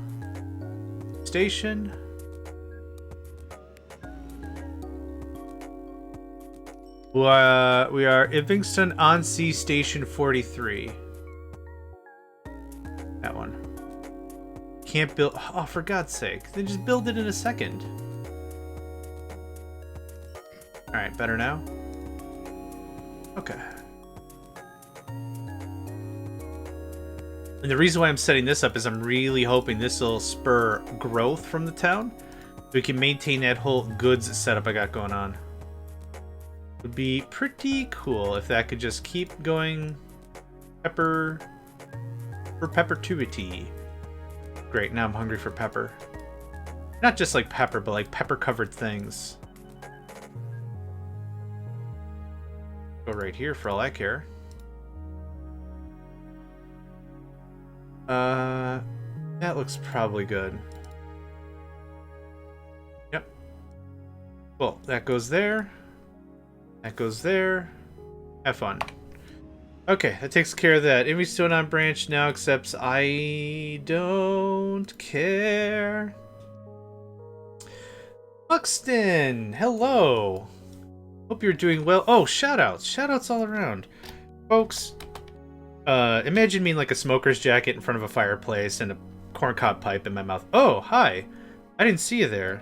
Station. We are Livingston on Sea Station 43. That one. Can't build... Oh, for God's sake. Then just build it in a second. Alright, better now? Okay. And the reason why I'm setting this up is I'm really hoping this will spur growth from the town. We can maintain that whole goods setup I got going on. Would be pretty cool if that could just keep going for peppertuity. Great, now I'm hungry for pepper. Not just like pepper, but like pepper-covered things. Go right here for all I care. That looks probably good. Yep. Well, that goes there. That goes there. Have fun. Okay, that takes care of that. Every stone on branch now accepts I don't care. Buxton, hello. Hope you're doing well. Oh, shoutouts. Shoutouts all around. Folks, imagine me in like a smoker's jacket in front of a fireplace and a corncob pipe in my mouth. Oh, hi. I didn't see you there.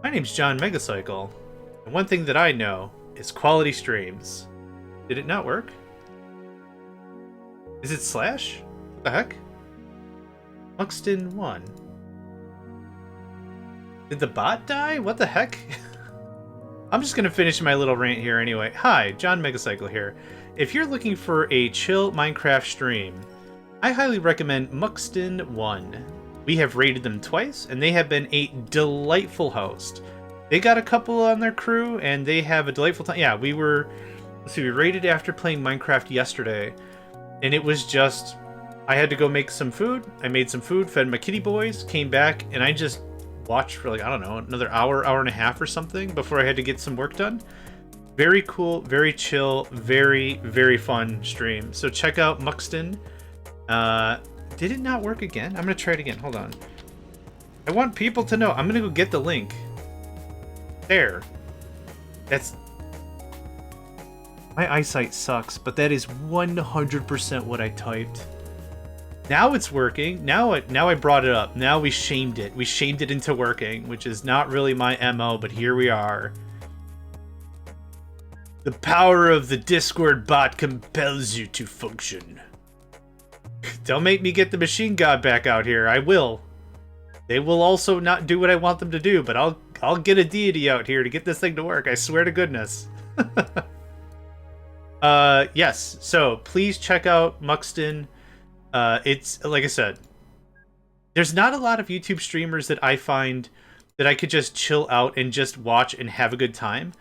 My name's JohnMegacycle. And one thing that I know is quality streams. Did it not work? Is it slash? What the heck? Muxton1. Did the bot die? What the heck? I'm just gonna finish my little rant here anyway. Hi, JohnMegacycle here. If you're looking for a chill Minecraft stream, I highly recommend Muxton1. We have raided them twice, and they have been a delightful host. They got a couple on their crew, and they have a delightful time. Yeah, we raided after playing Minecraft yesterday, and it was just... I had to go make some food. I made some food, fed my kitty boys, came back, and I just watched for, like, I don't know, another hour and a half or something before I had to get some work done. Very cool, very chill, very, very fun stream. So check out Muxton. Did it not work again? I'm going to try it again. Hold on. I want people to know. I'm going to go get the link. There. That's... My eyesight sucks, but that is 100% what I typed. Now it's working. Now I brought it up. Now we shamed it. We shamed it into working, which is not really my MO, but here we are. The power of the Discord bot compels you to function. Don't make me get the machine god back out here. I will. They will also not do what I want them to do, but I'll get a deity out here to get this thing to work. I swear to goodness. Yes. So please check out Muxton. It's like I said, there's not a lot of YouTube streamers that I find that I could just chill out and just watch and have a good time.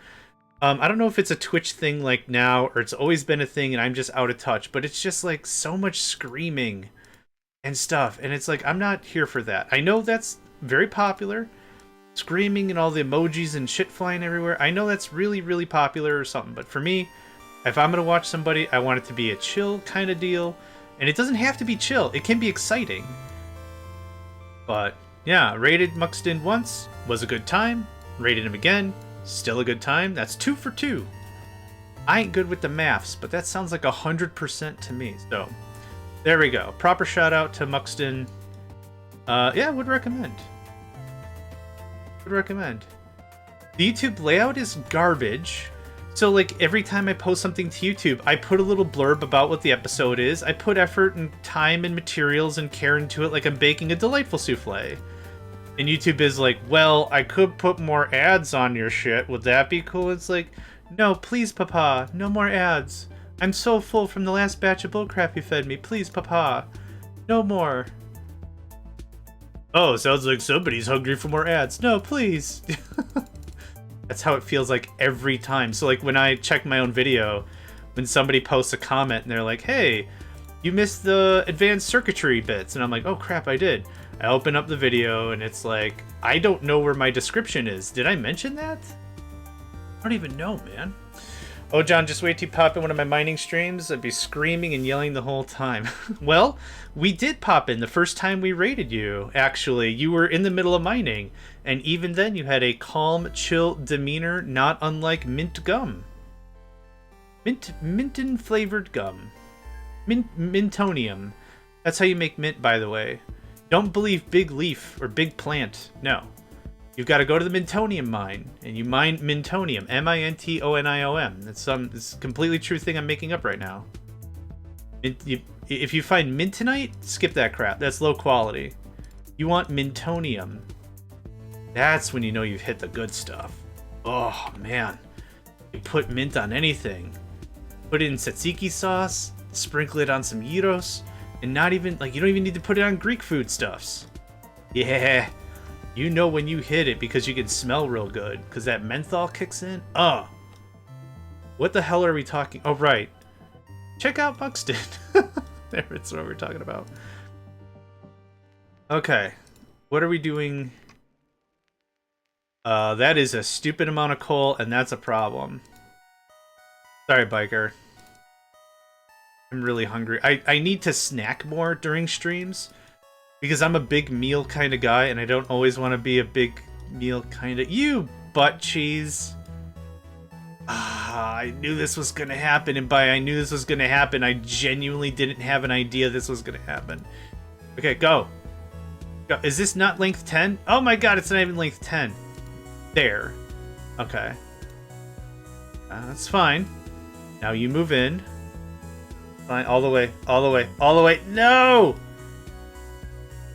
I don't know if it's a Twitch thing like now, or it's always been a thing and I'm just out of touch, but it's just like so much screaming and stuff. And it's like, I'm not here for that. I know that's very popular, screaming and all the emojis and shit flying everywhere. I know that's really, really popular or something. But for me, if I'm going to watch somebody, I want it to be a chill kind of deal. And it doesn't have to be chill. It can be exciting. But yeah, raided Muxton once, was a good time. Raided him again, still a good time. That's 2 for 2. I ain't good with the maths, but that sounds like 100% to me. So there we go. Proper shout out to Muxton. Yeah, would recommend. Would recommend. The YouTube layout is garbage. So, like, every time I post something to YouTube, I put a little blurb about what the episode is. I put effort and time and materials and care into it like I'm baking a delightful souffle. And YouTube is like, well, I could put more ads on your shit. Would that be cool? It's like, no, please, Papa. No more ads. I'm so full from the last batch of bullcrap you fed me. Please, Papa. No more. Oh, sounds like somebody's hungry for more ads. No, please. That's how it feels like every time. So like when I check my own video, when somebody posts a comment and they're like, hey, you missed the advanced circuitry bits. And I'm like, oh crap, I did. I open up the video and it's like, I don't know where my description is. Did I mention that? I don't even know, man. Oh, John, just wait till you pop in one of my mining streams. I'd be screaming and yelling the whole time. Well, we did pop in the first time we raided you, actually. You were in the middle of mining, and even then you had a calm, chill demeanor, not unlike mint gum. Minton-flavored gum. Mintonium. That's how you make mint, by the way. Don't believe Big Leaf or Big Plant. No. You've got to go to the Mintonium mine, and you mine Mintonium. M-I-N-T-O-N-I-O-M. It's a completely true thing I'm making up right now. If you find Mintonite, skip that crap. That's low quality. You want Mintonium. That's when you know you've hit the good stuff. Oh, man. You put mint on anything. Put it in tzatziki sauce, sprinkle it on some gyros, and not even, like, you don't even need to put it on Greek foodstuffs. Yeah. You know when you hit it because you can smell real good. Because that menthol kicks in. Oh. What the hell are we talking? Oh, right. Check out Buxton. That's what we're talking about. Okay. What are we doing? That is a stupid amount of coal, and that's a problem. Sorry, biker. I'm really hungry. I need to snack more during streams. Because I'm a big meal kind of guy, and I don't always want to be a big meal kind of... You butt cheese! Ah, I knew this was going to happen, and by I knew this was going to happen, I genuinely didn't have an idea this was going to happen. Okay, go. Go. Is this not length 10? Oh my god, it's not even length 10. There. Okay. That's fine. Now you move in. Fine, all the way, all the way, all the way. No!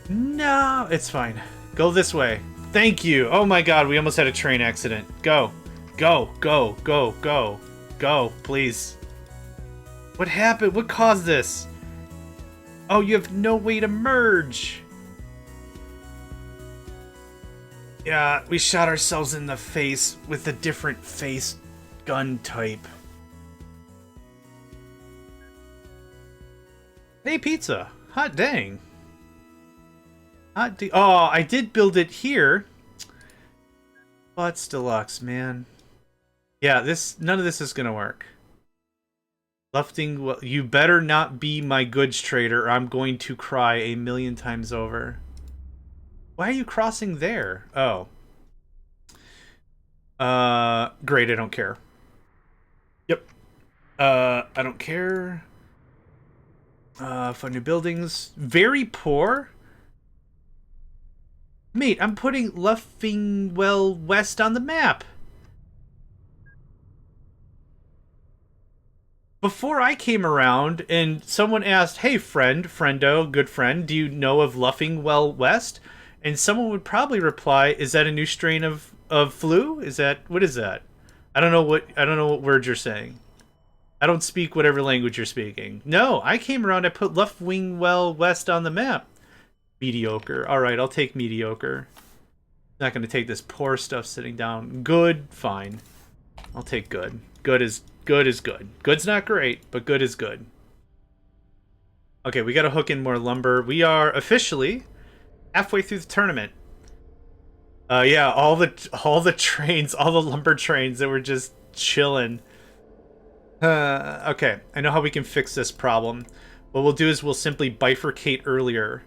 No, it's fine. Go this way. Thank you. Oh my god, we almost had a train accident. Go. Go, go, go, go. Go, please. What happened? What caused this? Oh, you have no way to merge. Yeah, we shot ourselves in the face with a different face gun type. Hey, pizza. Hot dang. Oh, I did build it here. Butts deluxe, man. Yeah, none of this is gonna work. Lufting, well, you better not be my goods trader, or I'm going to cry a million times over. Why are you crossing there? Oh. Great, I don't care. Yep. I don't care. Fund new buildings. Very poor. Mate, I'm putting Luffingwell West on the map. Before I came around and someone asked, hey friendo, good friend, do you know of Luffingwell West? And someone would probably reply, is that a new strain of flu? What is that? I don't know what words you're saying. I don't speak whatever language you're speaking. No, I came around, I put Luffingwell West on the map. Mediocre. Alright, I'll take mediocre. Not gonna take this poor stuff sitting down. Good, fine. I'll take good. Good is good. Good's not great, but good is good. Okay, we gotta hook in more lumber. We are officially halfway through the tournament. Yeah, all the trains, all the lumber trains that were just chilling. Okay, I know how we can fix this problem. What we'll do is we'll simply bifurcate earlier.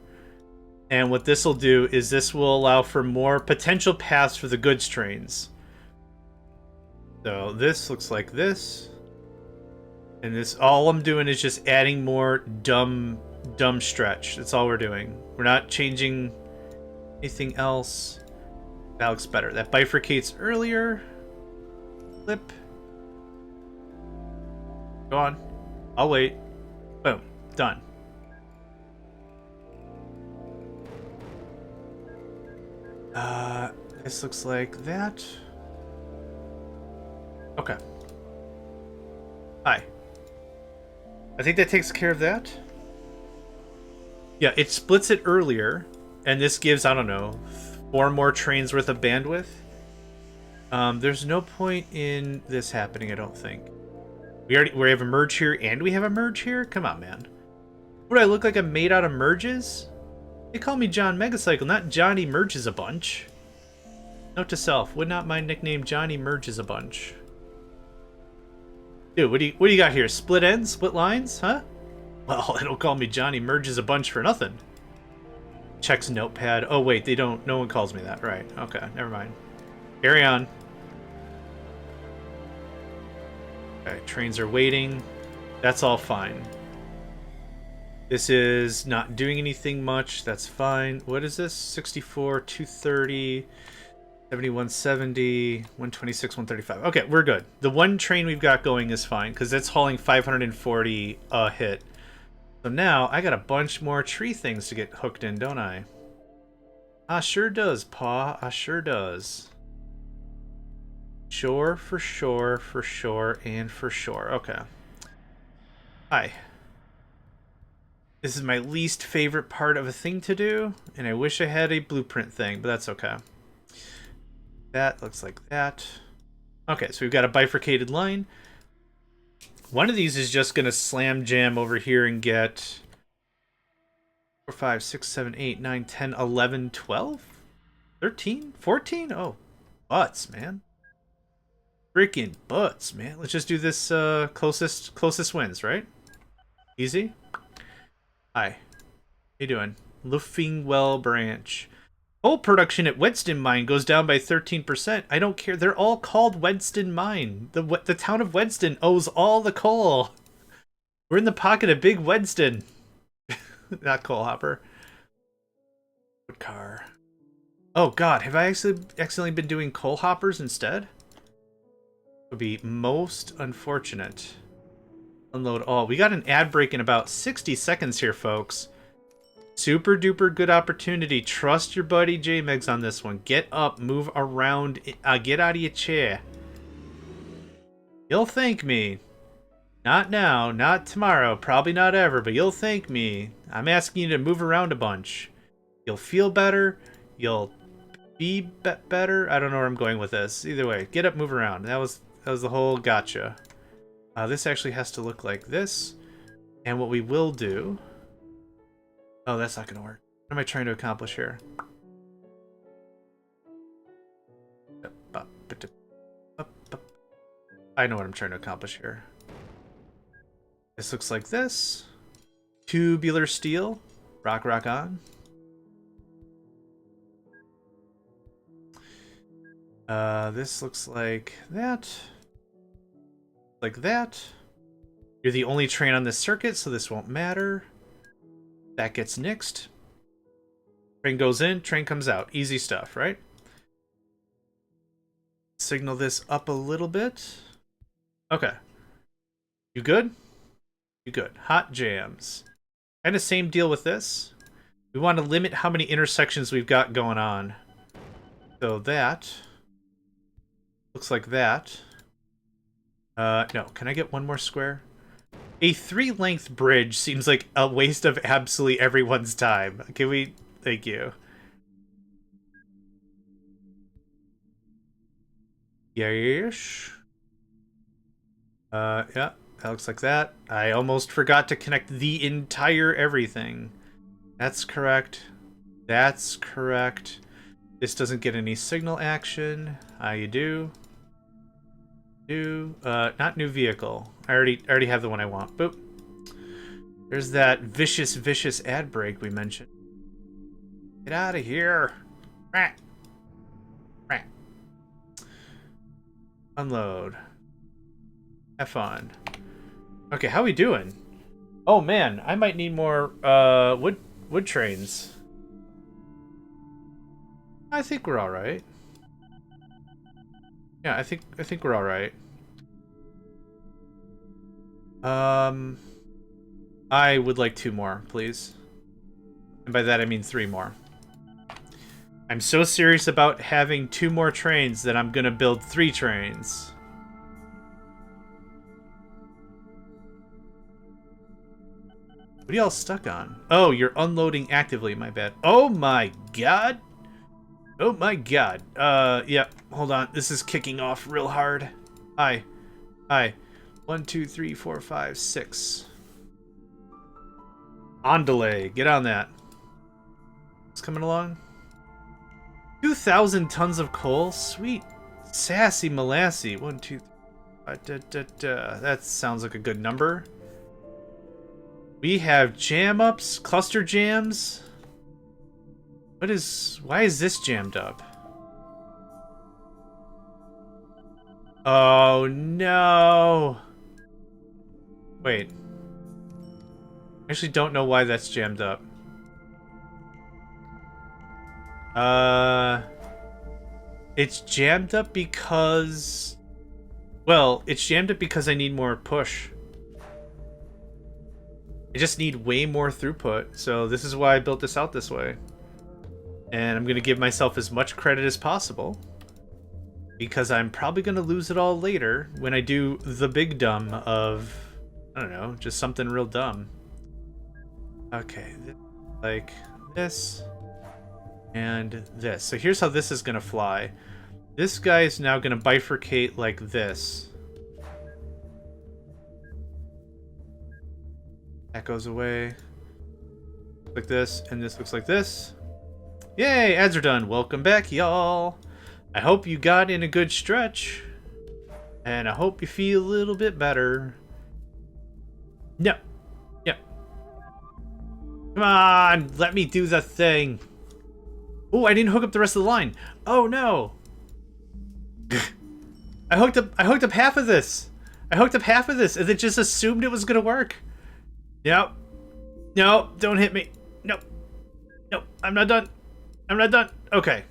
And what this will do is this will allow for more potential paths for the goods trains. So this looks like this. And this, all I'm doing is just adding more dumb stretch. That's all we're doing. We're not changing anything else. That looks better. That bifurcates earlier. Flip. Go on. I'll wait. Boom. Done. This looks like that. Okay. Hi. I think that takes care of that. Yeah, it splits it earlier, and this gives, I don't know, 4 more trains worth of bandwidth. There's no point in this happening, I don't think. We have a merge here, and we have a merge here? Come on, man. What, do I look like I'm made out of merges? They call me JohnMegacycle, not Johnny Merges a Bunch. Note to self, would not mind nickname Johnny Merges a Bunch. Dude, what do you got here? Split ends? Split lines? Huh? Well, they don't call me Johnny Merges a Bunch for nothing. Checks notepad. Oh, wait, they don't. No one calls me that. Right. Okay, never mind. Carry on. Okay, trains are waiting. That's all fine. This is not doing anything much. That's fine. What is this? 64, 230... 7170, 126, 135. Okay, we're good. The one train we've got going is fine because it's hauling 540 a hit. So now I got a bunch more tree things to get hooked in, don't I? I sure does, Pa. I sure does. Sure, for sure, for sure, and for sure. Okay. Hi. This is my least favorite part of a thing to do, and I wish I had a blueprint thing, but that's okay. That looks like that. Okay, so we've got a bifurcated line. One of these is just going to slam jam over here and get 4, 5, 6, 7, 8, 9, 10, 11, 12, 13, 14. Oh, butts, man. Freaking butts, man. Let's just do this closest wins, right? Easy. Hi. How you doing? Luffingwell branch. Coal production at Wedston Mine goes down by 13%. I don't care. They're all called Wedston Mine. The town of Wedston owes all the coal. We're in the pocket of Big Wedston. Not coal hopper. Wood car. Oh god, have I actually accidentally been doing coal hoppers instead? Would be most unfortunate. Unload all. We got an ad break in about 60 seconds here, folks. Super duper good opportunity. Trust your buddy JMegs on this one. Get up, move around, get out of your chair. You'll thank me. Not now, not tomorrow, probably not ever, but you'll thank me. I'm asking you to move around a bunch. You'll feel better. You'll be better. I don't know where I'm going with this. Either way, get up, move around. That was the whole gotcha. This actually has to look like this. And what we will do... Oh, that's not going to work. What am I trying to accomplish here? I know what I'm trying to accomplish here. This looks like this. Tubular steel. Rock on. This looks like that. Like that. You're the only train on this circuit, so this won't matter. That gets nixed. Train goes in, train comes out. Easy stuff, right? Signal this up a little bit. Okay. You good? You good. Hot jams. Kind of same deal with this. We want to limit how many intersections we've got going on. So that looks like that. No, can I get one more square? A 3-length bridge seems like a waste of absolutely everyone's time. Can we... Thank you. Yes. Yeah, that looks like that. I almost forgot to connect the entire everything. That's correct. That's correct. This doesn't get any signal action. You do. Not new vehicle. I already have the one I want. Boop. There's that vicious ad break we mentioned. Get out of here. Rat. Rat. Unload. Have fun. Okay, how we doing? Oh man, I might need more wood trains. I think we're all right. Yeah, I think we're all right. I would like 2 more, please. And by that I mean 3 more. I'm so serious about having 2 more trains that I'm gonna build 3 trains. What are y'all stuck on? Oh, you're unloading actively, my bad. Oh my god! Oh my god. Yeah, hold on. This is kicking off real hard. Hi. 1, 2, 3, 4, 5, 6. On delay. Get on that. It's coming along. 2,000 tons of coal? Sweet. Sassy molassy. 1, 2, 3, that sounds like a good number. We have jam ups, cluster jams. Why is this jammed up? Oh no. Wait. I actually don't know why that's jammed up. It's jammed up because... Well, it's jammed up because I need more push. I just need way more throughput, so this is why I built this out this way. And I'm going to give myself as much credit as possible, because I'm probably going to lose it all later when I do the big dumb of, I don't know, just something real dumb. Okay, like this and this. So here's how this is going to fly. This guy is now going to bifurcate like this. That goes away like this, and this looks like this. Yay, ads are done. Welcome back, y'all. I hope you got in a good stretch, and I hope you feel a little bit better. No. Yep. Come on, let me do the thing. Oh, I didn't hook up the rest of the line. Oh no. I hooked up half of this. I hooked up half of this, and it just assumed it was gonna work. Yep. No, don't hit me. Nope. Nope, I'm not done. I'm not done. Okay.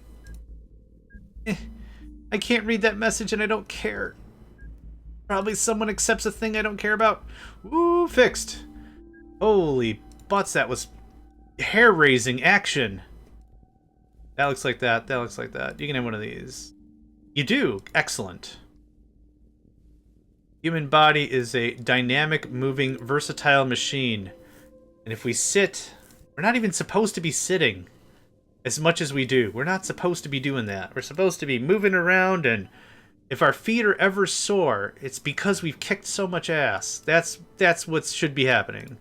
I can't read that message and I don't care. Probably someone accepts a thing I don't care about. Woo, fixed. Holy butts, that was hair-raising action. That looks like that. That looks like that. You can have one of these. You do. Excellent. Human body is a dynamic, moving, versatile machine. And if we sit, we're not even supposed to be sitting as much as we do. We're not supposed to be doing that. We're supposed to be moving around, and if our feet are ever sore, it's because we've kicked so much ass. That's what should be happening.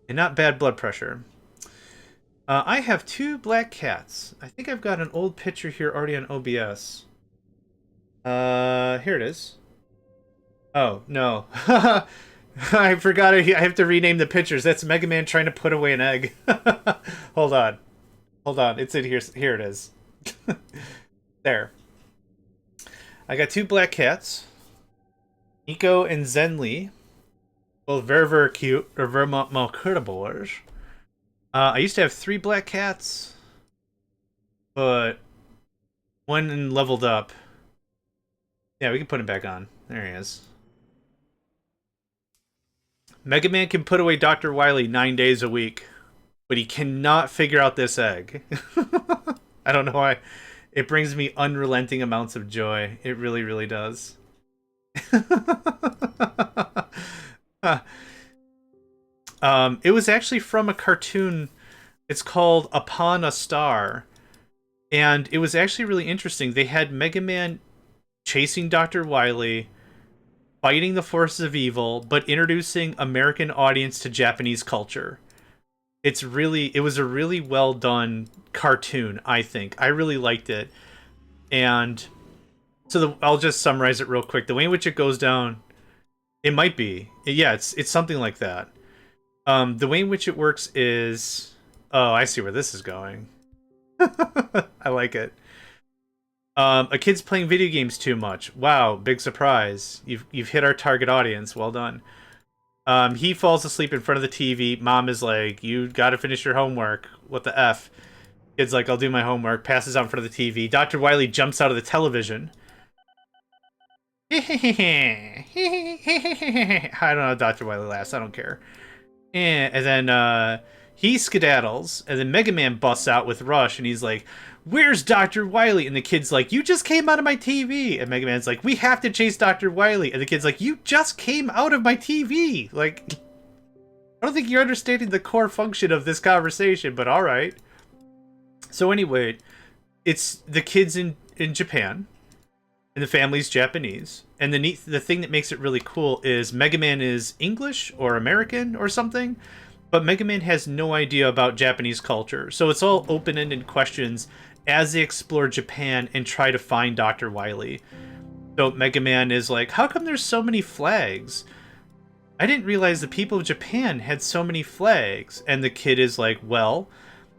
And not bad blood pressure. I have 2 black cats. I think I've got an old picture here already on OBS. Here it is. Oh, no. I forgot I have to rename the pictures. That's Mega Man trying to put away an egg. Hold on. Hold on. It's in here. Here it is. There. I got 2 black cats. Nico and Zenli. Both very, very cute. They're very malcritables. I used to have 3 black cats, but one leveled up. Yeah, we can put him back on. There he is. Mega Man can put away Dr. Wily 9 days a week, but he cannot figure out this egg. I don't know why. It brings me unrelenting amounts of joy. It really, really does. It was actually from a cartoon. It's called Upon a Star. And it was actually really interesting. They had Mega Man chasing Dr. Wily, fighting the forces of evil, but introducing American audience to Japanese culture. It was a really well done cartoon, I think. I really liked it. And so I'll just summarize it real quick. The way in which it goes down, it might be. Yeah, it's something like that. The way in which it works is... Oh, I see where this is going. I like it. A kid's playing video games too much. Wow, big surprise. You've hit our target audience. Well done. He falls asleep in front of the TV. Mom is like, you gotta finish your homework. What the F? Kid's like, I'll do my homework. Passes out in front of the TV. Dr. Wily jumps out of the television. I don't know how Dr. Wily laughs. I don't care. And then he skedaddles, and then Mega Man busts out with Rush, and he's like, where's Dr. Wily? And the kid's like, you just came out of my TV. And Mega Man's like, we have to chase Dr. Wily. And the kid's like, you just came out of my TV. Like, I don't think you're understanding the core function of this conversation, but all right. So anyway, it's the kids in Japan, and the family's Japanese. And the thing that makes it really cool is Mega Man is English or American or something, but Mega Man has no idea about Japanese culture. So it's all open-ended questions as they explore Japan and try to find Dr. Wily. So Mega Man is like, how come there's so many flags? I didn't realize the people of Japan had so many flags. And the kid is like, well,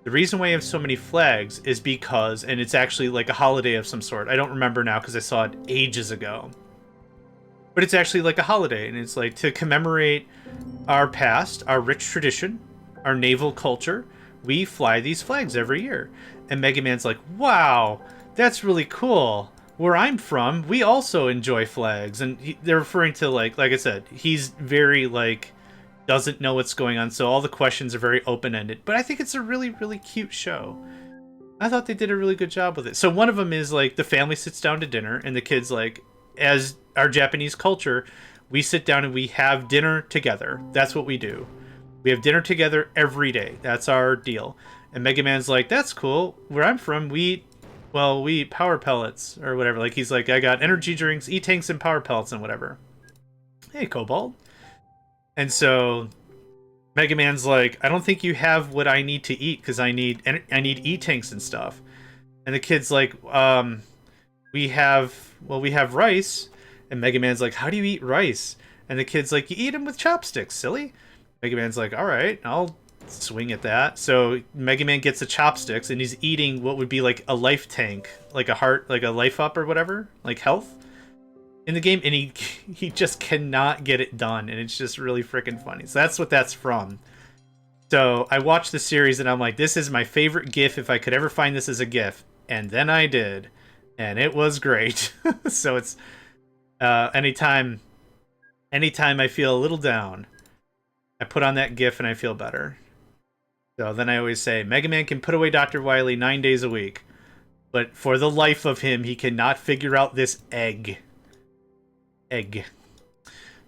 the reason why you have so many flags is because, and it's actually like a holiday of some sort. I don't remember now because I saw it ages ago. But it's actually like a holiday, and it's like to commemorate our past, our rich tradition, our naval culture. We fly these flags every year. And Mega Man's like, wow, that's really cool. Where I'm from, we also enjoy flags. And they're referring to, like I said, he's very, like, doesn't know what's going on. So all the questions are very open-ended. But I think it's a really, really cute show. I thought they did a really good job with it. So one of them is, like, the family sits down to dinner, and the kid's like, as our Japanese culture, we sit down and we have dinner together. That's what we do. We have dinner together every day. That's our deal. And Mega Man's like, that's cool. Where I'm from, we eat power pellets or whatever. Like, he's like, I got energy drinks, E-tanks, and power pellets and whatever. Hey, Cobalt. And so Mega Man's like, I don't think you have what I need to eat because I need E-tanks and stuff. And the kid's like, we have rice. And Mega Man's like, how do you eat rice? And the kid's like, you eat them with chopsticks, silly. Mega Man's like, all right, I'll swing at that. So Mega Man gets the chopsticks, and he's eating what would be like a life tank, like a heart, like a life up or whatever, like health in the game. And he just cannot get it done. And it's just really freaking funny. So that's what that's from. So I watched the series, and I'm like, this is my favorite GIF if I could ever find this as a GIF. And then I did. And it was great. So it's Anytime I feel a little down, I put on that GIF and I feel better. So then I always say, Mega Man can put away Dr. Wily 9 days a week, but for the life of him, he cannot figure out this egg. Egg.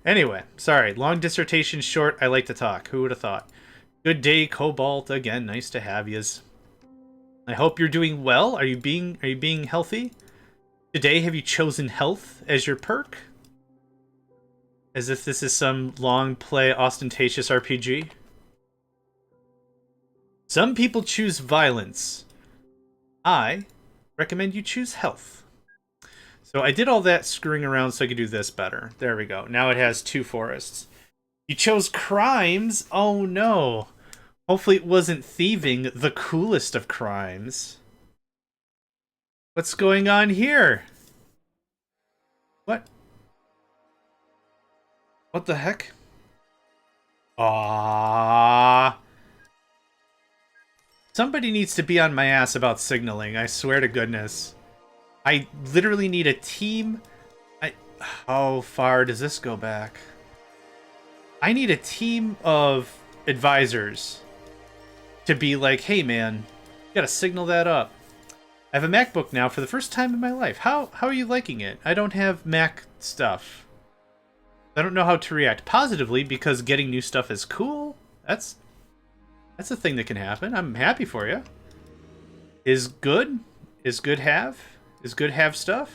Anyway, sorry. Long dissertation short. I like to talk. Who would have thought? Good day, Cobalt. Again, nice to have yous. I hope you're doing well. Are you being healthy? Today, have you chosen health as your perk? As if this is some long play ostentatious RPG. Some people choose violence. I recommend you choose health. So I did all that screwing around so I could do this better. There we go. Now it has 2 forests. You chose crimes? Oh no. Hopefully it wasn't thieving, the coolest of crimes. What's going on here? What? What the heck? Ah. Somebody needs to be on my ass about signaling, I swear to goodness. I literally need a team. How far does this go back? I need a team of advisors to be like, hey man, you gotta signal that up. I have a MacBook now for the first time in my life. How are you liking it? I don't have Mac stuff. I don't know how to react positively because getting new stuff is cool. That's a thing that can happen. I'm happy for you. Is good have? Is good have stuff?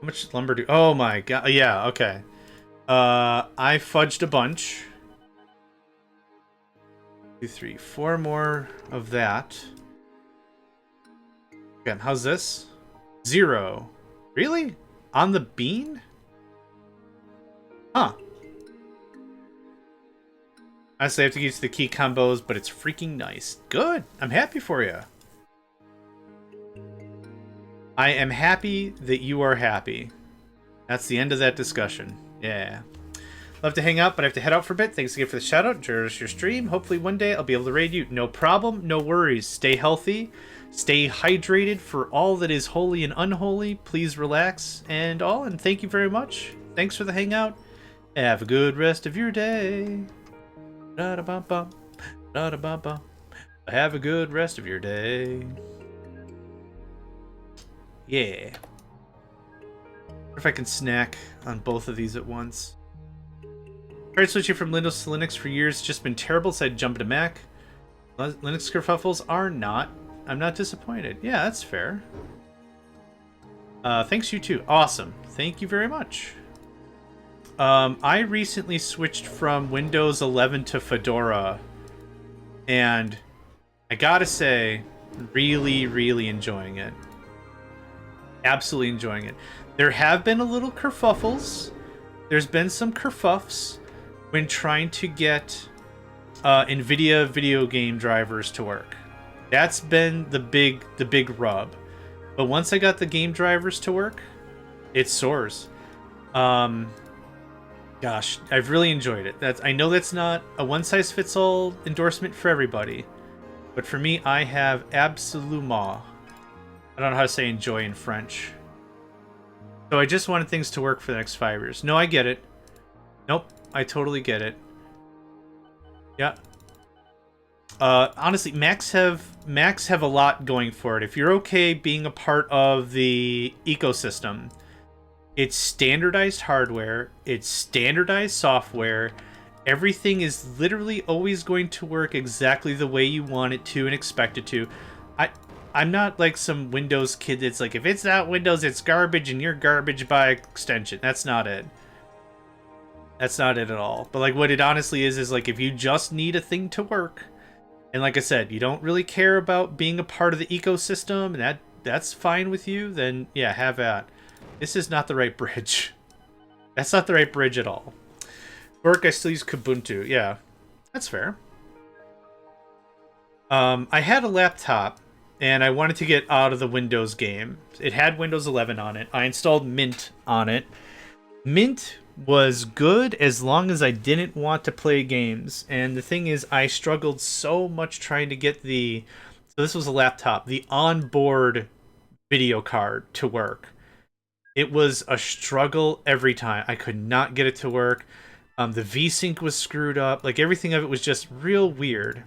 How much lumber do... Oh my god. Yeah, okay. I fudged a bunch. 2, 3, 4 more of that. Okay, how's this? 0. Really? On the bean? Huh. Honestly, I have to get used to the key combos, but it's freaking nice. Good. I'm happy for you. I am happy that you are happy. That's the end of that discussion. Yeah. Love to hang out, but I have to head out for a bit. Thanks again for the shout out. Enjoy your stream. Hopefully one day I'll be able to raid you. No problem. No worries. Stay healthy. Stay hydrated for all that is holy and unholy. Please relax and all. And thank you very much. Thanks for the hangout. Have a good rest of your day. Da-da-bum-bum. Da-da-bum-bum. Have a good rest of your day. Yeah. What if I can snack on both of these at once? Tried switching from Windows to Linux for years. It's just been terrible, so I jumped to Mac. Linux kerfuffles are not. I'm not disappointed. Yeah, that's fair. Thanks, you too. Awesome. Thank you very much. I recently switched from Windows 11 to Fedora, and I gotta say, really enjoying it. Absolutely enjoying it. There have been a little kerfuffles. There's been some kerfuffs when trying to get NVIDIA video game drivers to work. That's been the big rub. But once I got the game drivers to work, it soars. Gosh, I've really enjoyed it. I know that's not a one-size-fits-all endorsement for everybody, but for me, I have absolument. I don't know how to say enjoy in French. So I just wanted things to work for the next 5 years. No, I get it. Nope, I totally get it. Yeah. Honestly, Macs have a lot going for it. If you're okay being a part of the ecosystem, it's standardized hardware, it's standardized software. Everything is literally always going to work exactly the way you want it to and expect it to. I'm not like some Windows kid that's like, if it's not Windows, it's garbage and you're garbage by extension. That's not it. That's not it at all. But like what it honestly is like if you just need a thing to work, and like I said, you don't really care about being a part of the ecosystem, and that's fine with you, then yeah, have at. This is not the right bridge. That's not the right bridge at all. Work, I still use Kubuntu. Yeah, that's fair. I had a laptop, and I wanted to get out of the Windows game. It had Windows 11 on it. I installed Mint on it. Mint was good as long as I didn't want to play games. And the thing is, I struggled so much trying to get the So this was a laptop. The onboard video card to work. It was a struggle every time. I could not get it to work. The VSync was screwed up. Like, everything of it was just real weird.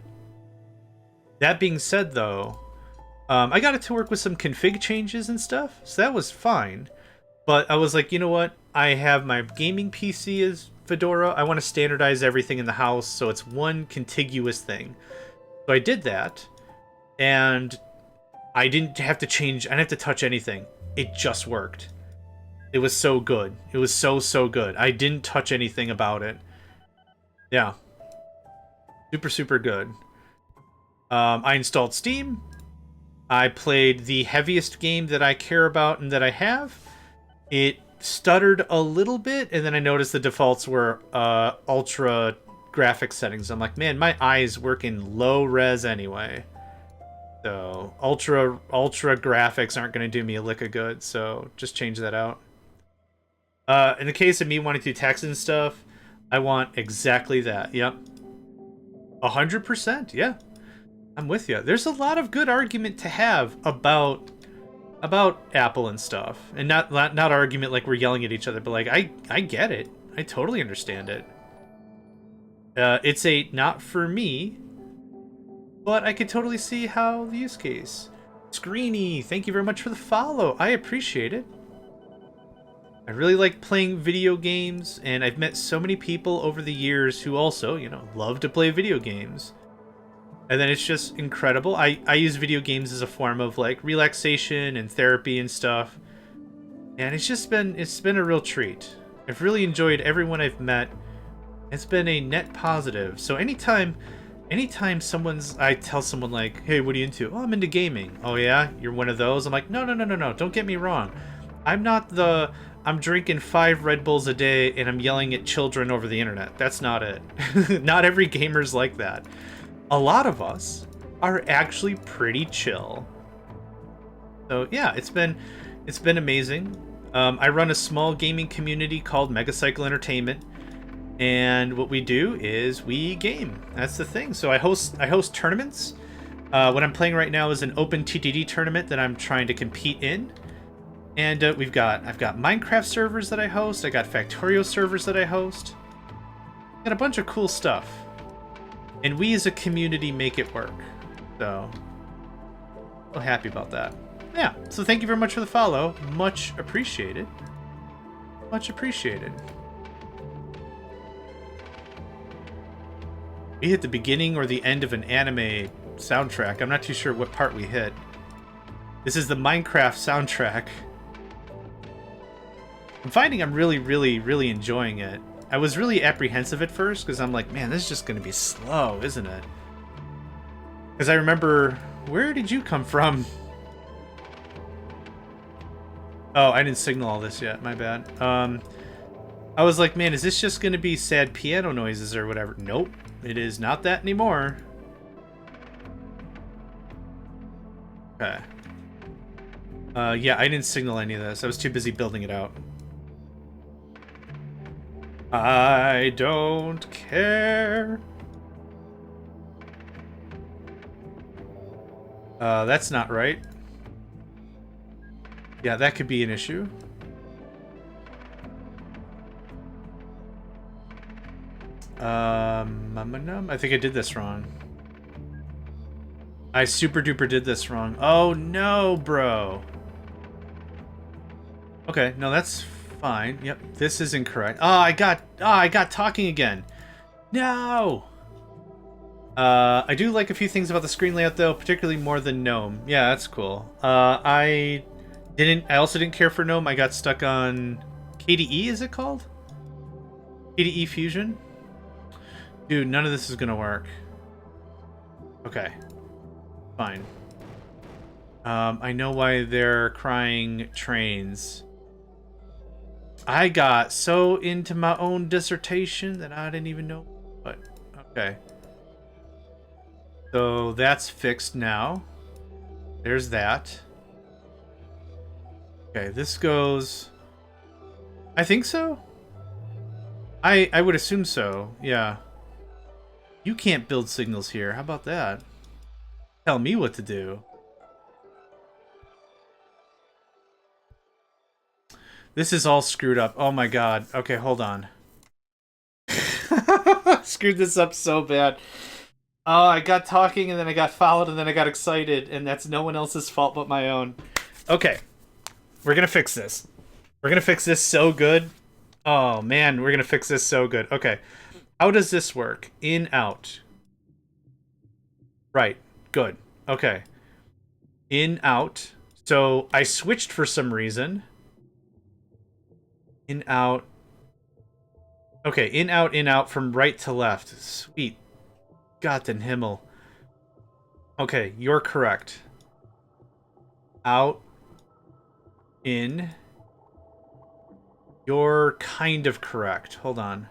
That being said, though, I got it to work with some config changes and stuff, so that was fine. But I was like, you know what? I have my gaming PC as Fedora. I want to standardize everything in the house so it's one contiguous thing. So I did that, and I didn't have to change. I didn't have to touch anything. It just worked. It was so good. It was so good. I didn't touch anything about it. Yeah. Super good. I installed Steam. I played the heaviest game that I care about and that I have. It stuttered a little bit, and then I noticed the defaults were ultra graphics settings. I'm like, man, my eyes work in low res anyway. So ultra graphics aren't going to do me a lick of good, so just change that out. In the case of me wanting to do taxes and stuff, I want exactly that. Yep. 100%, yeah. I'm with you. There's a lot of good argument to have about Apple and stuff. And not argument like we're yelling at each other, but like I get it. I totally understand it. It's a not for me, but I could totally see how the use case. Screeny, thank you very much for the follow. I appreciate it. I really like playing video games, and I've met so many people over the years who also, you know, love to play video games. And then it's just incredible. I use video games as a form of like relaxation and therapy and stuff. And it's been a real treat. I've really enjoyed everyone I've met. It's been a net positive. So anytime I tell someone like, hey, what are you into? Oh, I'm into gaming. Oh yeah, you're one of those? I'm like, no, don't get me wrong. I'm drinking 5 Red Bulls a day and I'm yelling at children over the internet. That's not it. Not every gamer's like that. A lot of us are actually pretty chill. So yeah, it's been amazing. I run a small gaming community called Megacycle Entertainment, and what we do is we game. That's the thing. So I host tournaments. What I'm playing right now is an OpenTTD tournament that I'm trying to compete in. And I've got Minecraft servers that I host. I got Factorio servers that I host. Got a bunch of cool stuff. And we as a community make it work. So, I'm happy about that. Yeah, so thank you very much for the follow. Much appreciated. Much appreciated. We hit the beginning or the end of an anime soundtrack. I'm not too sure what part we hit. This is the Minecraft soundtrack. I'm finding I'm really enjoying it. I was really apprehensive at first because I'm like, man, this is just going to be slow, isn't it? Because I remember, where did you come from? Oh, I didn't signal all this yet. My bad. I was like, man, is this just going to be sad piano noises or whatever? Nope, it is not that anymore. Okay. Yeah, I didn't signal any of this. I was too busy building it out. I don't care. That's not right. Yeah, that could be an issue. I think I did this wrong. I super duper did this wrong. Oh no, bro. Okay, no, that's fine. Yep, this is incorrect. I got talking again. No. I do like a few things about the screen layout though, particularly more than GNOME. Yeah, that's cool. I also didn't care for GNOME. I got stuck on KDE, is it called? KDE Fusion? Dude, none of this is gonna work. Okay. Fine. I know why they're crying trains. I got so into my own dissertation that I didn't even know. But, okay. So that's fixed now. There's that. Okay, this goes... I think so? I would assume so, yeah. You can't build signals here. How about that? Tell me what to do. This is all screwed up. Oh my god. Okay, hold on. Screwed this up so bad. Oh, I got talking and then I got followed and then I got excited, and that's no one else's fault but my own. Okay. We're gonna fix this. We're gonna fix this so good. Oh man, we're gonna fix this so good. Okay. How does this work? In, out. Right. Good. Okay. In, out. So I switched for some reason. In, out. Okay, in, out from right to left. Sweet. Gott den Himmel. Okay, you're correct. Out. In. You're kind of correct. Hold on.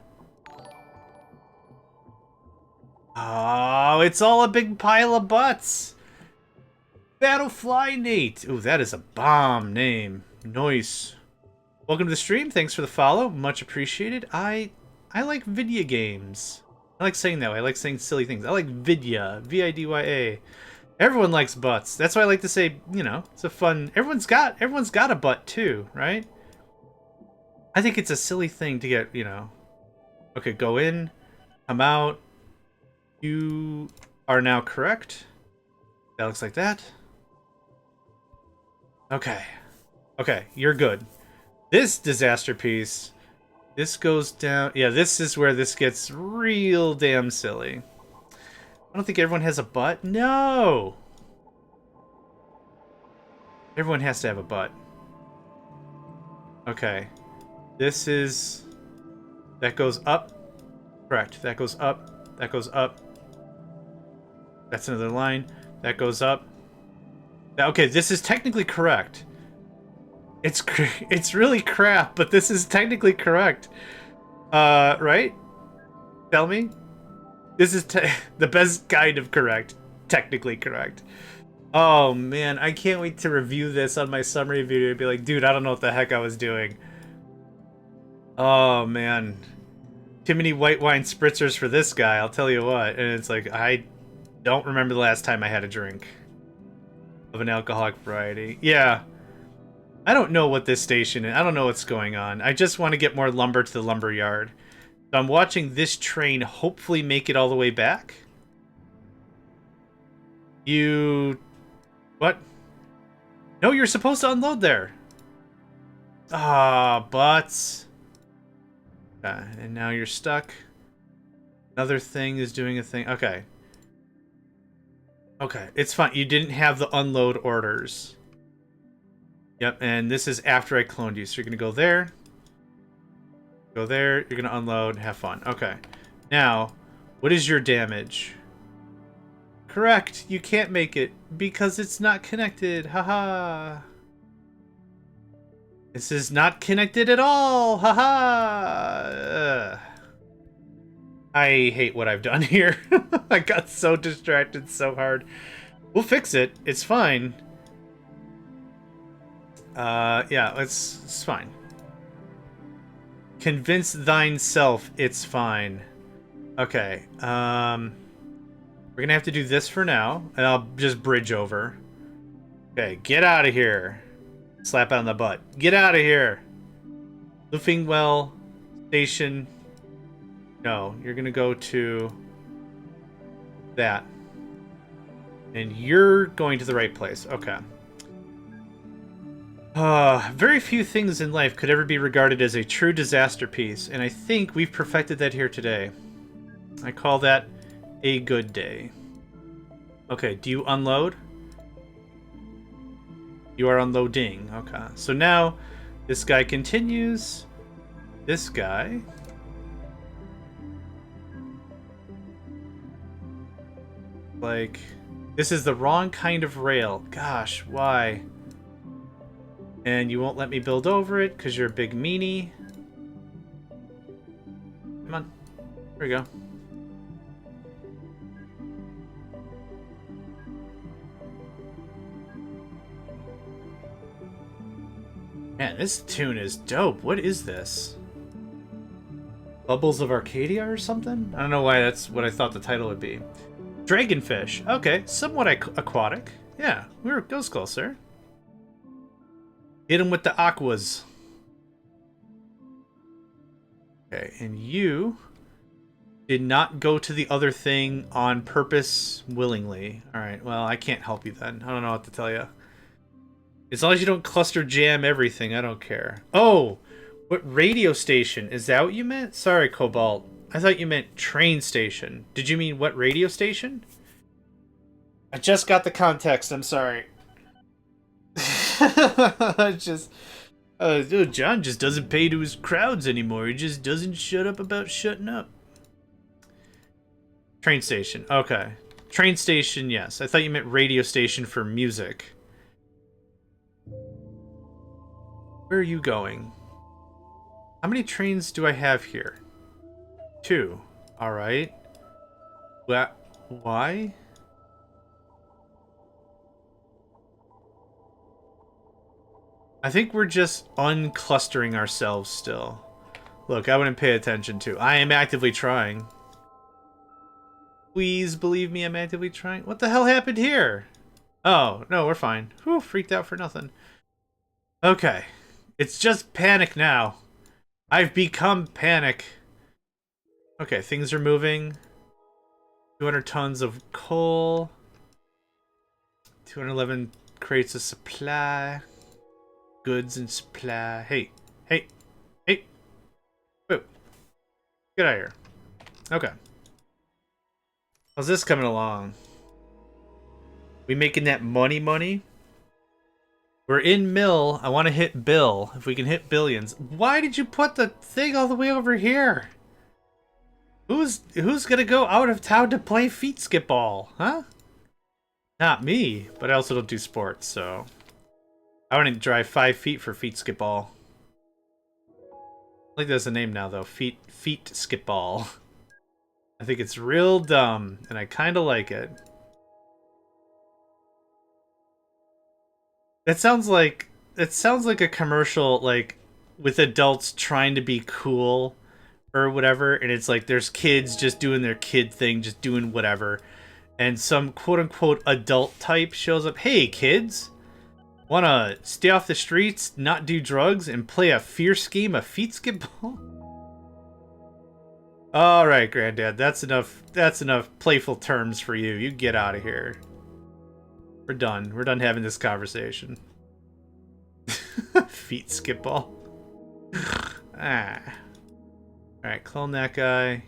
Oh, it's all a big pile of butts. Battlefly Nate. Ooh, that is a bomb name. Nice. Welcome to the stream. Thanks for the follow. Much appreciated. I like video games. I like saying that way. I like saying silly things. I like vidya. V-I-D-Y-A. Everyone likes butts. That's why I like to say, you know, it's a fun... Everyone's got a butt too, right? I think it's a silly thing to get, you know... Okay, go in. Come out. You are now correct. That looks like that. Okay. Okay, you're good. This disaster piece, this goes down... Yeah, this is where this gets real damn silly. I don't think everyone has a butt. No! Everyone has to have a butt. Okay. This is... That goes up. Correct. That goes up. That goes up. That's another line. That goes up. Okay, this is technically correct. It's really crap, but this is technically correct. Right? Tell me? This is the best kind of correct. Technically correct. Oh, man. I can't wait to review this on my summary video and be like, dude, I don't know what the heck I was doing. Oh, man. Too many white wine spritzers for this guy, I'll tell you what. And it's like, I don't remember the last time I had a drink of an alcoholic variety. Yeah. I don't know what this station is. I don't know what's going on. I just want to get more lumber to the lumber yard. So I'm watching this train hopefully make it all the way back. What? No, you're supposed to unload there. Ah, butts. And now you're stuck. Another thing is doing a thing. Okay. Okay, it's fine. You didn't have the unload orders. Yep, and this is after I cloned you. So you're going to go there. Go there. You're going to unload. Have fun. Okay. Now, what is your damage? Correct. You can't make it because it's not connected. Haha. This is not connected at all. Haha. I hate what I've done here. I got so distracted so hard. We'll fix it. It's fine. Yeah, it's fine. Convince thine self it's fine. Okay, we're gonna have to do this for now, and I'll just bridge over. Okay, get out of here. Slap on the butt. Get out of here. Loofingwell Station. No, you're gonna go to that. And you're going to the right place. Okay. Very few things in life could ever be regarded as a true disaster piece, and I think we've perfected that here today. I call that a good day. Okay, do you unload? You are unloading. Okay, so now this guy continues. This guy. Like, this is the wrong kind of rail. Gosh, why? And you won't let me build over it because you're a big meanie. Come on. Here we go. Man, this tune is dope. What is this? Bubbles of Arcadia or something? I don't know why that's what I thought the title would be. Dragonfish. Okay, somewhat aquatic. Yeah, we're goes closer. Hit him with the aquas. Okay, and you did not go to the other thing on purpose willingly. Alright, well, I can't help you then. I don't know what to tell you. As long as you don't cluster jam everything, I don't care. Oh! What radio station? Is that what you meant? Sorry, Cobalt. I thought you meant train station. Did you mean what radio station? I just got the context, I'm sorry. Just... John just doesn't pay to his crowds anymore. He just doesn't shut up about shutting up. Train station. Okay. Train station, yes. I thought you meant radio station for music. Where are you going? How many trains do I have here? 2. Alright. Why? I think we're just unclustering ourselves still. Look, I wouldn't pay attention to. I am actively trying. Please believe me, I'm actively trying. What the hell happened here? Oh, no, we're fine. Whew, freaked out for nothing. Okay. It's just panic now. I've become panic. Okay, things are moving. 200 tons of coal. 211 crates of supply. Goods and supply. Hey. Hey. Hey. Whoa. Get out of here. Okay. How's this coming along? We making that money? We're in mill. I want to hit bill. If we can hit billions. Why did you put the thing all the way over here? Who's gonna go out of town to play feet skipball? Huh? Not me, but I also don't do sports, so... I wouldn't drive 5 feet for feet skipball. I think there's a name now, though. Feet skipball. I think it's real dumb, and I kind of like it. It sounds like a commercial, like, with adults trying to be cool or whatever, and it's like there's kids just doing their kid thing, just doing whatever, and some quote-unquote adult type shows up. Hey, kids! Wanna stay off the streets, not do drugs, and play a fierce game of feet skipball? Alright, Granddad, that's enough playful terms for you. You get out of here. We're done. We're done having this conversation. Feet skipball. Ah. Alright, clone that guy.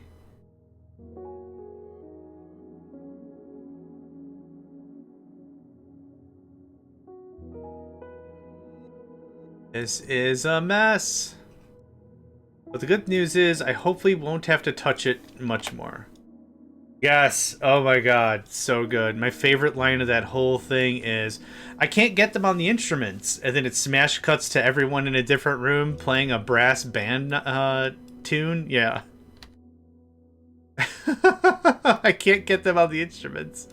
This is a mess. But the good news is I hopefully won't have to touch it much more. Yes. Oh my god. So good. My favorite line of that whole thing is, I can't get them on the instruments. And then it smash cuts to everyone in a different room playing a brass band tune. Yeah. I can't get them on the instruments.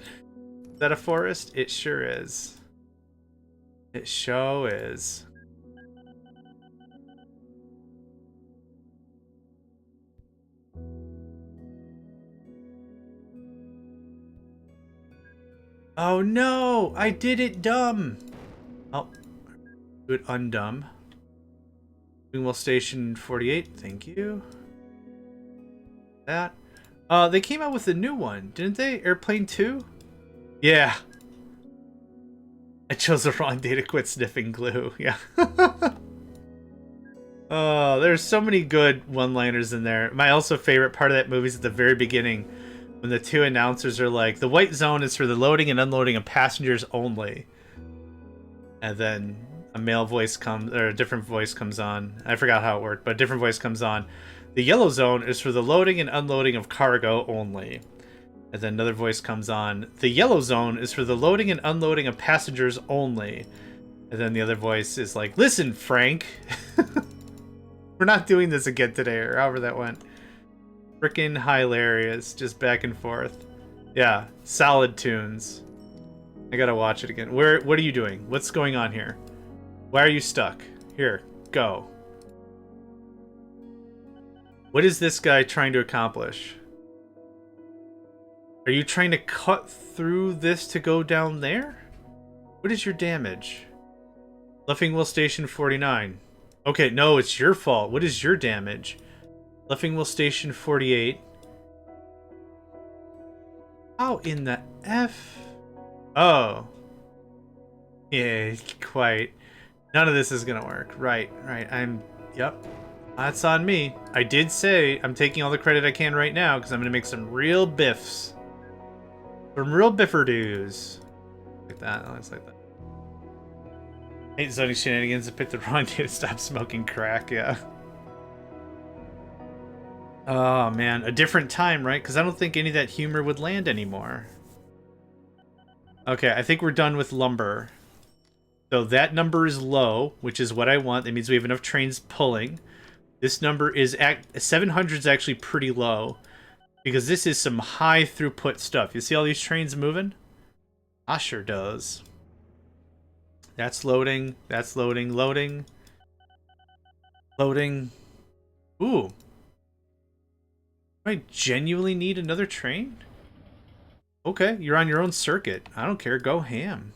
Is that a forest? It sure is. It sure is. Oh no! I did it dumb! Oh. Do it undumb. Wingwell Station 48, thank you. That. They came out with a new one, didn't they? Airplane 2? Yeah. I chose the wrong day to quit sniffing glue, yeah. Oh, there's so many good one-liners in there. My also favorite part of that movie is at the very beginning, when the two announcers are like, the white zone is for the loading and unloading of passengers only. And then a male voice comes, or a different voice comes on. I forgot how it worked, but a different voice comes on. The yellow zone is for the loading and unloading of cargo only. And then another voice comes on. The yellow zone is for the loading and unloading of passengers only. And then the other voice is like, listen, Frank. We're not doing this again today, or however that went. Frickin' hilarious, just back and forth. Yeah, solid tunes. I gotta watch it again. What are you doing? What's going on here? Why are you stuck? Here, go. What is this guy trying to accomplish? Are you trying to cut through this to go down there? What is your damage? Leffingwell Station 49. Okay, no, it's your fault. What is your damage? Leffingwell Station 48. How in the F? Oh. Yeah, quite. None of this is gonna work. Right. Yep. That's on me. I did say I'm taking all the credit I can right now because I'm gonna make some real biffs. Some real bifferdoos. Like that. Oh, it's like that. Hate zoning shenanigans to pick the wrong day to stop smoking crack, yeah. Oh, man. A different time, right? Because I don't think any of that humor would land anymore. Okay, I think we're done with lumber. So that number is low, which is what I want. That means we have enough trains pulling. This number is... 700 is actually pretty low. Because this is some high throughput stuff. You see all these trains moving? I sure does. That's loading. That's loading. Loading. Loading. Ooh. Do I genuinely need another train? Okay, you're on your own circuit. I don't care. Go ham.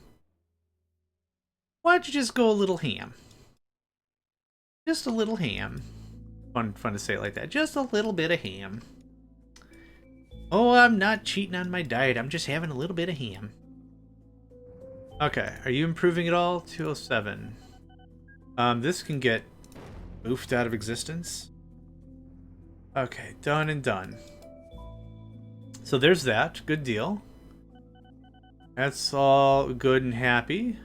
Why don't you just go a little ham? Just a little ham. Fun to say it like that. Just a little bit of ham. Oh, I'm not cheating on my diet. I'm just having a little bit of ham. Okay, are you improving at all? 207. This can get oofed out of existence. Okay, done and done. So there's that. Good deal. That's all good and happy.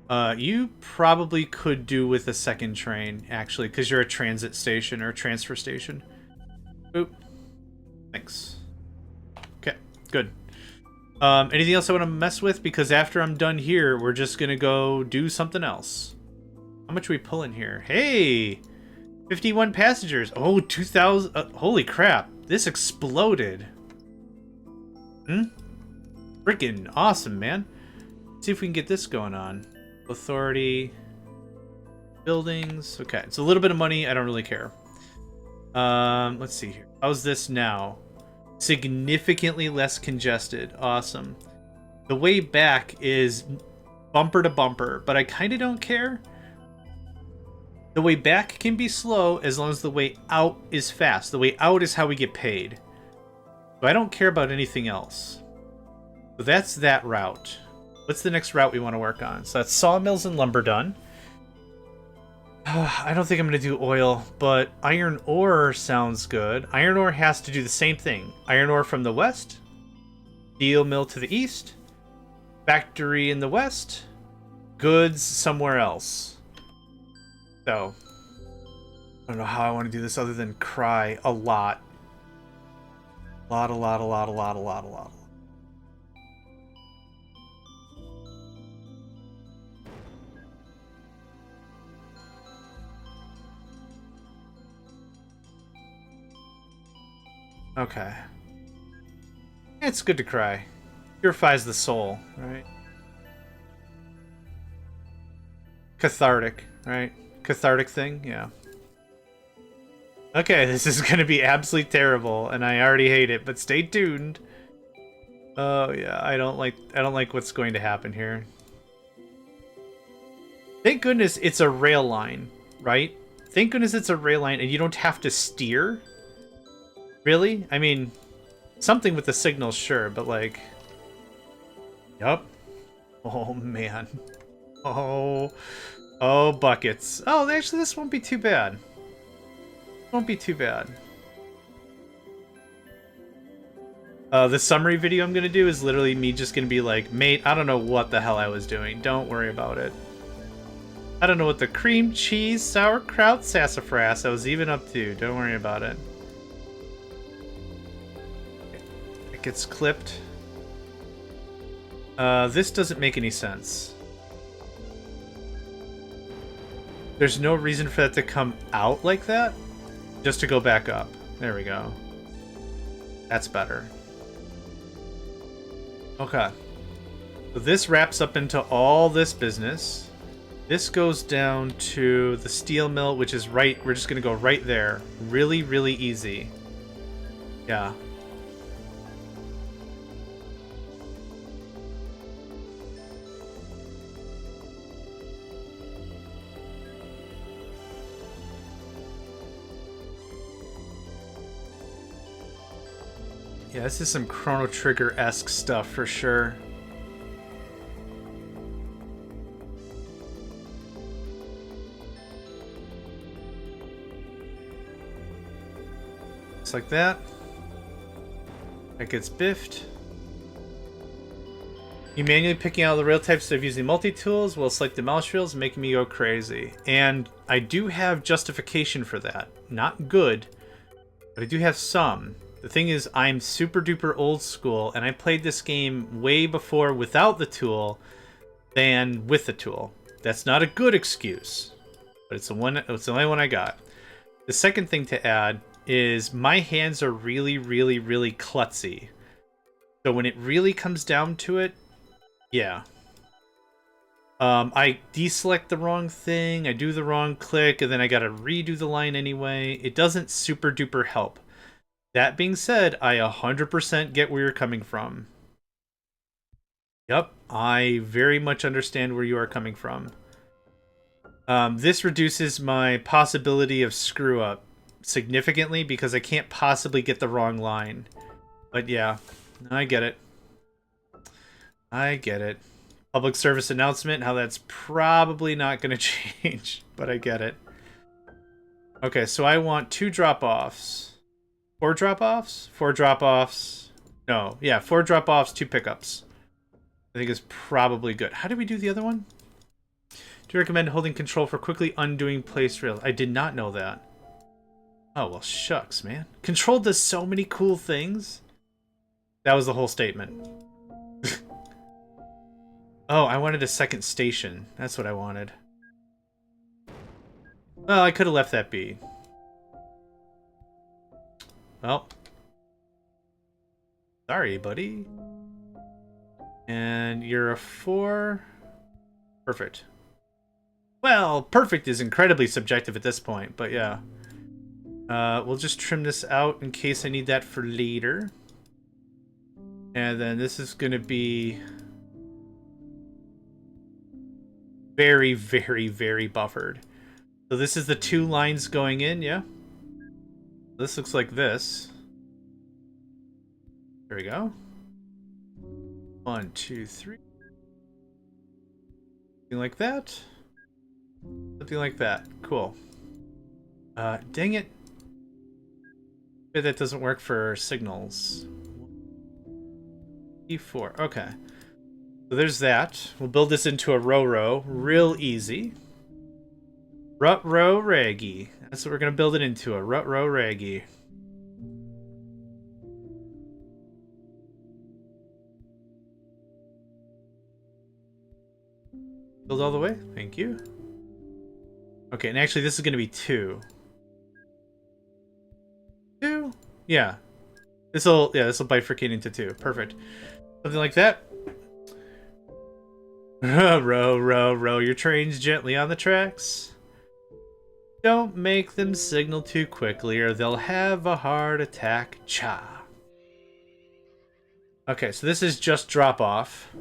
You probably could do with a second train, actually, because you're a transit station or a transfer station. Oop. Thanks. Okay, good. Anything else I want to mess with? Because after I'm done here, we're just going to go do something else. How much are we pulling here? Hey! 51 passengers. Oh, 2,000. Holy crap. This exploded. Freaking awesome, man. Let's see if we can get this going on. Authority. Buildings. Okay, it's a little bit of money. I don't really care. Let's see here. How's this now? Significantly less congested. Awesome. The way back is bumper to bumper, but I kind of don't care. The way back can be slow as long as the way out is fast. The way out is how we get paid. So I don't care about anything else. So that's that route. What's the next route we want to work on? So that's sawmills and lumber done. I don't think I'm going to do oil, but iron ore sounds good. Iron ore has to do the same thing. Iron ore from the west, steel mill to the east, factory in the west, goods somewhere else. So, I don't know how I want to do this other than cry a lot. A lot. Okay. It's good to cry. Purifies the soul, right? Cathartic, right? Cathartic thing, yeah. Okay, this is gonna be absolutely terrible, and I already hate it, but stay tuned. Oh yeah, I don't like what's going to happen here. Thank goodness it's a rail line, right? Thank goodness it's a rail line and you don't have to steer. Really? I mean, something with the signals, sure, but like... Yup. Oh, man. Oh, buckets. Oh, actually, this won't be too bad. Won't be too bad. The summary video I'm gonna do is literally me just gonna be like, mate, I don't know what the hell I was doing. Don't worry about it. I don't know what the cream cheese sauerkraut sassafras I was even up to. Don't worry about it. It gets clipped. This doesn't make any sense. There's no reason for that to come out like that. Just to go back up. There we go. That's better. Okay. So this wraps up into all this business. This goes down to the steel mill, which is right... We're just going to go right there. Really, really easy. Yeah. Yeah, this is some Chrono Trigger-esque stuff for sure. Just like that. That gets biffed. You manually picking out the rail types instead of using multi-tools will select the mouse rails, making me go crazy. And I do have justification for that. Not good, but I do have some. The thing is, I'm super duper old school, and I played this game way before without the tool than with the tool. That's not a good excuse, but it's the only one I got. The second thing to add is my hands are really, really, really klutzy. So when it really comes down to it, yeah. I deselect the wrong thing, I do the wrong click, and then I gotta redo the line anyway. It doesn't super duper help. That being said, I 100% get where you're coming from. Yep, I very much understand where you are coming from. This reduces my possibility of screw up significantly because I can't possibly get the wrong line. But yeah, I get it. I get it. Public service announcement, how that's probably not going to change, but I get it. Okay, so I want 2 drop-offs. 4 drop-offs? 4 drop-offs. No, yeah, 4 drop-offs, 2 pickups. I think is probably good. How did we do the other one? Do you recommend holding control for quickly undoing placed rails? I did not know that. Oh, well, shucks, man. Control does so many cool things. That was the whole statement. Oh, I wanted a second station. That's what I wanted. Well, I could have left that be. Well. Sorry, buddy. And you're a 4. Perfect. Well, perfect is incredibly subjective at this point, but yeah. We'll just trim this out in case I need that for later. And then this is going to be very, very, very buffered. So this is the 2 lines going in, yeah? This looks like this. There we go. 1, 2, 3. Something like that. Something like that. Cool. Dang it. Maybe that doesn't work for signals. E4. Okay. So there's that. We'll build this into a row real easy. Rut-row raggy. That's what we're going to build it into, a rut-row raggy. Build all the way. Thank you. Okay, and actually this is going to be 2. 2? Yeah. This'll bifurcate into 2. Perfect. Something like that. Row, row, row your trains gently on the tracks. Don't make them signal too quickly or they'll have a heart attack. Cha. Okay, so this is just drop off.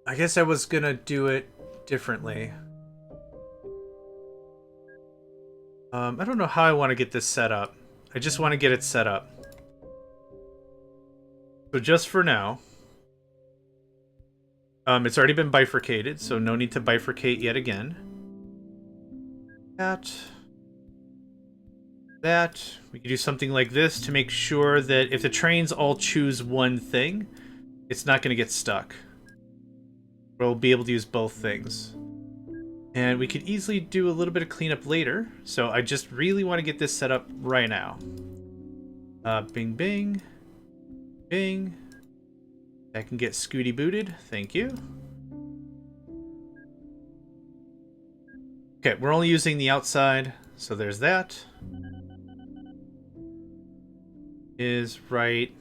I guess I was gonna do it differently. I don't know how I want to get this set up. I just want to get it set up. So just for now, it's already been bifurcated, so no need to bifurcate yet again. That. We can do something like this to make sure that if the trains all choose one thing, it's not going to get stuck. We'll be able to use both things. And we could easily do a little bit of cleanup later, so I just really want to get this set up right now. Bing, bing. Bing. I can get Scooty booted. Thank you. Okay, we're only using the outside, so there's that. Is right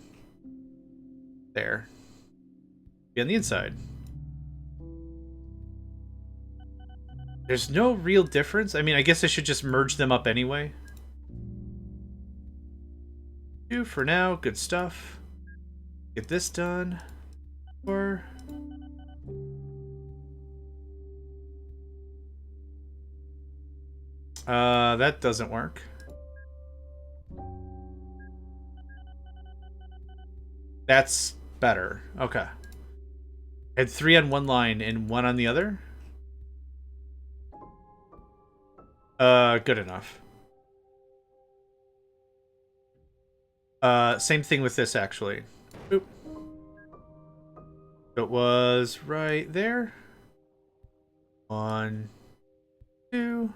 there. Be on the inside. There's no real difference. I mean, I guess I should just merge them up anyway. 2 for now. Good stuff. Get this done. 4. That doesn't work. That's better. Okay. I had 3 on one line and 1 on the other? Good enough. Same thing with this, actually. Oop. It was right there. 1, 2,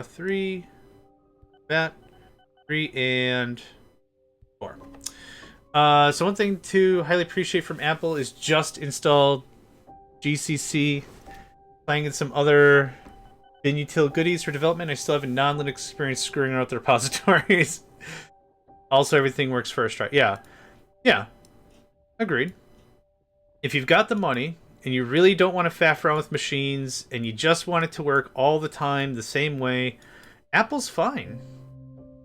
3, that, 3, and 4. So one thing to highly appreciate from Apple is just installed GCC, playing in some other bin-util goodies for development. I still have a non-Linux experience screwing around with the repositories. Also, everything works first, right? Yeah. Yeah. Agreed. If you've got the money, and you really don't want to faff around with machines, and you just want it to work all the time the same way, Apple's fine.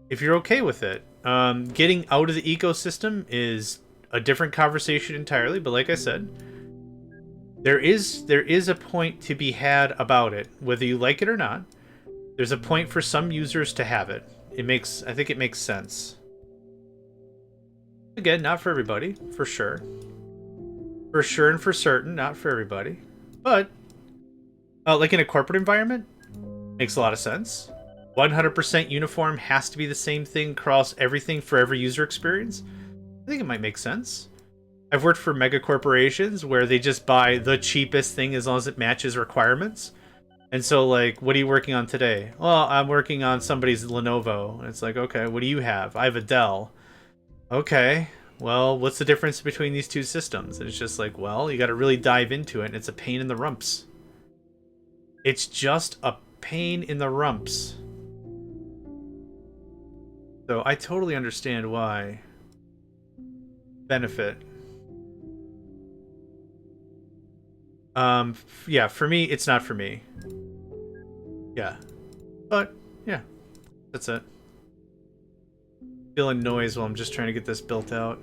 If you're okay with it. Getting out of the ecosystem is a different conversation entirely, but like I said, there is a point to be had about it, whether you like it or not. There's a point for some users to have it. I think it makes sense. Again, not for everybody, for sure. For sure and for certain, not for everybody. But, like in a corporate environment, makes a lot of sense. 100% uniform has to be the same thing across everything for every user experience. I think it might make sense. I've worked for mega corporations where they just buy the cheapest thing as long as it matches requirements. And so, like, what are you working on today? Well, I'm working on somebody's Lenovo. And it's like, okay, what do you have? I have a Dell. Okay, well, what's the difference between these two systems? And it's just like, well, you got to really dive into it, and it's a pain in the rumps. It's just a pain in the rumps. So I totally understand why. Benefit. Yeah, for me, it's not for me. Yeah. But, yeah. That's it. Feeling noise while I'm just trying to get this built out.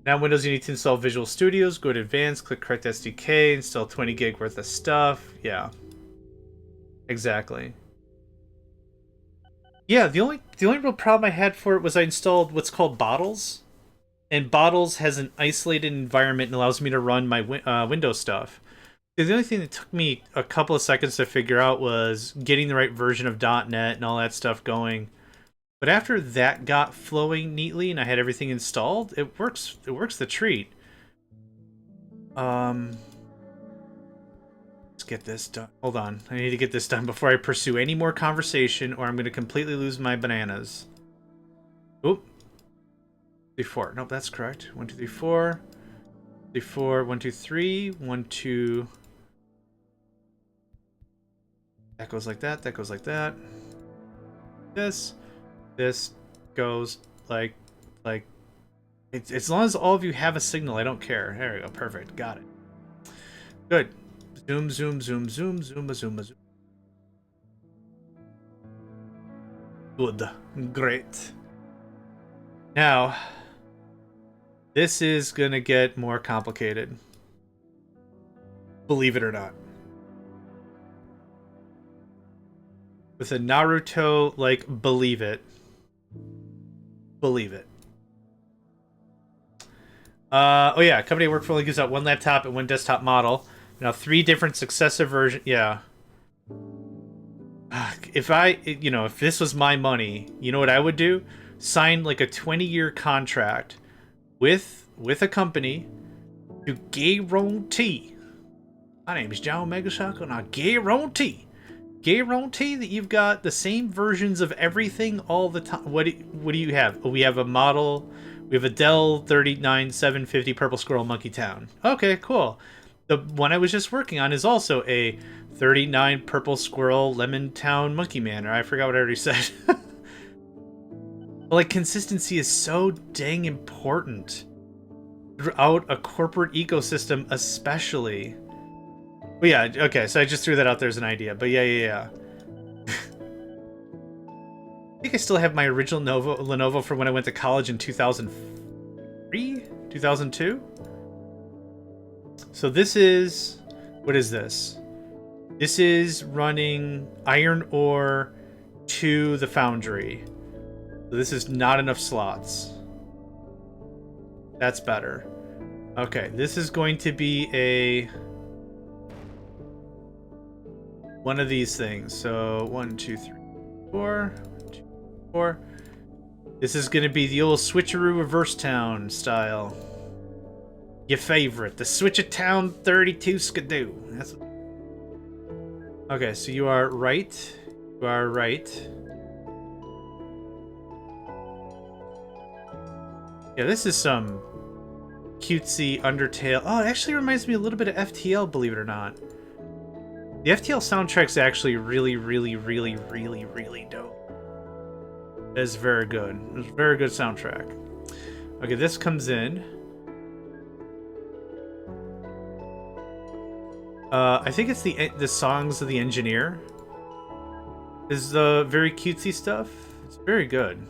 Now, Windows, you need to install Visual Studios. Go to Advanced, click Correct SDK, install 20 gig worth of stuff. Yeah. Exactly. Yeah, the only real problem I had for it was I installed what's called Bottles. And Bottles has an isolated environment and allows me to run my Windows stuff. The only thing that took me a couple of seconds to figure out was getting the right version of .NET and all that stuff going. But after that got flowing neatly and I had everything installed, it works the treat. Let's get this done. Hold on. I need to get this done before I pursue any more conversation or I'm going to completely lose my bananas. Oop. 3, 4. Nope, that's correct. 1, 2, 3, 4. 3, 4. 1, 2, 3. 1, 2. That goes like that. That goes like that. This goes like it's as long as all of you have a signal, I don't care. There we go. Perfect. Got it. Good. Zoom, zoom, zoom, zoom, zoom, zoom, zoom. Good. Great. Now, this is gonna get more complicated. Believe it or not. With a Naruto, like, believe it. Believe it. Oh yeah, company I work for only gives out 1 laptop and 1 desktop model. Now 3 different successive versions. Yeah. If if this was my money, you know what I would do? Sign like a 20-year contract with a company to guarantee. My name is JohnMegacycle, and I guarantee that you've got the same versions of everything all the time. What do you have? Oh, we have a model. We have a Dell 39750 Purple Squirrel Monkey Town. Okay, cool. The one I was just working on is also a 39 Purple Squirrel Lemon Town Monkey Man, or I forgot what I already said. Like, consistency is so dang important throughout a corporate ecosystem, especially. But yeah, okay, so I just threw that out there as an idea. But yeah. I think I still have my original Lenovo from when I went to college in 2003? 2002? So this is... What is this? This is running iron ore to the foundry. So this is not enough slots. That's better. Okay, this is going to be a... one of these things. So 1, 2, 3, 4. 1, 2, 4. This is going to be the old switcheroo reverse town style. Your favorite, the switch of town 32 skidoo. That's... Okay, so you are right. You are right. Yeah, this is some cutesy Undertale. Oh, it actually reminds me a little bit of FTL, believe it or not. The FTL soundtrack's actually really, really, really, really, really dope. It's very good. It's a very good soundtrack. Okay, this comes in. I think it's the songs of the engineer. Is the very cutesy stuff. It's very good.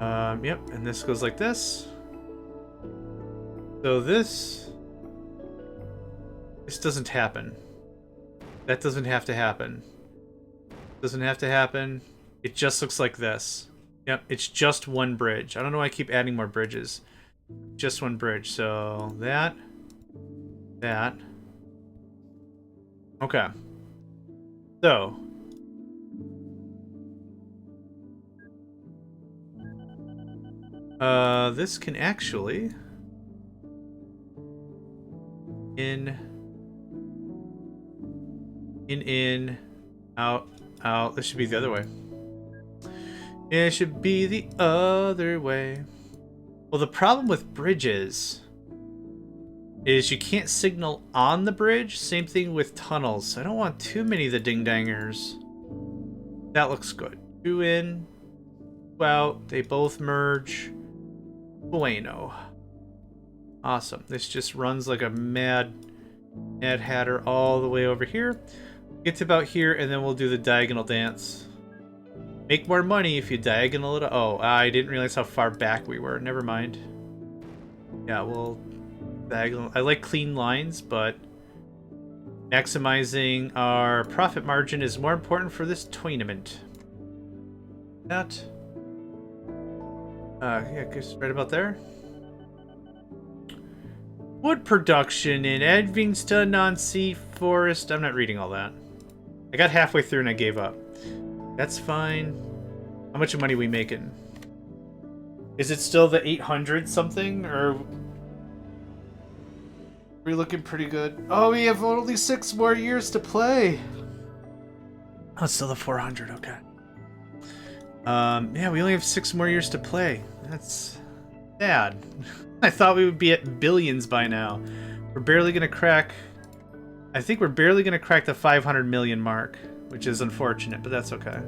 Yep, and this goes like this. So this doesn't happen. That doesn't have to happen. Doesn't have to happen. It just looks like this. Yep, it's just one bridge. I don't know why I keep adding more bridges. Just one bridge. So that. Okay. So this can actually in, out. This should be the other way. It should be the other way. Well, the problem with bridges is you can't signal on the bridge. Same thing with tunnels. I don't want too many of the ding-dangers. That looks good. 2 in, 2 out. They both merge. Bueno. Awesome. This just runs like a mad hatter all the way over here. Get to about here, and then we'll do the diagonal dance. Make more money if you diagonal it. Oh, I didn't realize how far back we were. Never mind. Yeah, we'll diagonal. I like clean lines, but maximizing our profit margin is more important for this tournament. That. Yeah, just right about there. Wood production in Edvingston-on-Sea Forest. I'm not reading all that. I got halfway through and I gave up. That's fine. How much money are we making? Is it still the 800 something, or are we looking pretty good? Oh, we have only 6 more years to play. Oh, it's still the 400. Okay. Yeah, we only have 6 more years to play. That's sad. I thought we would be at billions by now. We're barely gonna crack... I think we're barely gonna crack the 500 million mark, which is unfortunate, but that's okay.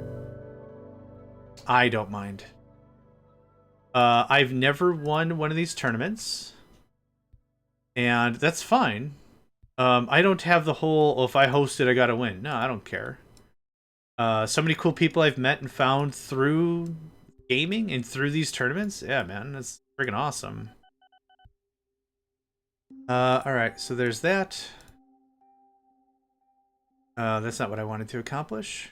I don't mind. I've never won one of these tournaments, and that's fine. I don't have the whole, oh, if I host it, I gotta win. No, I don't care. So many cool people I've met and found through gaming and through these tournaments. Yeah, man, that's freaking awesome. Alright, so there's that. That's not what I wanted to accomplish.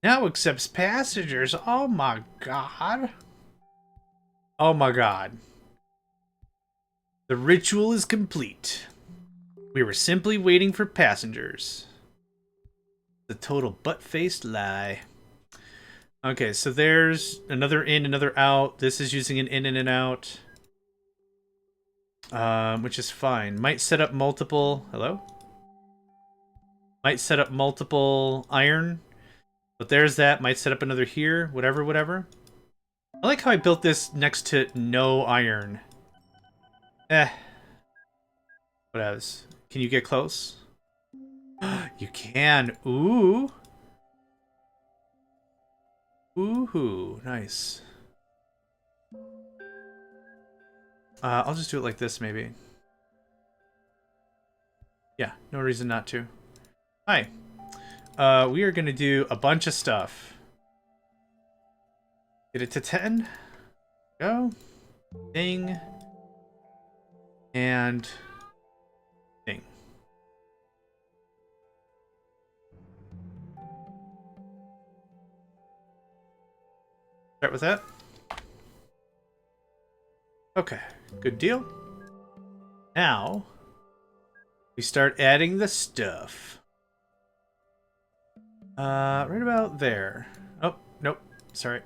Now accepts passengers. Oh my god. Oh my god. The ritual is complete. We were simply waiting for passengers. The total butt-faced lie. Okay, so there's another in, another out. This is using an in and an out. Which is fine. Might set up multiple... Hello? Might set up multiple iron. But there's that. Might set up another here. Whatever, whatever. I like how I built this next to no iron. What else? Can you get close? You can. Ooh. Ooh, nice. I'll just do it like this, maybe. Yeah, no reason not to. Hi. we are going to do a bunch of stuff. Get it to 10. Go. Ding. And ding. Start with that. Okay, good deal. Now, we start adding the stuff. Right about there. Oh, nope. Sorry.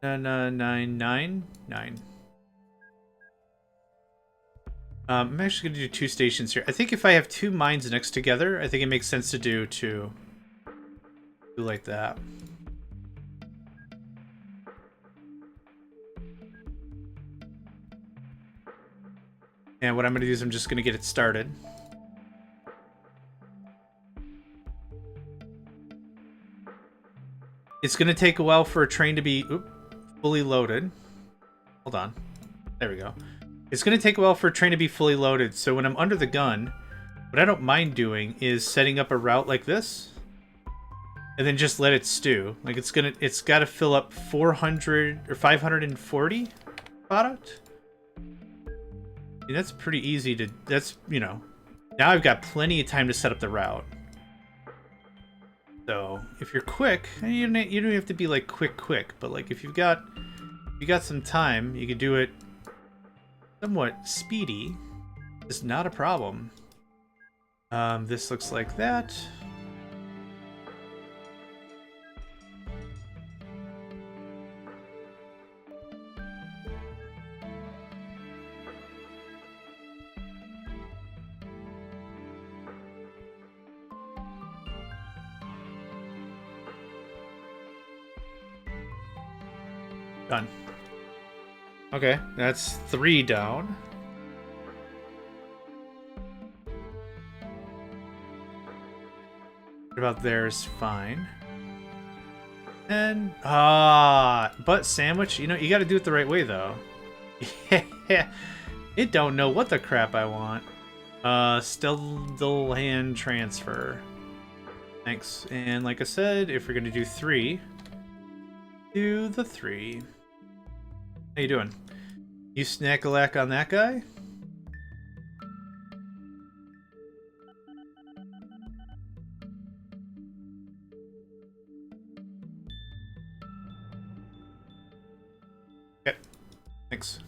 999. I'm actually gonna do 2 stations here. I think if I have 2 mines next together, I think it makes sense to do like that. And what I'm gonna do is I'm just gonna get it started. It's gonna take a while for a train to be fully loaded. Hold on. There we go. It's gonna take a while for a train to be fully loaded, so when I'm under the gun, what I don't mind doing is setting up a route like this, and then just let it stew. Like it's gotta fill up 400 or 540 product. I mean, that's pretty easy to. That's, you know, now I've got plenty of time to set up the route. So if you're quick, you don't have to be like quick, but like if you got some time, you can do it somewhat speedy. It's not a problem. This looks like that. Done. Okay, that's 3 down. What about there's fine. And but sandwich, you know, you got to do it the right way though. Yeah, it don't know what the crap I want. Still hand transfer. Thanks. And like I said, if we're gonna do 3, do the 3. How you doing? You snack-a-lack on that guy? Okay. Thanks.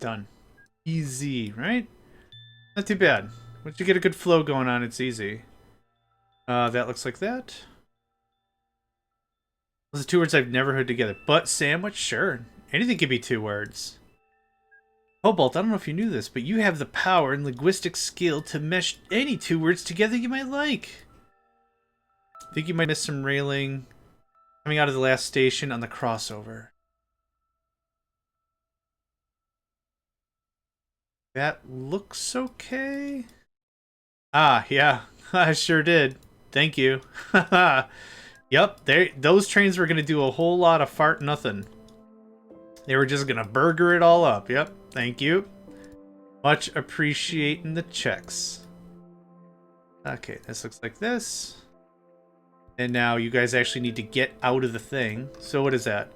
Done. Easy, right? Not too bad. Once you get a good flow going on, it's easy. That looks like that. Those are 2 words I've never heard together. But sandwich? Sure. Anything can be 2 words. Cobalt, I don't know if you knew this, but you have the power and linguistic skill to mesh any 2 words together you might like. I think you might miss some railing coming out of the last station on the crossover. That looks okay. Ah, yeah, I sure did. Thank you. Yep, those trains were going to do a whole lot of fart nothing. They were just going to burger it all up. Yep, thank you. Much appreciating the checks. Okay, this looks like this. And now you guys actually need to get out of the thing. So what is that?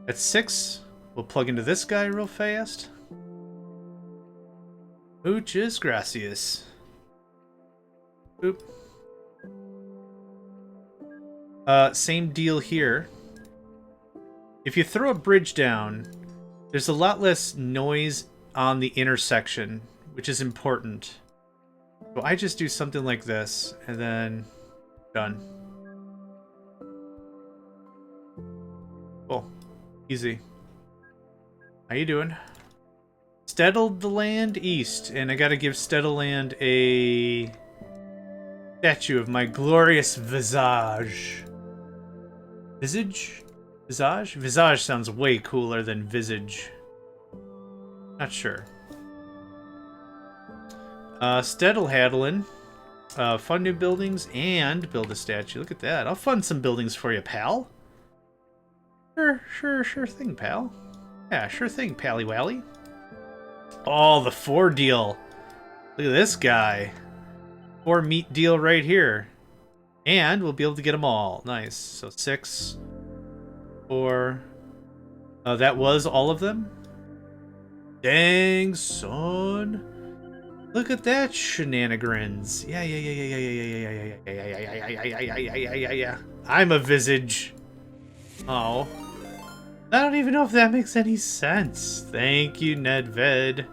That's 6. We'll plug into this guy real fast. Muchas gracias. Oop. Same deal here. If you throw a bridge down, there's a lot less noise on the intersection, which is important. So I just do something like this, and then done. Cool. Easy. How you doing? Steddled the land east, and I gotta give Steddleland a statue of my glorious visage. Visage? Visage? Visage sounds way cooler than visage. Not sure. Steddlehaddlin. fund new buildings and build a statue. Look at that. I'll fund some buildings for you, pal. Sure thing, pal. Yeah, sure thing, pally wally. Oh, the 4 deal. Look at this guy. 4 meat deal right here. And we'll be able to get them all. Nice. So 6, 4. That was all of them? Dang, son. Look at that shenanigans. Yeah. I'm a visage. Oh. I don't even know if that makes any sense. Thank you, Nedved.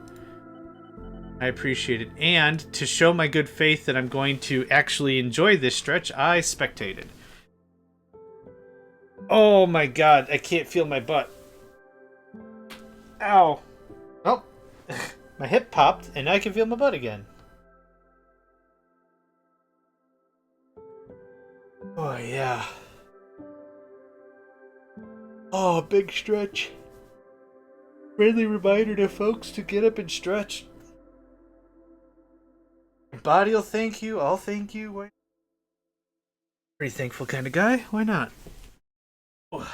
I appreciate it. And to show my good faith that I'm going to actually enjoy this stretch, I spectated. Oh my god, I can't feel my butt. Ow. Oh, my hip popped, and now I can feel my butt again. Oh, yeah. Oh, big stretch. Friendly reminder to folks to get up and stretch. Your body will thank you, I'll thank you. Why? Pretty thankful kind of guy, why not? Oh.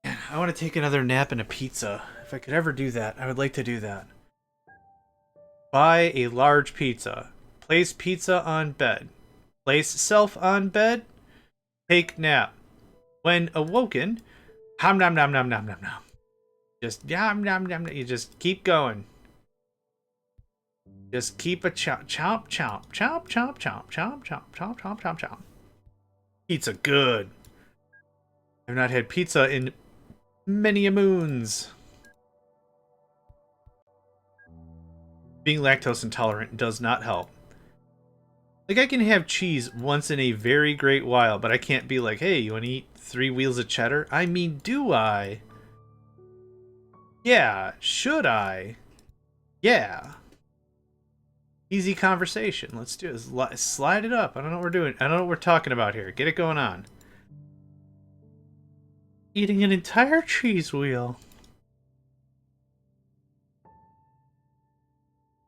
I want to take another nap and a pizza. If I could ever do that, I would like to do that. Buy a large pizza. Place pizza on bed. Place self on bed. Take nap. When awoken, nom nom nom nom nom nom nom. Just yum nom nom. You just keep going. Just keep a chomp chomp chomp chomp chomp chomp chomp chomp chomp chomp chomp chomp. Pizza good. I've not had pizza in many a moons. Being lactose intolerant does not help. Like, I can have cheese once in a very great while, but I can't be like, hey, you want to eat 3 wheels of cheddar? I mean, do I? Yeah, should I? Yeah. Easy conversation. Let's do it. Slide it up. I don't know what we're doing. I don't know what we're talking about here. Get it going on. Eating an entire cheese wheel.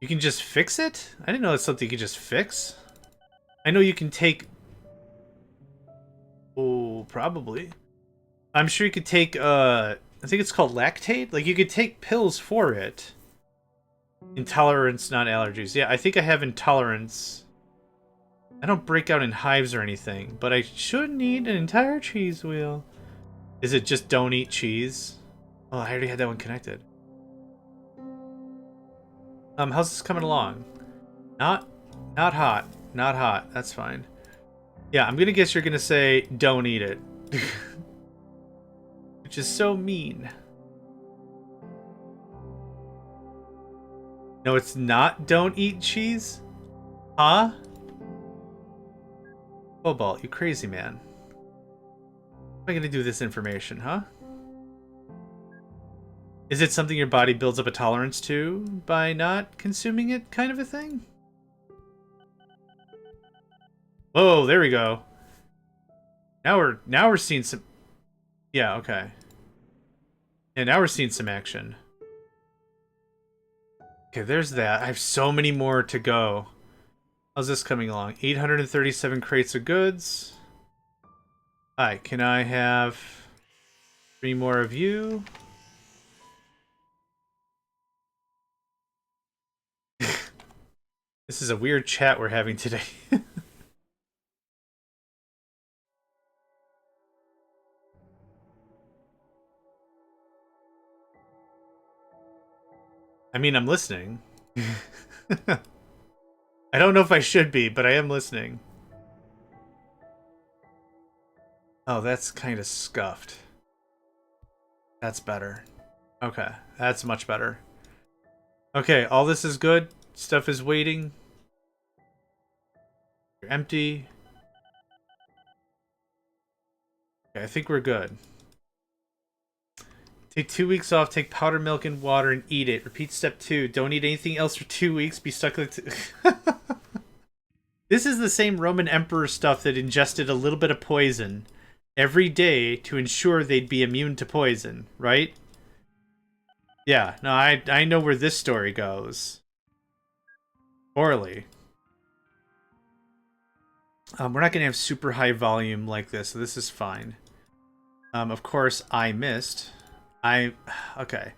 You can just fix it? I didn't know that's something you could just fix. I know you can take... Oh, probably. I'm sure you could take, I think it's called lactate? Like, you could take pills for it. Intolerance, not allergies. Yeah, I think I have intolerance. I don't break out in hives or anything, but I shouldn't eat an entire cheese wheel. Is it just don't eat cheese? Oh, I already had that one connected. How's this coming along? Not hot. Not hot. That's fine. Yeah, I'm gonna guess you're gonna say don't eat it. Which is so mean. No, it's not don't eat cheese? Huh? Cobalt, you crazy man. What am I gonna do with this information, huh? Is it something your body builds up a tolerance to by not consuming it, kind of a thing? Whoa, there we go. Now we're seeing some... Yeah, okay. Yeah, now we're seeing some action. Okay, there's that. I have so many more to go. How's this coming along? 837 crates of goods. Hi, can I have 3 more of you? This is a weird chat we're having today. I mean, I'm listening. I don't know if I should be, but I am listening. Oh, that's kind of scuffed. That's better. Okay, that's much better. Okay, all this is good. Stuff is waiting. You're empty. Okay, I think we're good. Take 2 weeks off, take powdered milk and water and eat it. Repeat step 2. Don't eat anything else for 2 weeks. Be stuck with This is the same Roman emperor stuff that ingested a little bit of poison every day to ensure they'd be immune to poison, right? Yeah, no, I know where this story goes. Poorly. We're not going to have super high volume like this, so this is fine. Of course, I missed. Okay.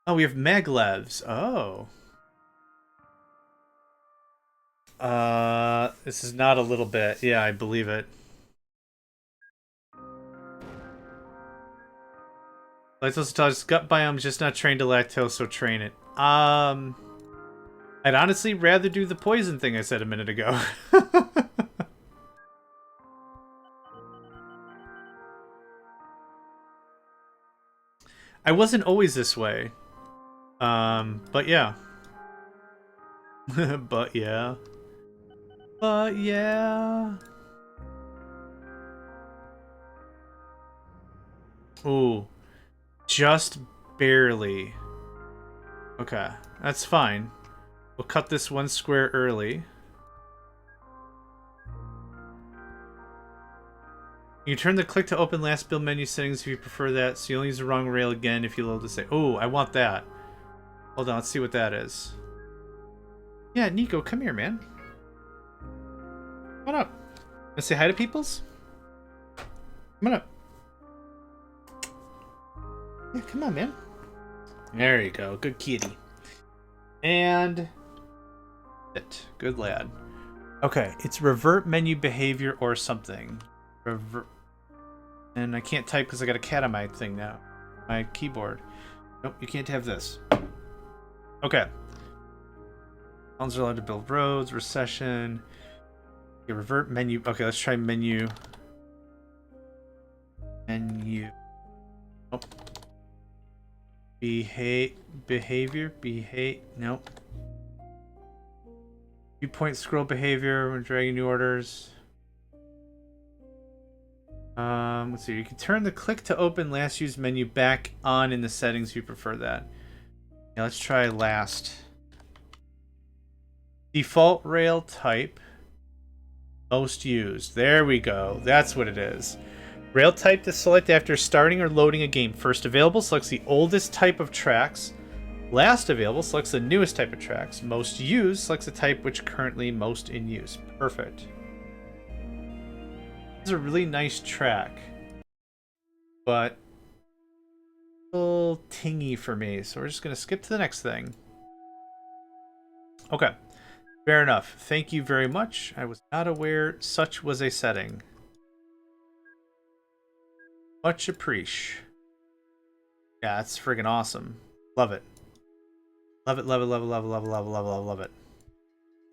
Oh, we have maglevs. Oh. This is not a little bit. Yeah, I believe it. Lactose gut biome is just not trained to lactose, so train it. I'd honestly rather do the poison thing I said a minute ago. I wasn't always this way. But yeah. But yeah. But yeah. Ooh. Just barely. Okay, that's fine. We'll cut this one square early. You turn the click to open last build menu settings if you prefer that, so you only use the wrong rail again if you load the say. Oh, I want that. Hold on, let's see what that is. Yeah, Nico, come here, man. Come on up. Wanna say hi to peoples? Come on up. Yeah, come on, man. There you go. Good kitty. And it. Good lad. Okay, it's revert menu behavior or something. Revert. And I can't type because I got a cat on my thing now. My keyboard. Nope, you can't have this. Okay. Towns are allowed to build roads, recession. Okay, revert menu. Okay, let's try menu. Menu. Oh. Behavior. Nope. Viewpoint scroll behavior when dragging new orders. Let's see. You can turn the click to open last used menu back on in the settings if you prefer that. Yeah, let's try last. Default rail type. Most used. There we go. That's what it is. Rail type to select after starting or loading a game. First available selects the oldest type of tracks. Last available selects the newest type of tracks. Most used selects the type which currently most in use. Perfect. This is a really nice track, but a little tingy for me, so we're just going to skip to the next thing. Okay, fair enough. Thank you very much. I was not aware such was a setting. Much appreciate. Yeah, that's friggin' awesome. Love it. Love it, love it, love it, love it, love it, love it, love it, love it.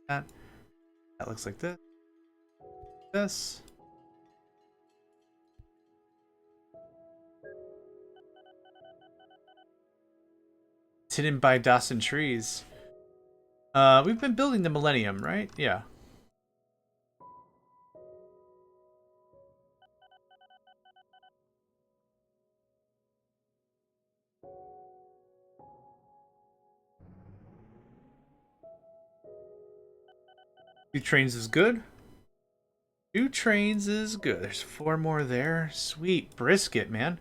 That looks like this. This. It's hidden by Dawson trees. We've been building the Millennium, right? Yeah. Two trains is good. Two trains is good. There's 4 more there. Sweet brisket, man.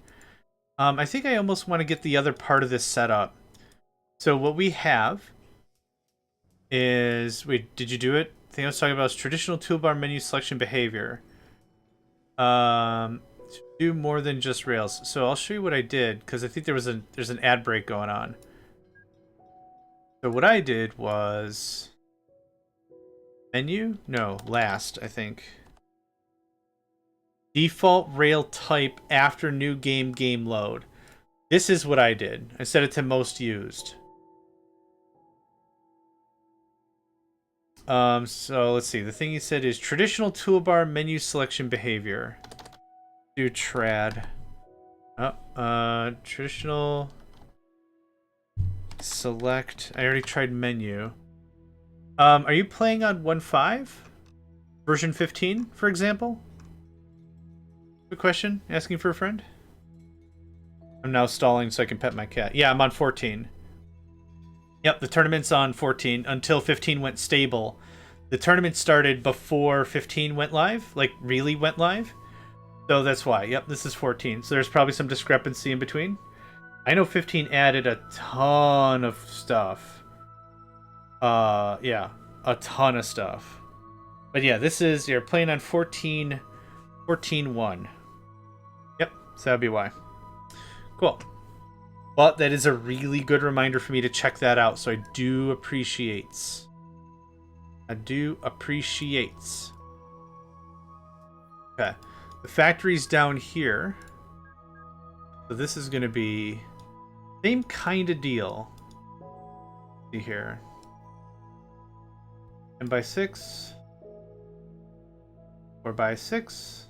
I think I almost want to get the other part of this set up. So what we have is... Wait, did you do it? The thing I was talking about is traditional toolbar menu selection behavior. Do more than just rails. So I'll show you what I did, because I think there's an ad break going on. So what I did was... Menu? No, last, I think. Default rail type after new game load. This is what I did. I set it to most used. So let's see. The thing you said is traditional toolbar menu selection behavior. Do trad. Traditional select. I already tried menu. Are you playing on 1.5? Version 15, for example? Good question. Asking for a friend? I'm now stalling so I can pet my cat. Yeah, I'm on 14. Yep, the tournament's on 14 until 15 went stable. The tournament started before 15 went live, like really went live. So that's why. Yep, this is 14. So there's probably some discrepancy in between. I know 15 added a ton of stuff. Yeah, a ton of stuff. But yeah, this is, you're playing on 14.1. Yep, so that'd be why. Cool. But that is a really good reminder for me to check that out, so I do appreciate. Okay. The factory's down here. So this is going to be same kind of deal. See here. 10 by 6. 4 by 6.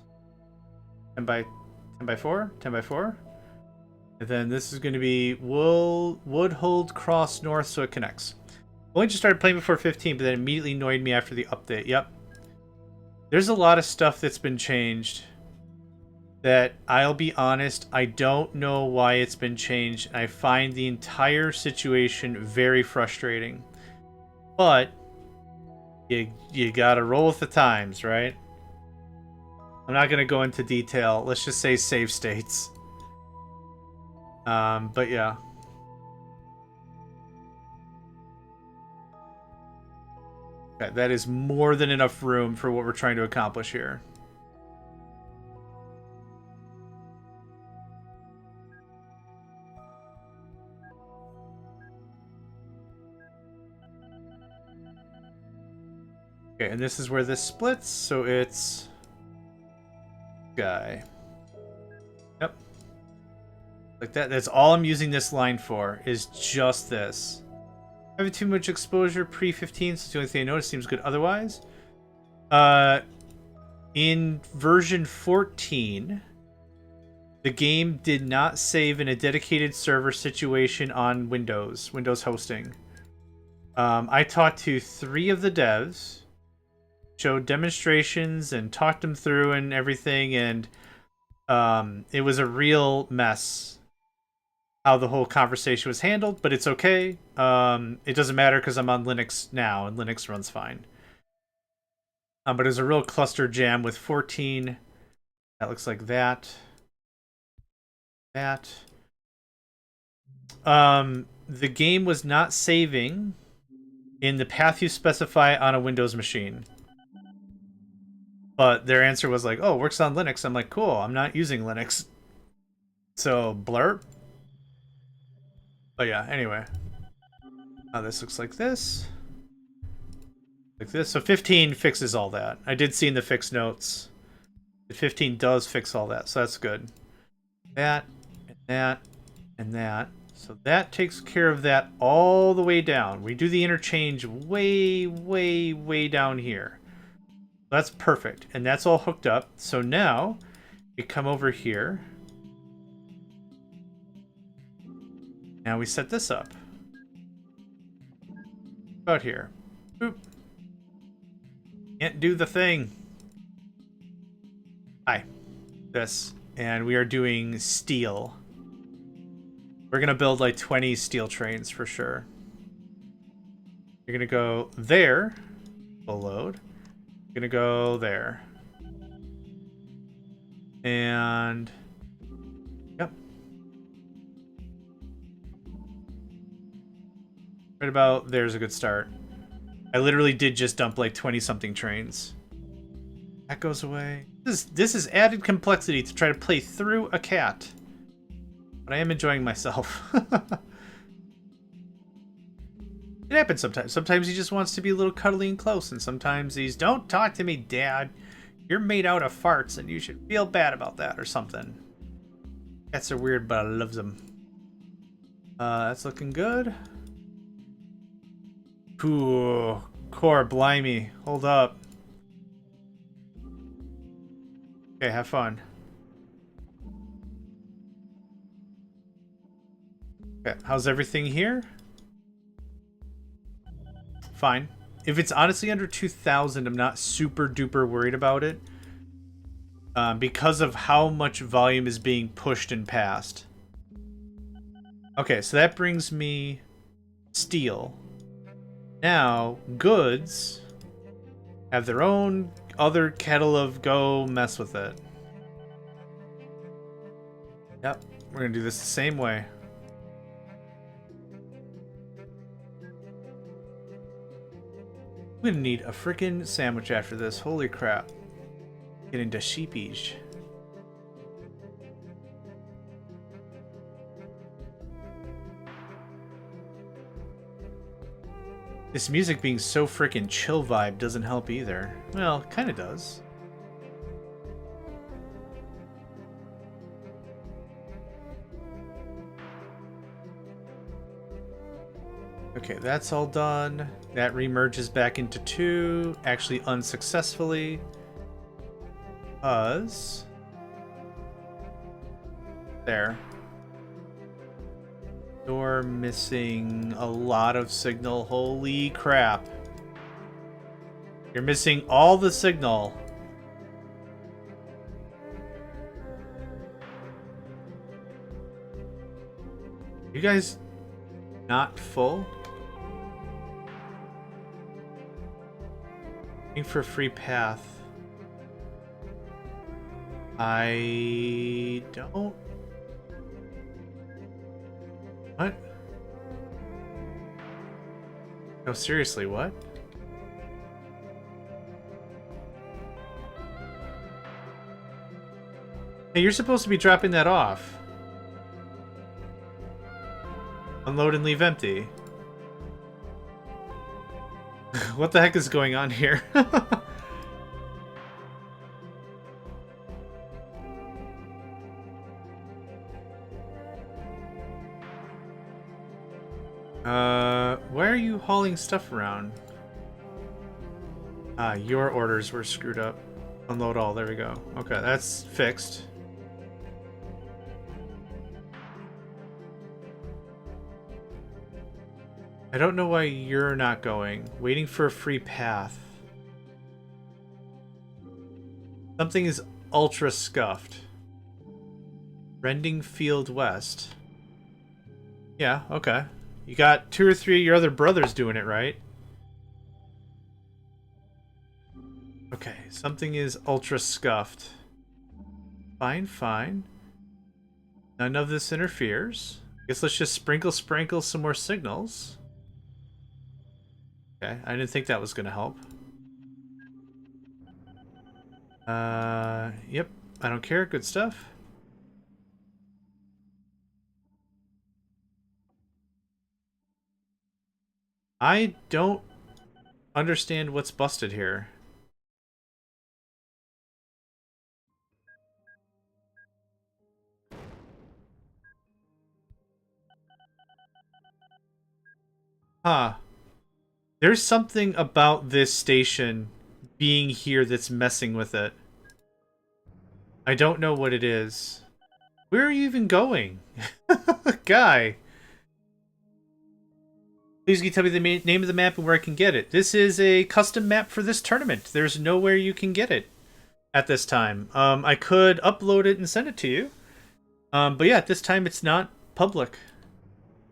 10 by 4. 10 by 4. And then this is going to be wood hold cross north so it connects. Only just started playing before 15, but then immediately annoyed me after the update. Yep. There's a lot of stuff that's been changed that, I'll be honest, I don't know why it's been changed. I find the entire situation very frustrating. But you gotta roll with the times, right? I'm not gonna go into detail. Let's just say save states. But yeah. Okay, that is more than enough room for what we're trying to accomplish here. Okay, and this is where this splits, so it's guy. Yep. Like that. That's all I'm using this line for, is just this. Having too much exposure pre-15, so the only thing I noticed. Seems good otherwise. In version 14, the game did not save in a dedicated server situation on Windows hosting. I talked to 3 of the devs, showed demonstrations and talked them through and everything, and it was a real mess how the whole conversation was handled, but it's okay. It doesn't matter because I'm on Linux now, and Linux runs fine. But it was a real cluster jam with 14. That looks like that. The game was not saving in the path you specify on a Windows machine. But their answer was like, oh, it works on Linux. I'm like, cool, I'm not using Linux. So, blurb. But yeah, anyway. This looks like this. Like this. So 15 fixes all that. I did see in the fix notes. 15 does fix all that, so that's good. That, and that, and that. So that takes care of that all the way down. We do the interchange way, way, way down here. That's perfect. And that's all hooked up. So now we come over here. Now we set this up. About here. Boop. Can't do the thing. Hi. This. And we are doing steel. We're going to build like 20 steel trains for sure. You're going to go there. Full load. You're going to go there. And... Yep. Right about there's a good start. I literally did just dump like 20-something trains. That goes away. This is added complexity to try to play through a cat. But I am enjoying myself. It happens sometimes. Sometimes he just wants to be a little cuddly and close, and sometimes he's, don't talk to me, Dad. You're made out of farts, and you should feel bad about that, or something. Cats are weird, but I love them. That's looking good. Ooh, core, blimey. Hold up. Okay, have fun. Okay, how's everything here? Fine. If it's honestly under 2,000, I'm not super duper worried about it. Because of how much volume is being pushed and passed. Okay, so that brings me steel. Now, goods have their own other kettle of go mess with it. Yep, we're gonna do this the same way. gonna need a freaking sandwich after this. Holy crap. Get into sheepish. This music being so freaking chill vibe doesn't help either. Well, kind of does. Okay, that's all done. That remerges back into 2, actually unsuccessfully. There. You're missing a lot of signal. Holy crap. You're missing all the signal. You guys not full? Looking for a free path. I don't... What? No, seriously, what? Hey, you're supposed to be dropping that off. Unload and leave empty. What the heck is going on here? Why are you hauling stuff around? Ah, your orders were screwed up. Unload all, there we go. Okay, that's fixed. I don't know why you're not going. Waiting for a free path. Something is ultra scuffed. Rending Field West. Yeah, okay. You got 2 or 3 of your other brothers doing it, right? Okay, something is ultra scuffed. Fine, fine. None of this interferes. Guess let's just sprinkle some more signals. Okay, I didn't think that was gonna help. Yep, I don't care, good stuff. I don't understand what's busted here. Huh. There's something about this station being here that's messing with it. I don't know what it is. Where are you even going? Guy. Please can you tell me the name of the map and where I can get it. This is a custom map for this tournament. There's nowhere you can get it at this time. I could upload it and send it to you. But yeah, at this time it's not public.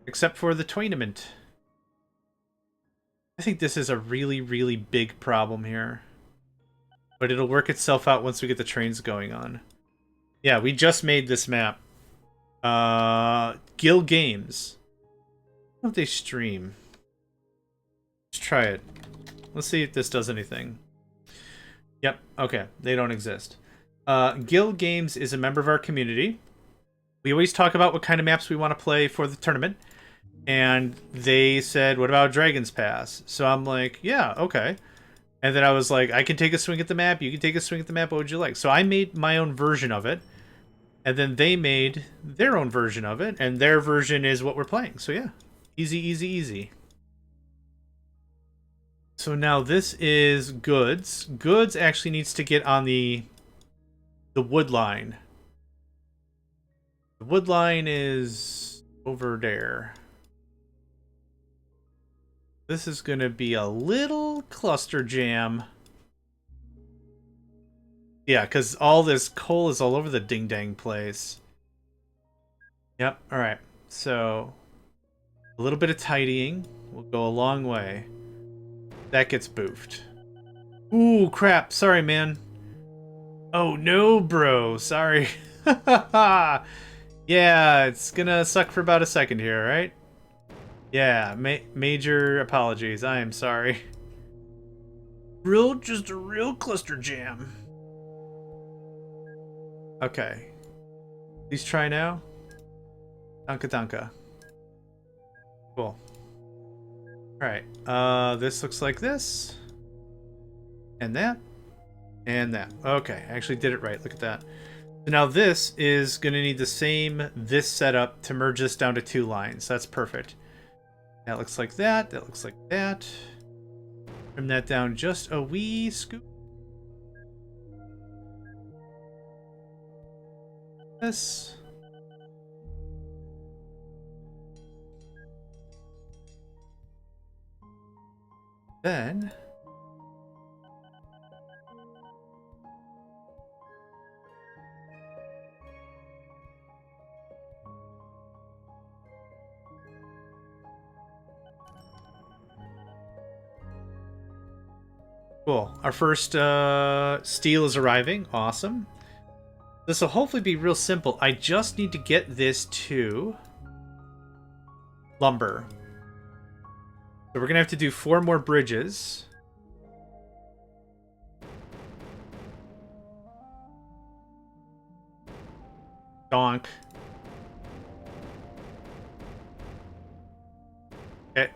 Except for the tournament. I think this is a really, really big problem here. But it'll work itself out once we get the trains going on. Yeah, we just made this map. Gilgames. Why don't they stream? Let's try it. Let's see if this does anything. Yep, okay. They don't exist. Gilgames is a member of our community. We always talk about what kind of maps we want to play for the tournament. And they said, what about Dragon's Pass? So I'm like, yeah, okay. And then I was like, I can take a swing at the map. You can take a swing at the map. What would you like? So I made my own version of it. And then they made their own version of it. And their version is what we're playing. So yeah, easy, easy, easy. So now this is Goods. Goods actually needs to get on the wood line. The wood line is over there. This is going to be a little cluster jam. Yeah, because all this coal is all over the ding-dang place. Yep, alright. So, a little bit of tidying will go a long way. That gets boofed. Ooh, crap. Sorry, man. Oh, no, bro. Sorry. Yeah, it's gonna suck for about a second here, right? Yeah, major apologies. I am sorry. Just a real cluster jam. Okay. Please try now. Danka danka. Cool. Alright. This looks like this. And that. And that. Okay. I actually did it right. Look at that. So now this is going to need the same this setup to merge this down to 2 lines. That's perfect. That looks like that. That looks like that. Trim that down just a wee scoop. This. Then cool. Our first steel is arriving. Awesome. This will hopefully be real simple. I just need to get this to lumber. So we're going to have to do 4 more bridges. Donk. Okay.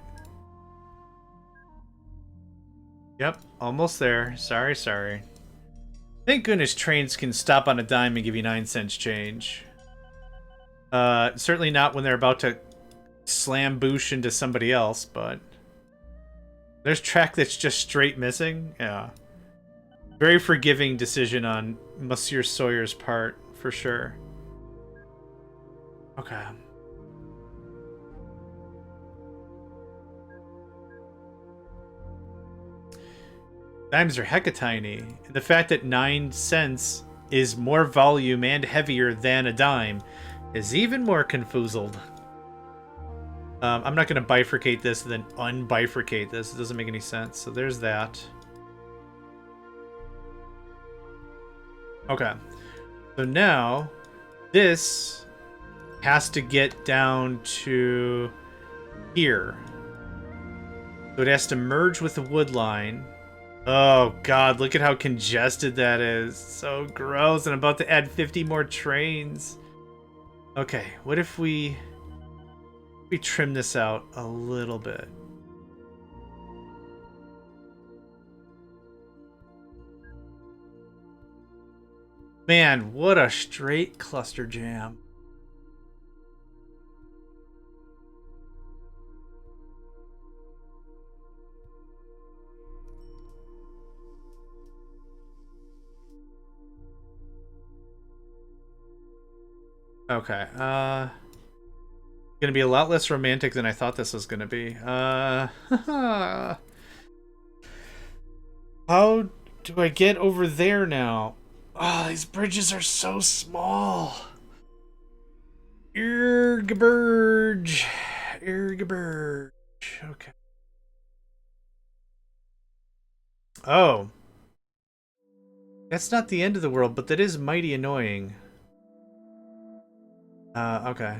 Yep, almost there. Sorry. Thank goodness trains can stop on a dime and give you 9 cents change. Certainly not when they're about to slam boosh into somebody else, but... There's track that's just straight missing. Yeah. Very forgiving decision on Monsieur Sawyer's part, for sure. Okay. Dimes are hecka tiny. And the fact that 9 cents is more volume and heavier than a dime is even more confoozled. I'm not going to bifurcate this and then unbifurcate this. It doesn't make any sense. So there's that. Okay. So now this has to get down to here. So it has to merge with the wood line. Oh god, look at how congested that is. So gross, and I'm about to add 50 more trains. Okay, what if we trim this out a little bit? Man, what a straight cluster jam. Okay, gonna be a lot less romantic than I thought this was gonna be. How do I get over there now? Oh, these bridges are so small. Irgaburge. Okay. Oh. That's not the end of the world, but that is mighty annoying. Okay.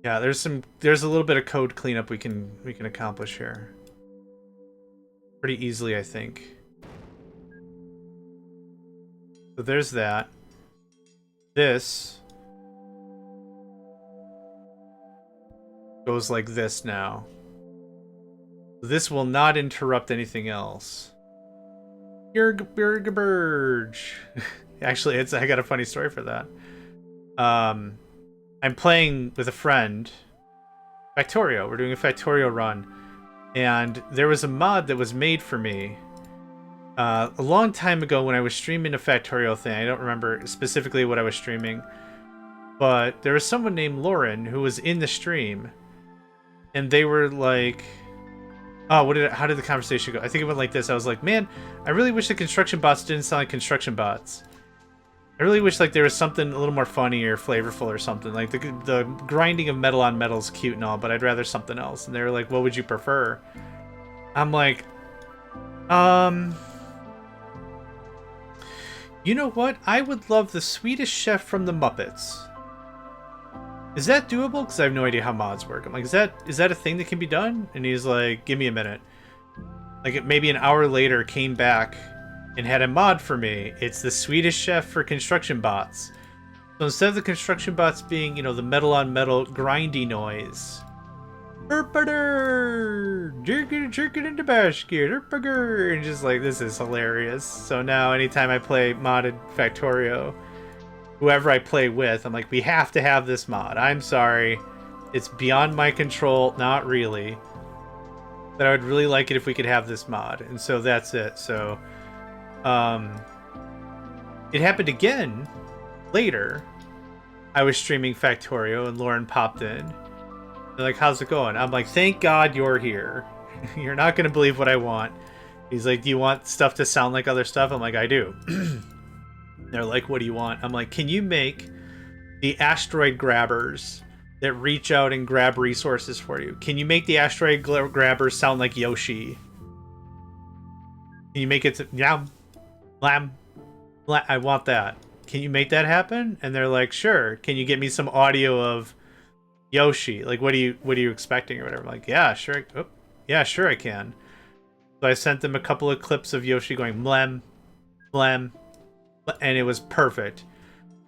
Yeah, there's a little bit of code cleanup we can accomplish here. Pretty easily, I think. So there's that. This goes like this now. This will not interrupt anything else. Burge. Actually, I got a funny story for that. I'm playing with a friend, Factorio. We're doing a Factorio run, and there was a mod that was made for me a long time ago when I was streaming a Factorio thing. I don't remember specifically what I was streaming, but there was someone named Lauren who was in the stream, and they were like, oh, how did the conversation go? I think it went like this. I was like, man, I really wish the construction bots didn't sound like construction bots. I really wish like there was something a little more funny or flavorful or something. Like the grinding of metal on metal is cute and all, but I'd rather something else. And they were like, what would you prefer? I'm like, you know what? I would love the Swedish Chef from the Muppets. Is that doable? Because I have no idea how mods work. I'm like, is that a thing that can be done? And he's like, give me a minute. like maybe an hour later, came back and had a mod for me. It's the Swedish Chef for construction bots. So instead of the construction bots being, you know, the metal on metal grindy noise, jerk it into basket, and just like, this is hilarious. So now anytime I play modded Factorio, whoever I play with, I'm like, we have to have this mod. I'm sorry, it's beyond my control, not really, but I would really like it if we could have this mod. And so that's it. So it happened again later. I was streaming Factorio and Lauren popped in. They're like, how's it going? I'm like, thank God you're here. You're not going to believe what I want. He's like, do you want stuff to sound like other stuff? I'm like, I do. They're like, what do you want? I'm like, can you make the asteroid grabbers that reach out and grab resources for you? Can you make the asteroid grabbers sound like Yoshi? Can you make it to yum, lamb, blam? I want that. Can you make that happen? And they're like, sure. Can you get me some audio of Yoshi? Like, what are you expecting or whatever? I'm like, yeah, sure. Oh, yeah, sure I can. So I sent them a couple of clips of Yoshi going blem, blem, and it was perfect.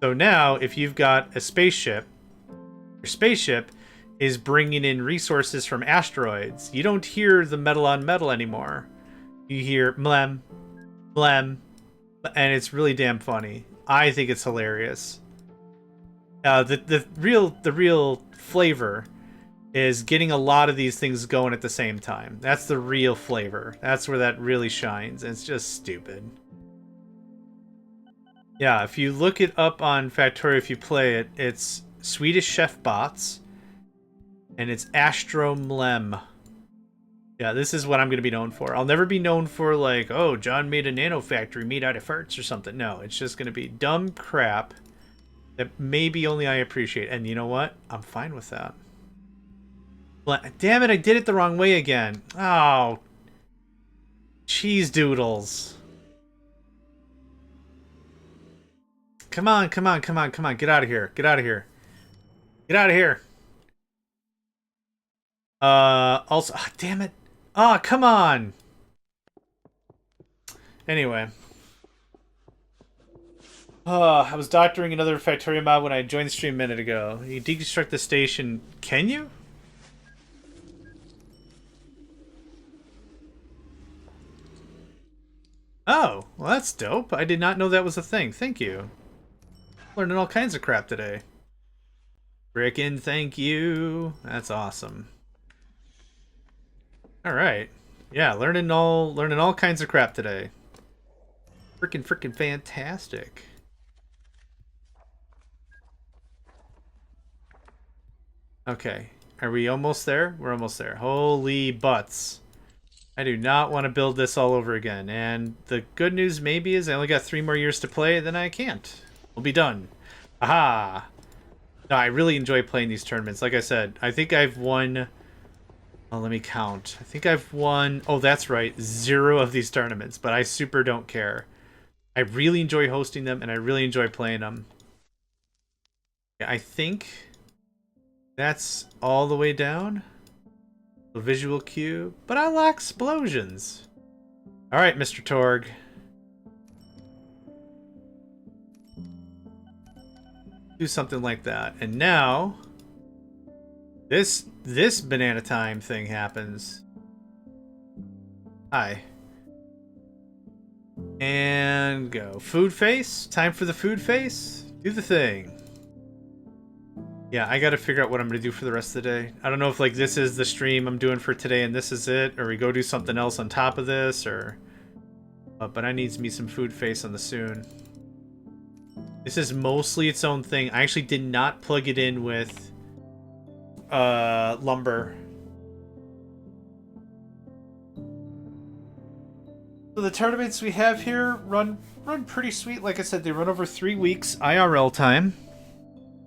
So now, if you've got a spaceship, your spaceship is bringing in resources from asteroids. You don't hear the metal on metal anymore. You hear blem, blem, and it's really damn funny. I think it's hilarious. The real flavor is getting a lot of these things going at the same time. That's the real flavor. That's where that really shines. And it's just stupid. Yeah, if you look it up on Factorio, if you play it, it's Swedish Chef Bots, and it's Astromlem. Yeah, this is what I'm going to be known for. I'll never be known for, like, oh, John made a nano factory made out of farts or something. No, it's just going to be dumb crap that maybe only I appreciate. And you know what? I'm fine with that. Damn it, I did it the wrong way again. Oh. Cheese doodles. Come on, come on, come on, come on. Get out of here. Get out of here. Get out of here. Also, oh, damn it. Oh, come on. Anyway. I was doctoring another Factorio mod when I joined the stream a minute ago. You deconstruct the station. Can you? Oh, well that's dope. I did not know that was a thing. Thank you. Learning all kinds of crap today. Frickin' thank you. That's awesome. Alright. Yeah, learning all kinds of crap today. Frickin' fantastic. Okay. Are we almost there? We're almost there. Holy butts. I do not want to build this all over again. And the good news maybe is I only got 3 more years to play, then I can't. We'll be done. Aha! No, I really enjoy playing these tournaments. Like I said, I think I've won... Oh, let me count. I think I've won... Oh, that's right. 0 of these tournaments, but I super don't care. I really enjoy hosting them, and I really enjoy playing them. Yeah, I think that's all the way down. A visual cue, but I like explosions. All right, Mr. Torg. Do something like that. And now this banana time thing happens. Hi. And go. Food face. Time for the food face. Do the thing. Yeah, I gotta figure out what I'm gonna do for the rest of the day. I don't know if like this is the stream I'm doing for today and this is it, or we go do something else on top of this, or... but I need me some food face on the soon. This is mostly its own thing. I actually did not plug it in with lumber. So the tournaments we have here run pretty sweet. Like I said, they run over 3 weeks IRL time.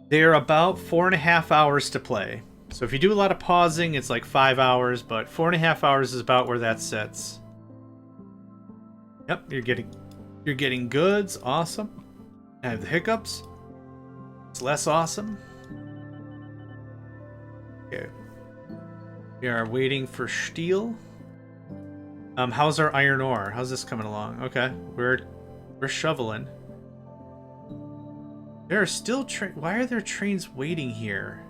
They're about 4.5 hours to play. So if you do a lot of pausing, it's like 5 hours, but 4.5 hours is about where that sits. Yep, you're getting goods. Awesome. I have the hiccups. It's less awesome. Okay. We are waiting for steel. How's our iron ore? How's this coming along? Okay, we're shoveling. There are still why are there trains waiting here?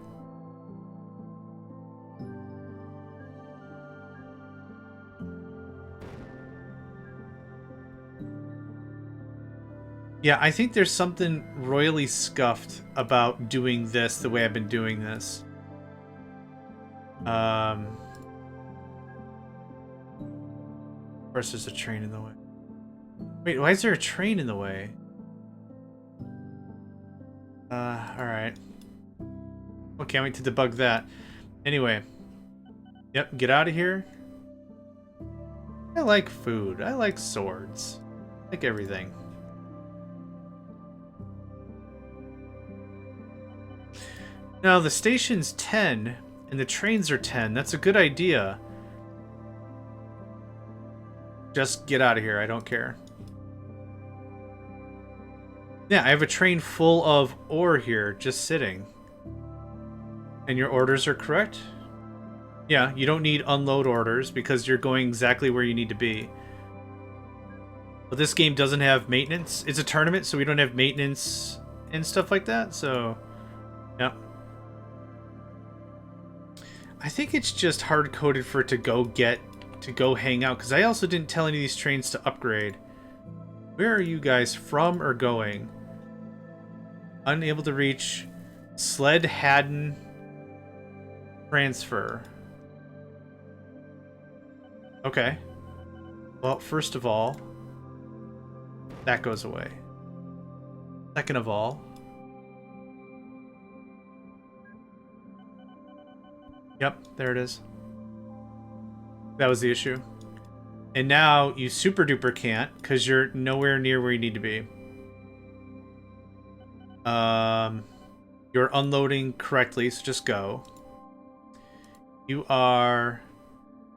Yeah, I think there's something royally scuffed about doing this the way I've been doing this. Of course there's a train in the way. Wait, why is there a train in the way? Alright. Well, can't wait to debug that. Anyway. Yep, get out of here. I like food. I like swords. I like everything. Now, the station's 10, and the trains are 10. That's a good idea. Just get out of here. I don't care. Yeah, I have a train full of ore here, just sitting. And your orders are correct? Yeah, you don't need unload orders because you're going exactly where you need to be. But this game doesn't have maintenance. It's a tournament, so we don't have maintenance and stuff like that, so... yeah. I think it's just hard-coded for it to go hang out, because I also didn't tell any of these trains to upgrade. Where are you guys from or going? Unable to reach Sled Haddon transfer. Okay. Well, first of all, that goes away. Second of all, yep, there it is. That was the issue. And now you super duper can't because you're nowhere near where you need to be. You're unloading correctly, so just go. You are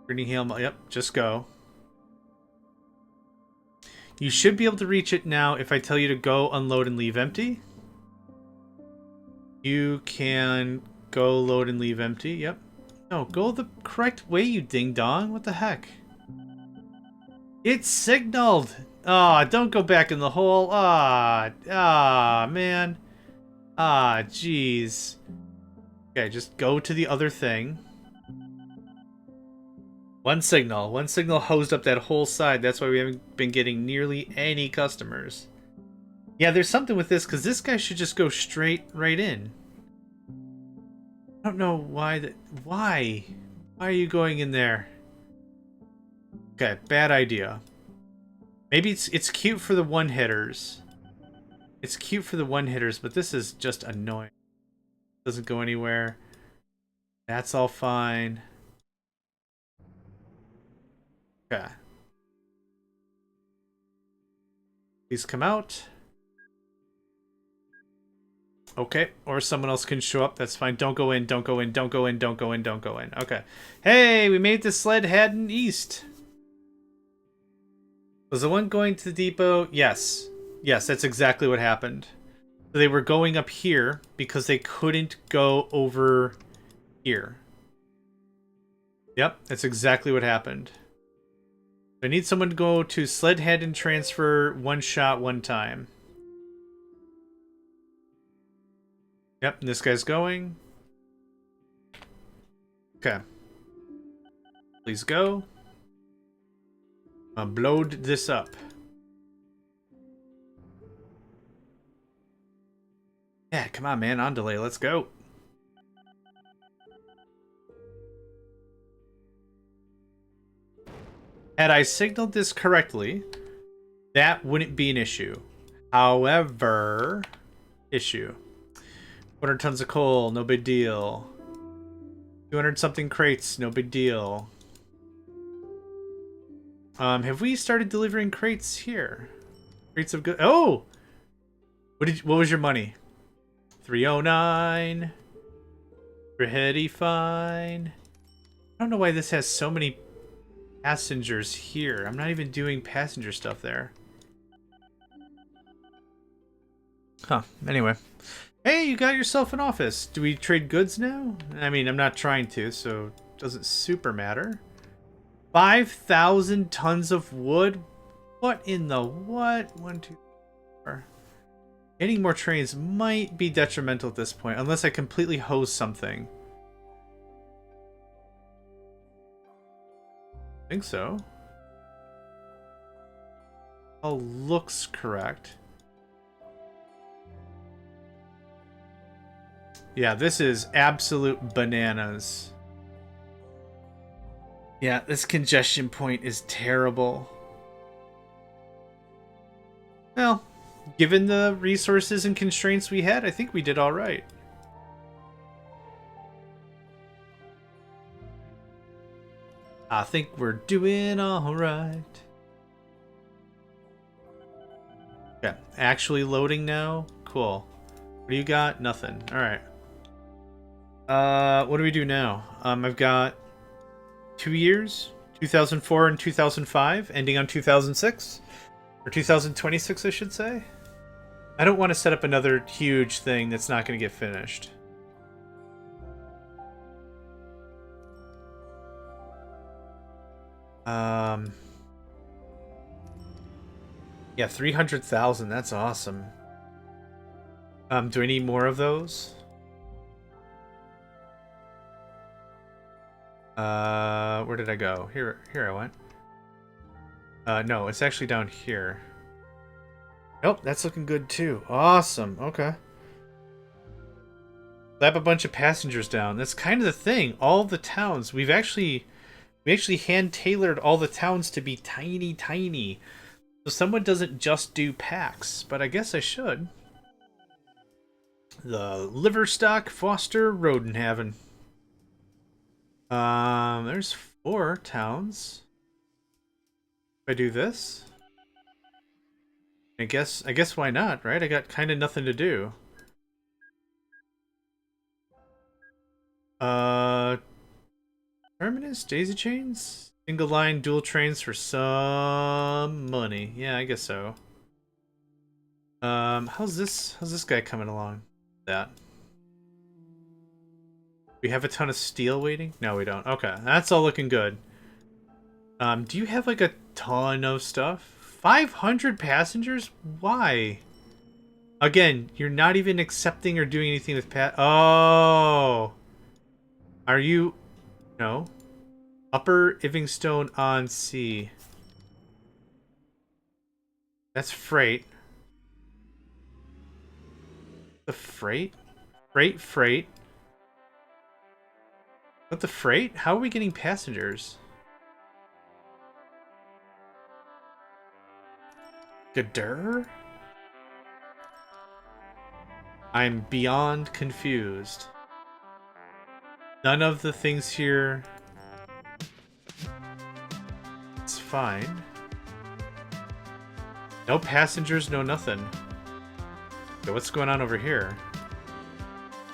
Greenham. Yep, just go. You should be able to reach it now if I tell you to go unload and leave empty. You can go load and leave empty. Yep. No, go the correct way, you ding dong. What the heck? It's signaled. Ah, don't go back in the hole. Ah, man. Ah, jeez. Okay, just go to the other thing. One signal hosed up that whole side. That's why we haven't been getting nearly any customers. Yeah, there's something with this, because this guy should just go straight right in. I don't know why that... Why? Why are you going in there? Okay, bad idea. Maybe it's cute for the one-hitters. It's cute for the one-hitters, but this is just annoying. Doesn't go anywhere. That's all fine. Okay. Please come out. Okay, or someone else can show up. That's fine. Don't go in, don't go in, don't go in, don't go in, don't go in. Okay. Hey, we made the sled heading east. Was the one going to the depot? Yes. Yes, that's exactly what happened. So they were going up here because they couldn't go over here. Yep, that's exactly what happened. I need someone to go to sled head and transfer one shot one time. Yep, and this guy's going. Okay. Please go. Blowed this up. Yeah, come on, man. On delay. Let's go. Had I signaled this correctly, that wouldn't be an issue. However, issue. 200 tons of coal, no big deal. 200 something crates, no big deal. Have we started delivering crates here? Crates of good. Oh, what was your money? 309. Pretty fine. I don't know why this has so many passengers here. I'm not even doing passenger stuff there. Huh. Anyway. Hey, you got yourself an office. Do we trade goods now? I mean, I'm not trying to, so it doesn't super matter. 5,000 tons of wood? What in the what? 1, 2, 4. Getting more trains might be detrimental at this point, unless I completely hose something. I think so. All looks correct. Yeah, this is absolute bananas. Yeah, this congestion point is terrible. Well, given the resources and constraints we had, I think we did all right. I think we're doing all right. Yeah, actually loading now? Cool. What do you got? Nothing. All right. What do we do now? I've got 2 years, 2004 and 2005, ending on 2006. Or 2026, I should say. I don't want to set up another huge thing that's not going to get finished. Yeah, 300,000. That's awesome. Do I need more of those? Where did I go? Here I went. No, it's actually down here. Nope, that's looking good too. Awesome. Okay. Slap a bunch of passengers down. That's kind of the thing. All the towns, we actually hand-tailored all the towns to be tiny, tiny. So someone doesn't just do packs, but I guess I should. The Liverstock Foster Rodenhaven. There's 4 towns. If I do this, I guess why not, right? I got kind of nothing to do. Terminus, daisy chains, single line dual trains for some money. Yeah, I guess so. How's this guy coming along? That. We have a ton of steel waiting? No, we don't. Okay, that's all looking good. Do you have like a ton of stuff? 500 passengers? Why? Again, you're not even accepting or doing anything with Oh! Are you... No. Upper Ivingstone on Sea. That's freight. The freight? Freight. What the freight? How are we getting passengers? Gadur? I'm beyond confused. None of the things here... It's fine. No passengers, no nothing. Okay, what's going on over here?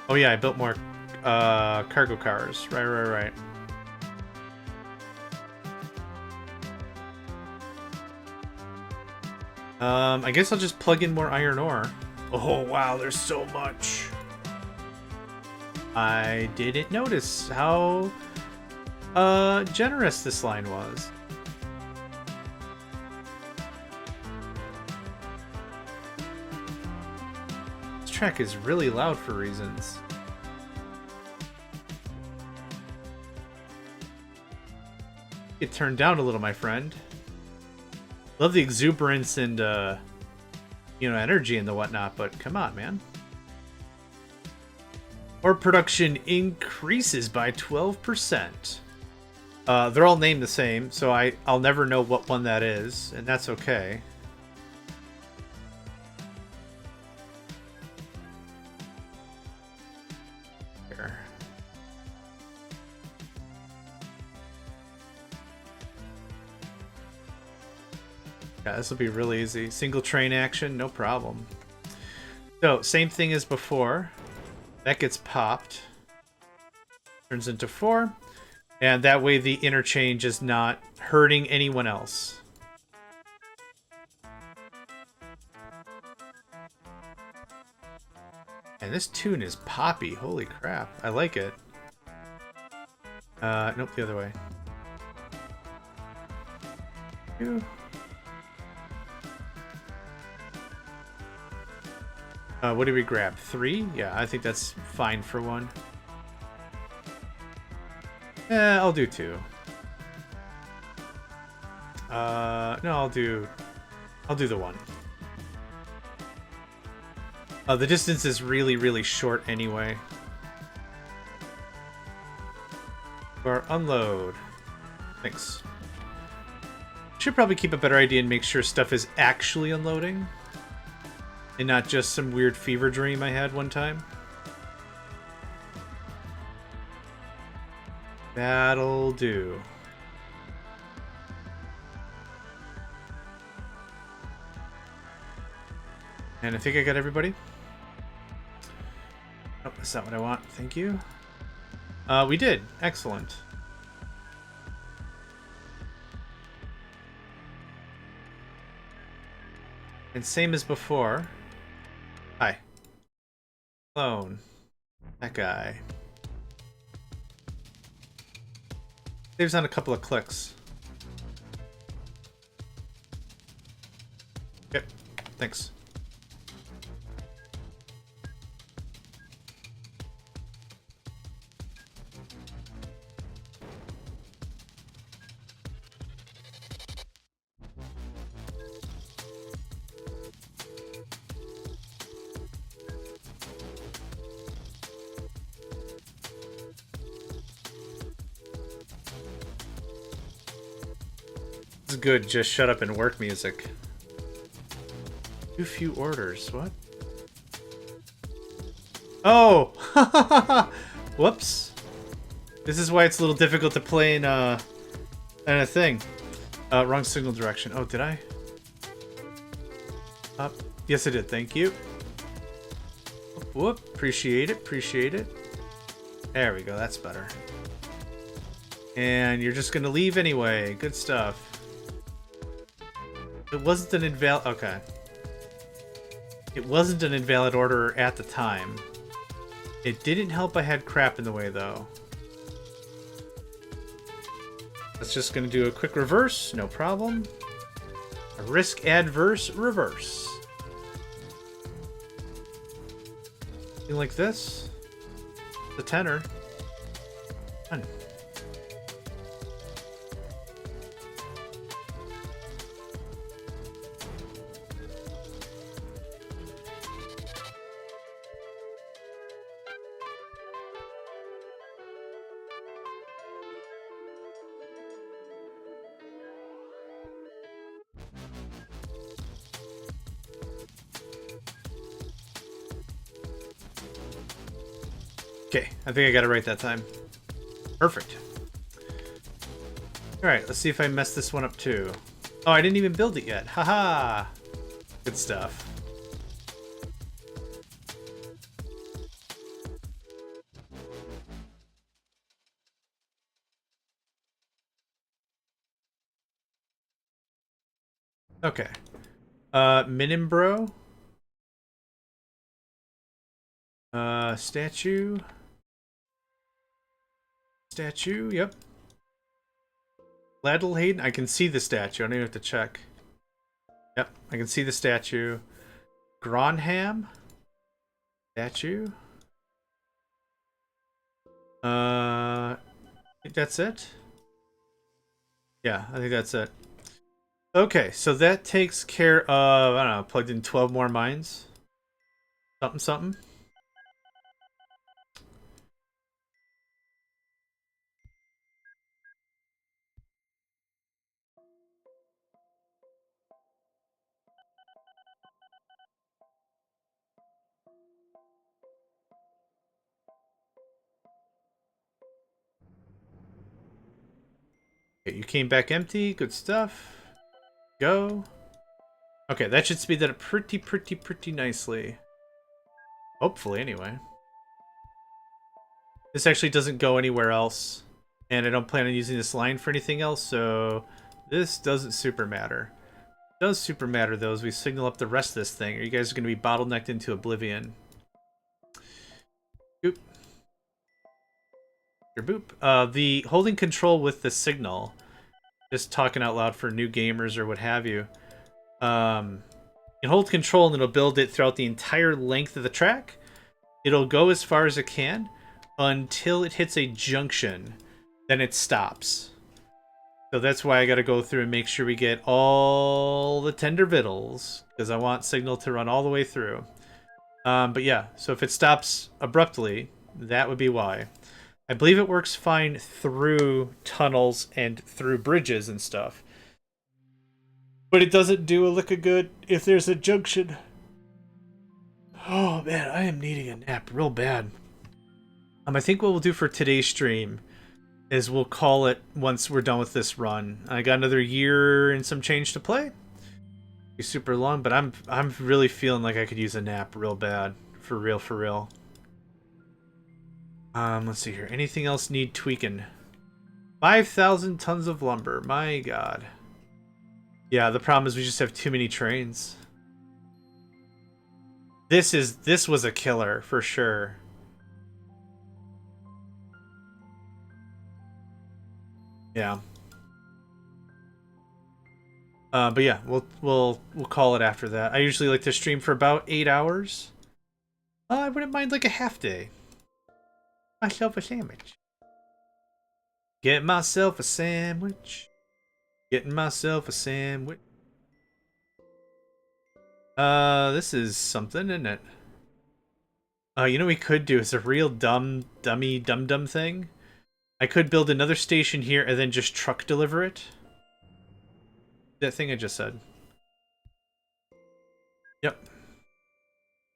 Oh yeah, I built more cargo cars. Right. I guess I'll just plug in more iron ore. Oh wow, there's so much. I didn't notice how generous this line was. This track is really loud for reasons. Get turned down a little, my friend. Love the exuberance and you know, energy and the whatnot, but come on, man. Ore production increases by 12%. They're all named the same, so I'll never know what one that is, and that's okay. Here. Yeah, this will be really easy. Single train action, no problem. So, same thing as before. That gets popped. Turns into 4. And that way the interchange is not hurting anyone else. And this tune is poppy. Holy crap. I like it. Nope, the other way. you. What did we grab? 3? Yeah, I think that's fine for 1. I'll do 2. No, I'll do the 1. The distance is really, really short anyway. Or unload. Thanks. Should probably keep a better idea and make sure stuff is actually unloading. And not just some weird fever dream I had one time. That'll do. And I think I got everybody. Oh, that's not what I want. Thank you. We did. Excellent. And same as before. Hi. Clone. That guy. Saves on a couple of clicks. Yep. Thanks. Good, just shut up and work music. Too few orders, what? Oh! Whoops. This is why it's a little difficult to play in a thing. Wrong signal direction. Oh, did I? Up. Yes, I did, thank you. Whoop, appreciate it, appreciate it. There we go, that's better. And you're just gonna leave anyway, good stuff. It wasn't an invalid... Okay. It wasn't an invalid order at the time. It didn't help I had crap in the way, though. That's just going to do a quick reverse. No problem. A risk adverse reverse. Something like this. The tenor. Fun. Okay, I think I got it right that time. Perfect. Alright, let's see if I messed this one up too. Oh, I didn't even build it yet. Haha! Good stuff. Okay. Minimbro. Statue. Statue, yep. Ladlehaden, I can see the statue. I don't even have to check. Yep, I can see the statue. Gronham. Statue. I think that's it. Yeah, I think that's it. Okay, so that takes care of, I don't know, plugged in 12 more mines. Something, something. Okay, you came back empty. Good stuff. Go. Okay, that should speed that up pretty nicely. Hopefully, anyway. This actually doesn't go anywhere else. And I don't plan on using this line for anything else, so this doesn't super matter. It does super matter, though, as we signal up the rest of this thing, or you guys are going to be bottlenecked into oblivion. Boop. Your boop. The holding control with the signal Just talking out loud for new gamers or what have you. You hold control and it'll build it throughout the entire length of the track. It'll go as far as it can until it hits a junction. Then it stops. So that's why I gotta go through and make sure we get all the tender vittles, because I want signal to run all the way through. But yeah, so if it stops abruptly, that would be why. I believe it works fine through tunnels and through bridges and stuff. But it doesn't do a lick of good if there's a junction. Oh man, I am needing a nap real bad. I think what we'll do for today's stream is we'll call it once we're done with this run. I got another year and some change to play. Be super long, but I'm really feeling like I could use a nap real bad. For real, for real. Let's see here. Anything else need tweaking? 5,000 tons of lumber. My god. Yeah, the problem is we just have too many trains. This was a killer for sure. Yeah. But yeah, we'll call it after that. I usually like to stream for about 8 hours. I wouldn't mind like a half day. Myself a sandwich. Get myself a sandwich. Getting myself a sandwich. This is something, isn't it? You know what we could do is a real dumb thing. I could build another station here and then just truck deliver it. That thing I just said. Yep.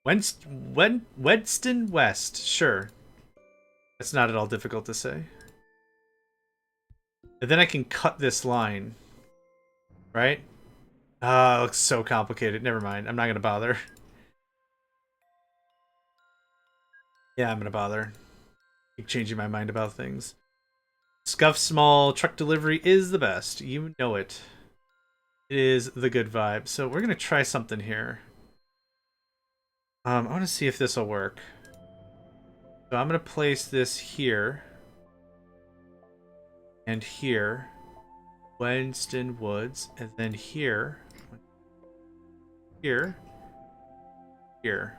Wedston West. Sure. That's not at all difficult to say. And then I can cut this line. Right? Ah, it looks so complicated. Never mind. I'm not going to bother. Yeah, I'm going to bother. Keep changing my mind about things. Scuff small truck delivery is the best. You know it. It is the good vibe. So we're going to try something here. I want to see if this will work. So I'm going to place this here. And here. Winston Woods. And then here. Here. Here.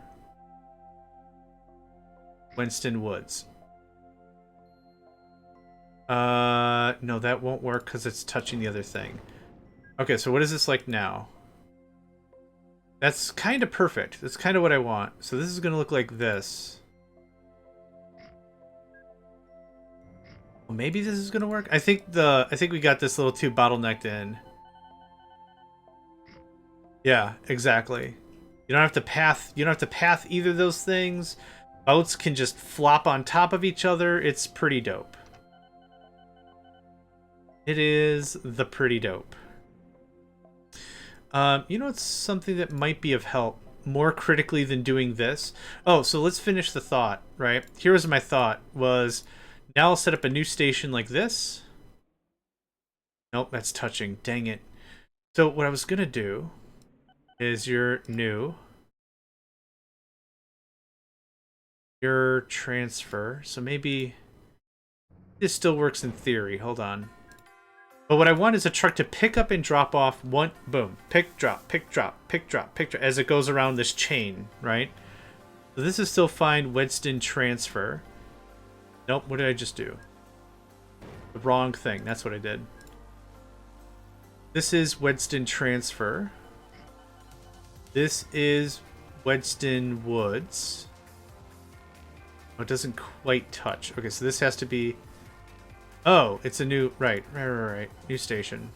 Winston Woods. No, that won't work because it's touching the other thing. Okay, so what is this like now? That's kind of perfect. That's kind of what I want. So this is going to look like this. Well, maybe this is going to work. I think we got this little too bottlenecked in. Yeah, exactly. You don't have to path either of those things. Boats can just flop on top of each other. It's pretty dope. It is the pretty dope. You know, it's something that might be of help more critically than doing this. Oh, so let's finish the thought, right? Here was my thought was, now I'll set up a new station like this. Nope, that's touching. Dang it. So what I was going to do is your transfer. So maybe this still works in theory. Hold on. But what I want is a truck to pick up and drop off one, boom, pick, drop, pick, drop, pick, drop, pick, drop, as it goes around this chain, right? So this is still fine, Wedston transfer. Nope, what did I just do? The wrong thing, that's what I did. This is Wedston transfer. This is Wedston Woods. Oh, it doesn't quite touch. Okay, so this has to be... Oh, it's a new... Right. New station.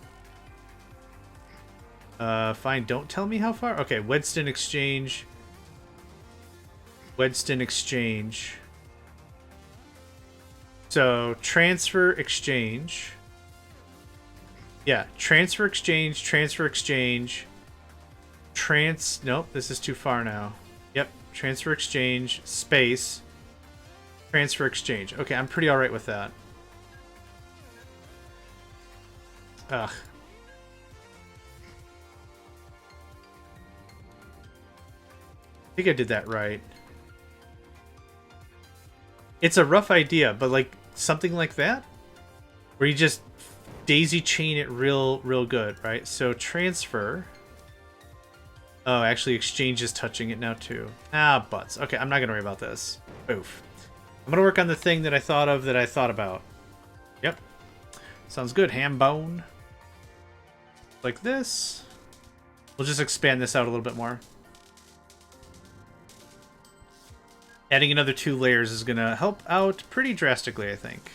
Fine, don't tell me how far. Okay, Wedston Exchange. Wedston Exchange. So, transfer exchange. Yeah, transfer exchange, transfer exchange. Nope, this is too far now. Yep, transfer exchange, space. Transfer exchange. Okay, I'm pretty alright with that. Ugh. I think I did that right. It's a rough idea, but like something like that? Where you just daisy chain it real good, right? So transfer. Oh, actually exchange is touching it now too. Ah, butts. Okay, I'm not gonna worry about this. Oof. I'm gonna work on the thing that I thought of that I thought about. Yep. Sounds good, ham bone. Like this. We'll just expand this out a little bit more. Adding another 2 layers is gonna help out pretty drastically, I think.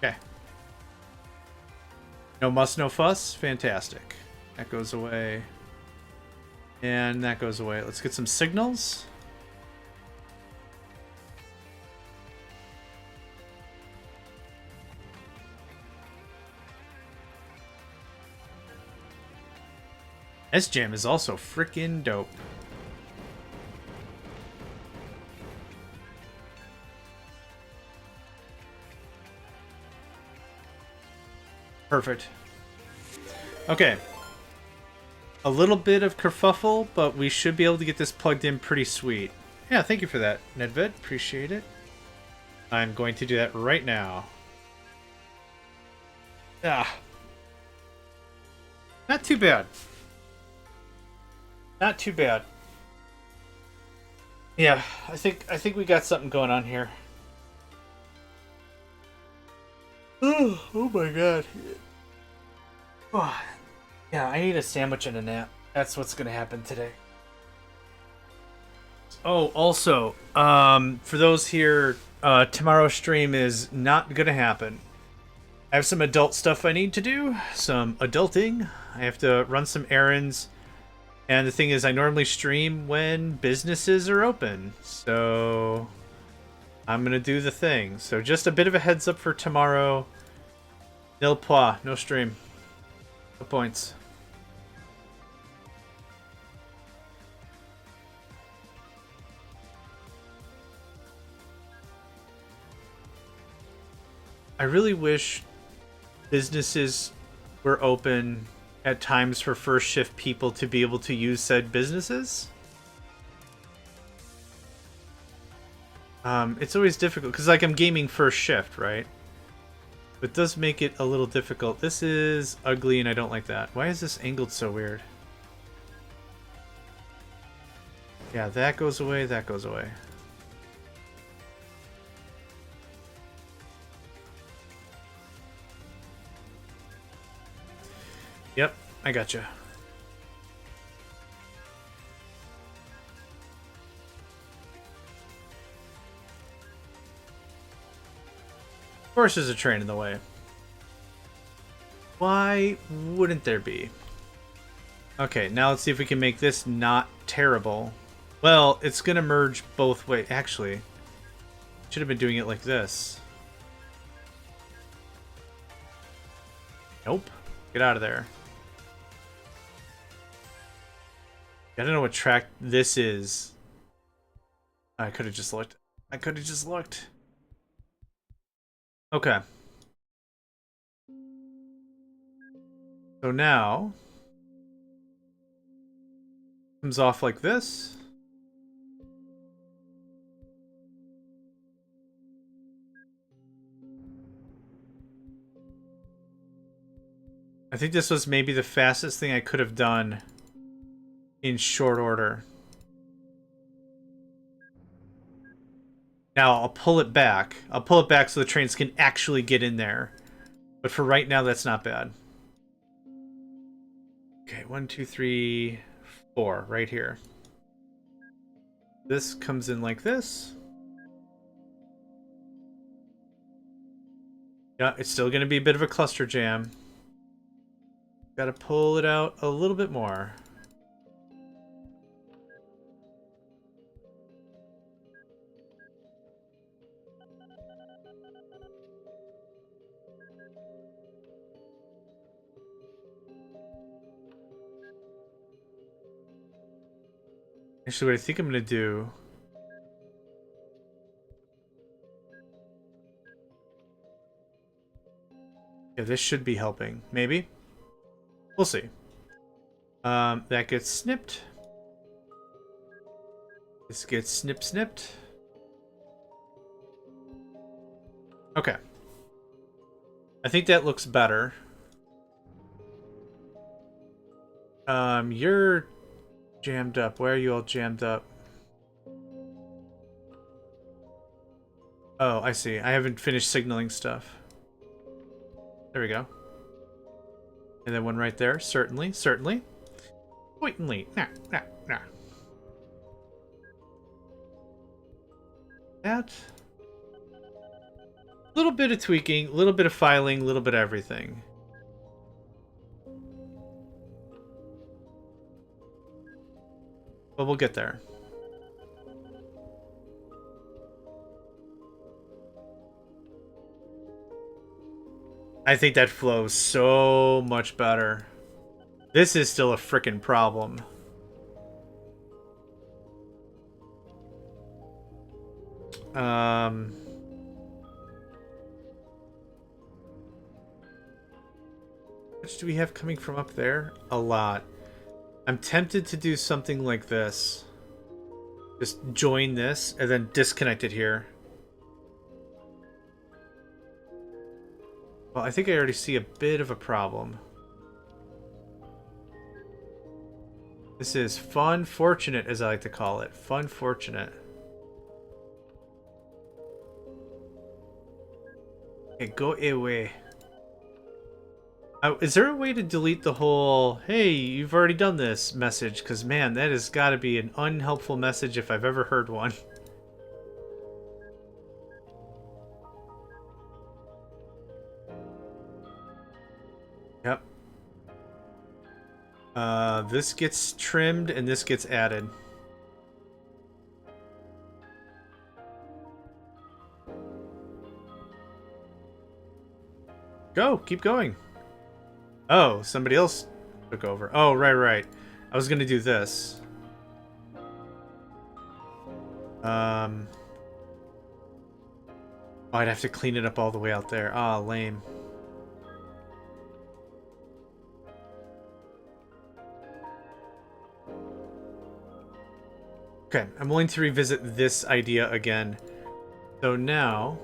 Okay. No muss, no fuss. Fantastic. That goes away. And that goes away. Let's get some signals. S-Jam is also freaking dope. Perfect. Okay. A little bit of kerfuffle, but we should be able to get this plugged in pretty sweet. Yeah, thank you for that, Nedved. Appreciate it. I'm going to do that right now. Ah. Not too bad. Not too bad. Yeah, I think we got something going on here. Oh my god. Oh, yeah, I need a sandwich and a nap. That's what's gonna happen today. Oh, also, for those here, tomorrow's stream is not gonna happen. I have some adult stuff I need to do, some adulting. I have to run some errands. And the thing is, I normally stream when businesses are open. So I'm gonna do the thing. So just a bit of a heads up for tomorrow. Nil pois, no stream. No points. I really wish businesses were open at times for first shift people to be able to use said businesses. It's always difficult because like I'm gaming first shift, right? It does make it a little difficult. This is ugly and I don't like that. Why is this angled so weird? Yeah, that goes away, that goes away. Yep, I gotcha. Of course there's a train in the way. Why wouldn't there be? Okay, now let's see if we can make this not terrible. Well, it's gonna merge both ways. Actually, should have been doing it like this. Nope. Get out of there. I don't know what track this is. I could have just looked. I could have just looked. Okay. So now comes off like this. I think this was maybe the fastest thing I could have done in short order. Now I'll pull it back. I'll pull it back so the trains can actually get in there. But for right now, that's not bad. Okay, 1, 2, 3, 4, right here. This comes in like this. Yeah, it's still going to be a bit of a cluster jam. Got to pull it out a little bit more. Actually, what I think I'm going to do... Yeah, this should be helping. Maybe. We'll see. That gets snipped. This gets snipped. Okay. I think that looks better. You're jammed up. Why are you all jammed up? Oh, I see. I haven't finished signaling stuff. There we go. And then one right there. Certainly. Certainly. Nah. That. A little bit of tweaking, a little bit of filing, a little bit of everything. But we'll get there. I think that flows so much better. This is still a frickin' problem. How much do we have coming from up there? A lot. I'm tempted to do something like this. Just join this and then disconnect it here. Well, I think I already see a bit of a problem. This is fun fortunate, as I like to call it. Fun fortunate. Okay, go away. Is there a way to delete the whole, hey, you've already done this message? Because, man, that has got to be an unhelpful message if I've ever heard one. Yep. This gets trimmed and this gets added. Go, keep going. Oh, somebody else took over. Oh, right. I was gonna do this. Oh, I'd have to clean it up all the way out there. Ah, lame. Okay, I'm willing to revisit this idea again. So now,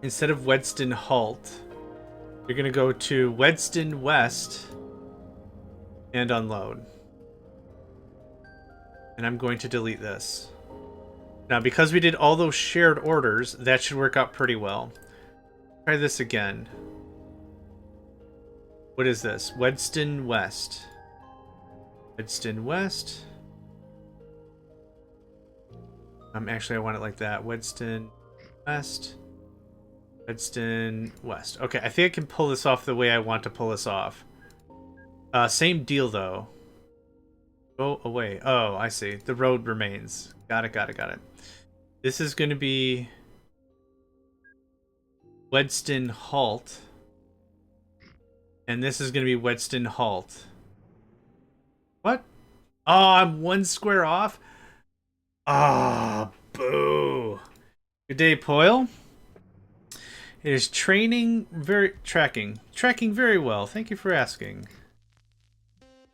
instead of Wedston Halt, you're gonna go to Wedston West and unload. And I'm going to delete this. Now, because we did all those shared orders, that should work out pretty well. Try this again. What is this? Wedston West. Wedston West. Actually, I want it like that. Wedston West. Wedston West. Okay, I think I can pull this off the way I want to pull this off. Same deal, though. Go away. Oh, I see. The road remains. Got it. This is going to be Wedston Halt. And this is going to be Wedston Halt. What? Oh, I'm one square off? Ah, boo. Good day, Poyle. It is tracking very well. Thank you for asking.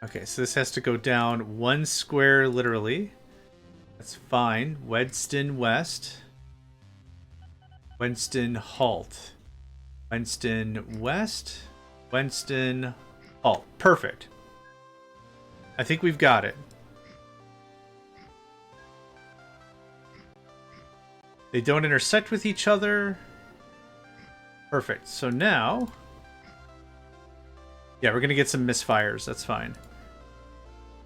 Okay, so this has to go down one square literally. That's fine. Wedston West. Wedston Halt. Wedston West. Wedston Halt. Perfect. I think we've got it. They don't intersect with each other. Perfect. So now... yeah, we're going to get some misfires. That's fine.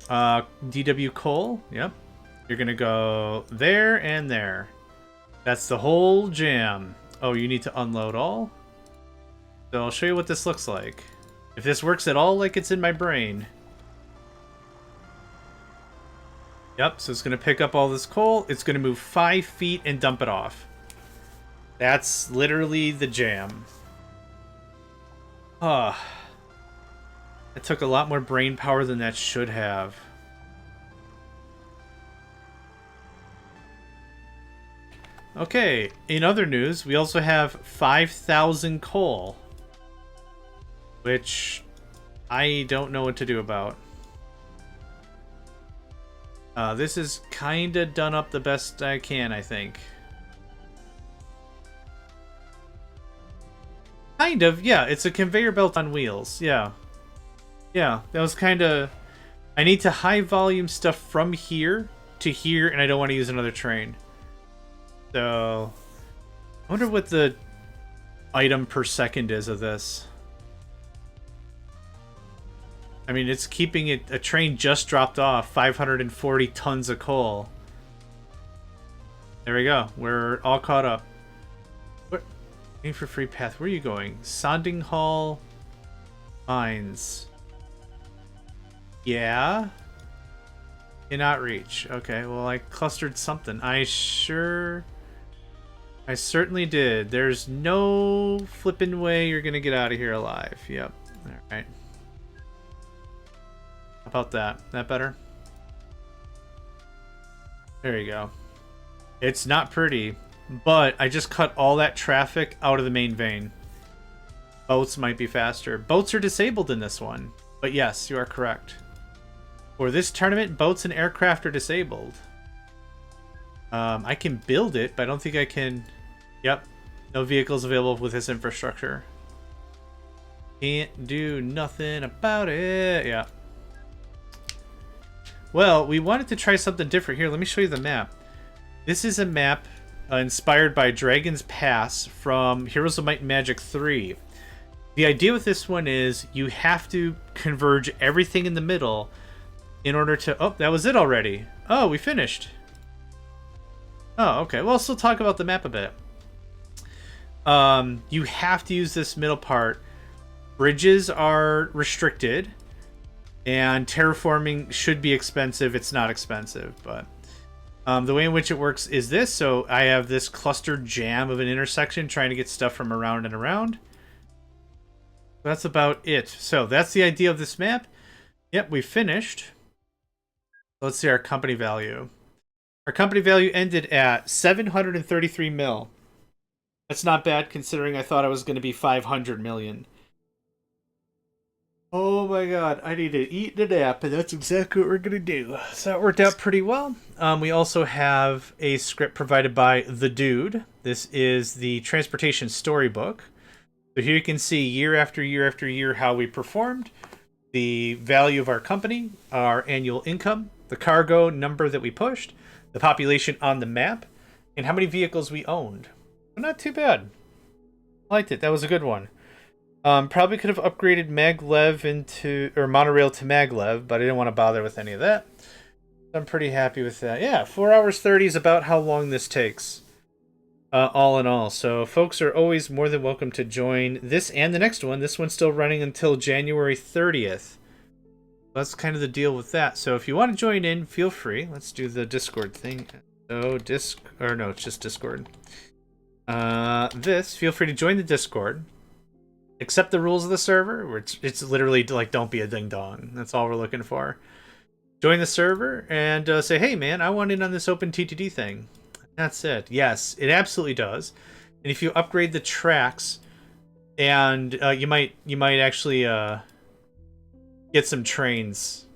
DW Cole. Yep. You're going to go there and there. That's the whole jam. Oh, you need to unload all? So I'll show you what this looks like. If this works at all like it's in my brain. Yep, so it's going to pick up all this coal. It's going to move 5 feet and dump it off. That's literally the jam. It took a lot more brain power than that should have. Okay, in other news, we also have 5,000 coal. which I don't know what to do about. This is kind of done up the best I can, I think. Kind of, yeah. It's a conveyor belt on wheels, yeah. Yeah, that was kind of... I need to high volume stuff from here to here, and I don't want to use another train. So... I wonder what the item per second is of this. I mean, it's keeping it... A train just dropped off 540 tons of coal. There we go. We're all caught up. What? Aim for free path. Where are you going? Sonding Hall Mines. Yeah? Cannot reach. Okay, well, I clustered something. I certainly did. There's no flipping way you're gonna get out of here alive. Yep. Alright. How about that? That better? There you go. It's not pretty, but I just cut all that traffic out of the main vein. Boats might be faster. Boats are disabled in this one, but yes, you are correct. For this tournament, boats and aircraft are disabled. I can build it, but I don't think I can... Yep. No vehicles available with this infrastructure. Can't do nothing about it. Yeah. Well, we wanted to try something different. Here, let me show you the map. This is a map inspired by Dragon's Pass from Heroes of Might and Magic 3. The idea with this one is you have to converge everything in the middle in order to... Oh, that was it already. Oh, we finished. Oh, okay. Well, I'll still talk about the map a bit. You have to use this middle part. Bridges are restricted, and terraforming should be expensive. It's not expensive, but the way in which it works is this. So I have this clustered jam of an intersection trying to get stuff from around and around. That's about it. So that's the idea of this map. Yep, we finished. Let's see our company value. Our company value ended at 733 mil. That's not bad considering I thought I was going to be 500 million. Oh my god, I need to eat and nap, and that's exactly what we're going to do. So that worked out pretty well. We also have a script provided by The Dude. This is the transportation storybook. So here you can see year after year after year how we performed, the value of our company, our annual income, the cargo number that we pushed, the population on the map, and how many vehicles we owned. But not too bad. I liked it. That was a good one. Probably could have upgraded maglev into, or monorail to maglev, but I didn't want to bother with any of that. I'm pretty happy with that. Yeah, 4 hours 30 is about how long this takes. All in all. So folks are always more than welcome to join this and the next one. This one's still running until January 30th. That's kind of the deal with that. So if you want to join in, feel free. Let's do the Discord thing. So no, it's just Discord. Feel free to join the Discord. Accept the rules of the server, where it's literally like, don't be a ding-dong. That's all we're looking for. Join the server and say, hey man, I want in on this OpenTTD thing. That's it. Yes, it absolutely does. And if you upgrade the tracks, and you might actually get some trains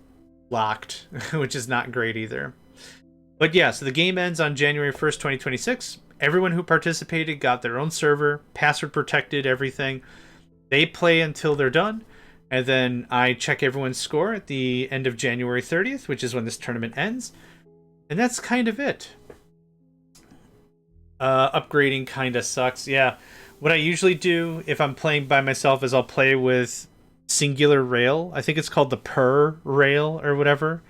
locked, which is not great either. But yeah, so the game ends on January 1st, 2026. Everyone who participated got their own server, password protected, everything. They play until they're done, and then I check everyone's score at the end of January 30th, which is when this tournament ends. And that's kind of it. Upgrading kind of sucks. Yeah, what I usually do if I'm playing by myself is I'll play with singular rail. I think it's called the per rail or whatever.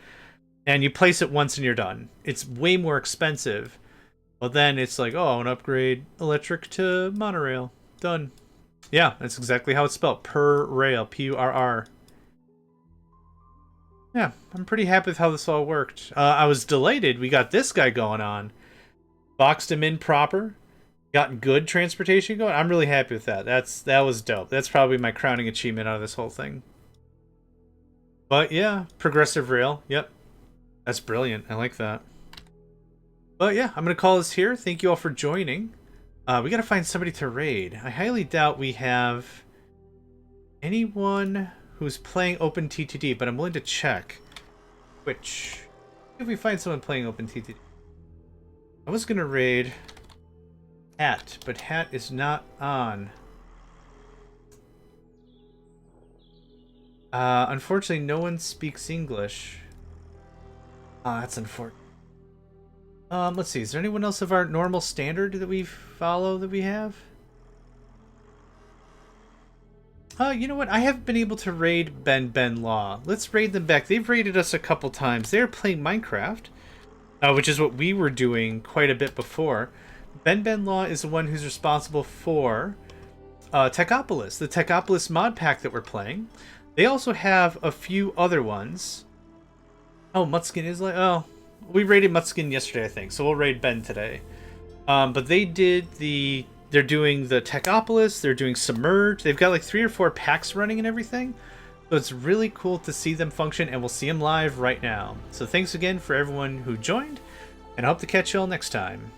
And you place it once and you're done. It's way more expensive. Well, then it's like, oh, I want to upgrade electric to monorail. Done. Yeah, that's exactly how it's spelled. Per rail. P-U-R-R. Yeah, I'm pretty happy with how this all worked. I was delighted we got this guy going on. Boxed him in proper. Got good transportation going. I'm really happy with that. That was dope. That's probably my crowning achievement out of this whole thing. But yeah, progressive rail. Yep. That's brilliant. I like that. But yeah, I'm going to call this here. Thank you all for joining. We got to find somebody to raid. I highly doubt we have anyone who's playing OpenTTD, but I'm willing to check. Which, if we find someone playing OpenTTD. I was gonna raid Hat, but Hat is not on. Unfortunately, no one speaks English. That's unfortunate. Let's see. Is there anyone else of our normal standard that we follow that we have? You know what? I haven't been able to raid Ben Law. Let's raid them back. They've raided us a couple times. They're playing Minecraft, which is what we were doing quite a bit before. Ben Law is the one who's responsible for Techopolis, the Techopolis mod pack that we're playing. They also have a few other ones. Oh, Mutskin is like... Oh, we raided Mutskin yesterday, I think, so we'll raid Ben today. But they did the... They're doing the Techopolis, they're doing Submerge. They've got like 3 or 4 packs running and everything. So it's really cool to see them function, and we'll see them live right now. So thanks again for everyone who joined, and I hope to catch you all next time.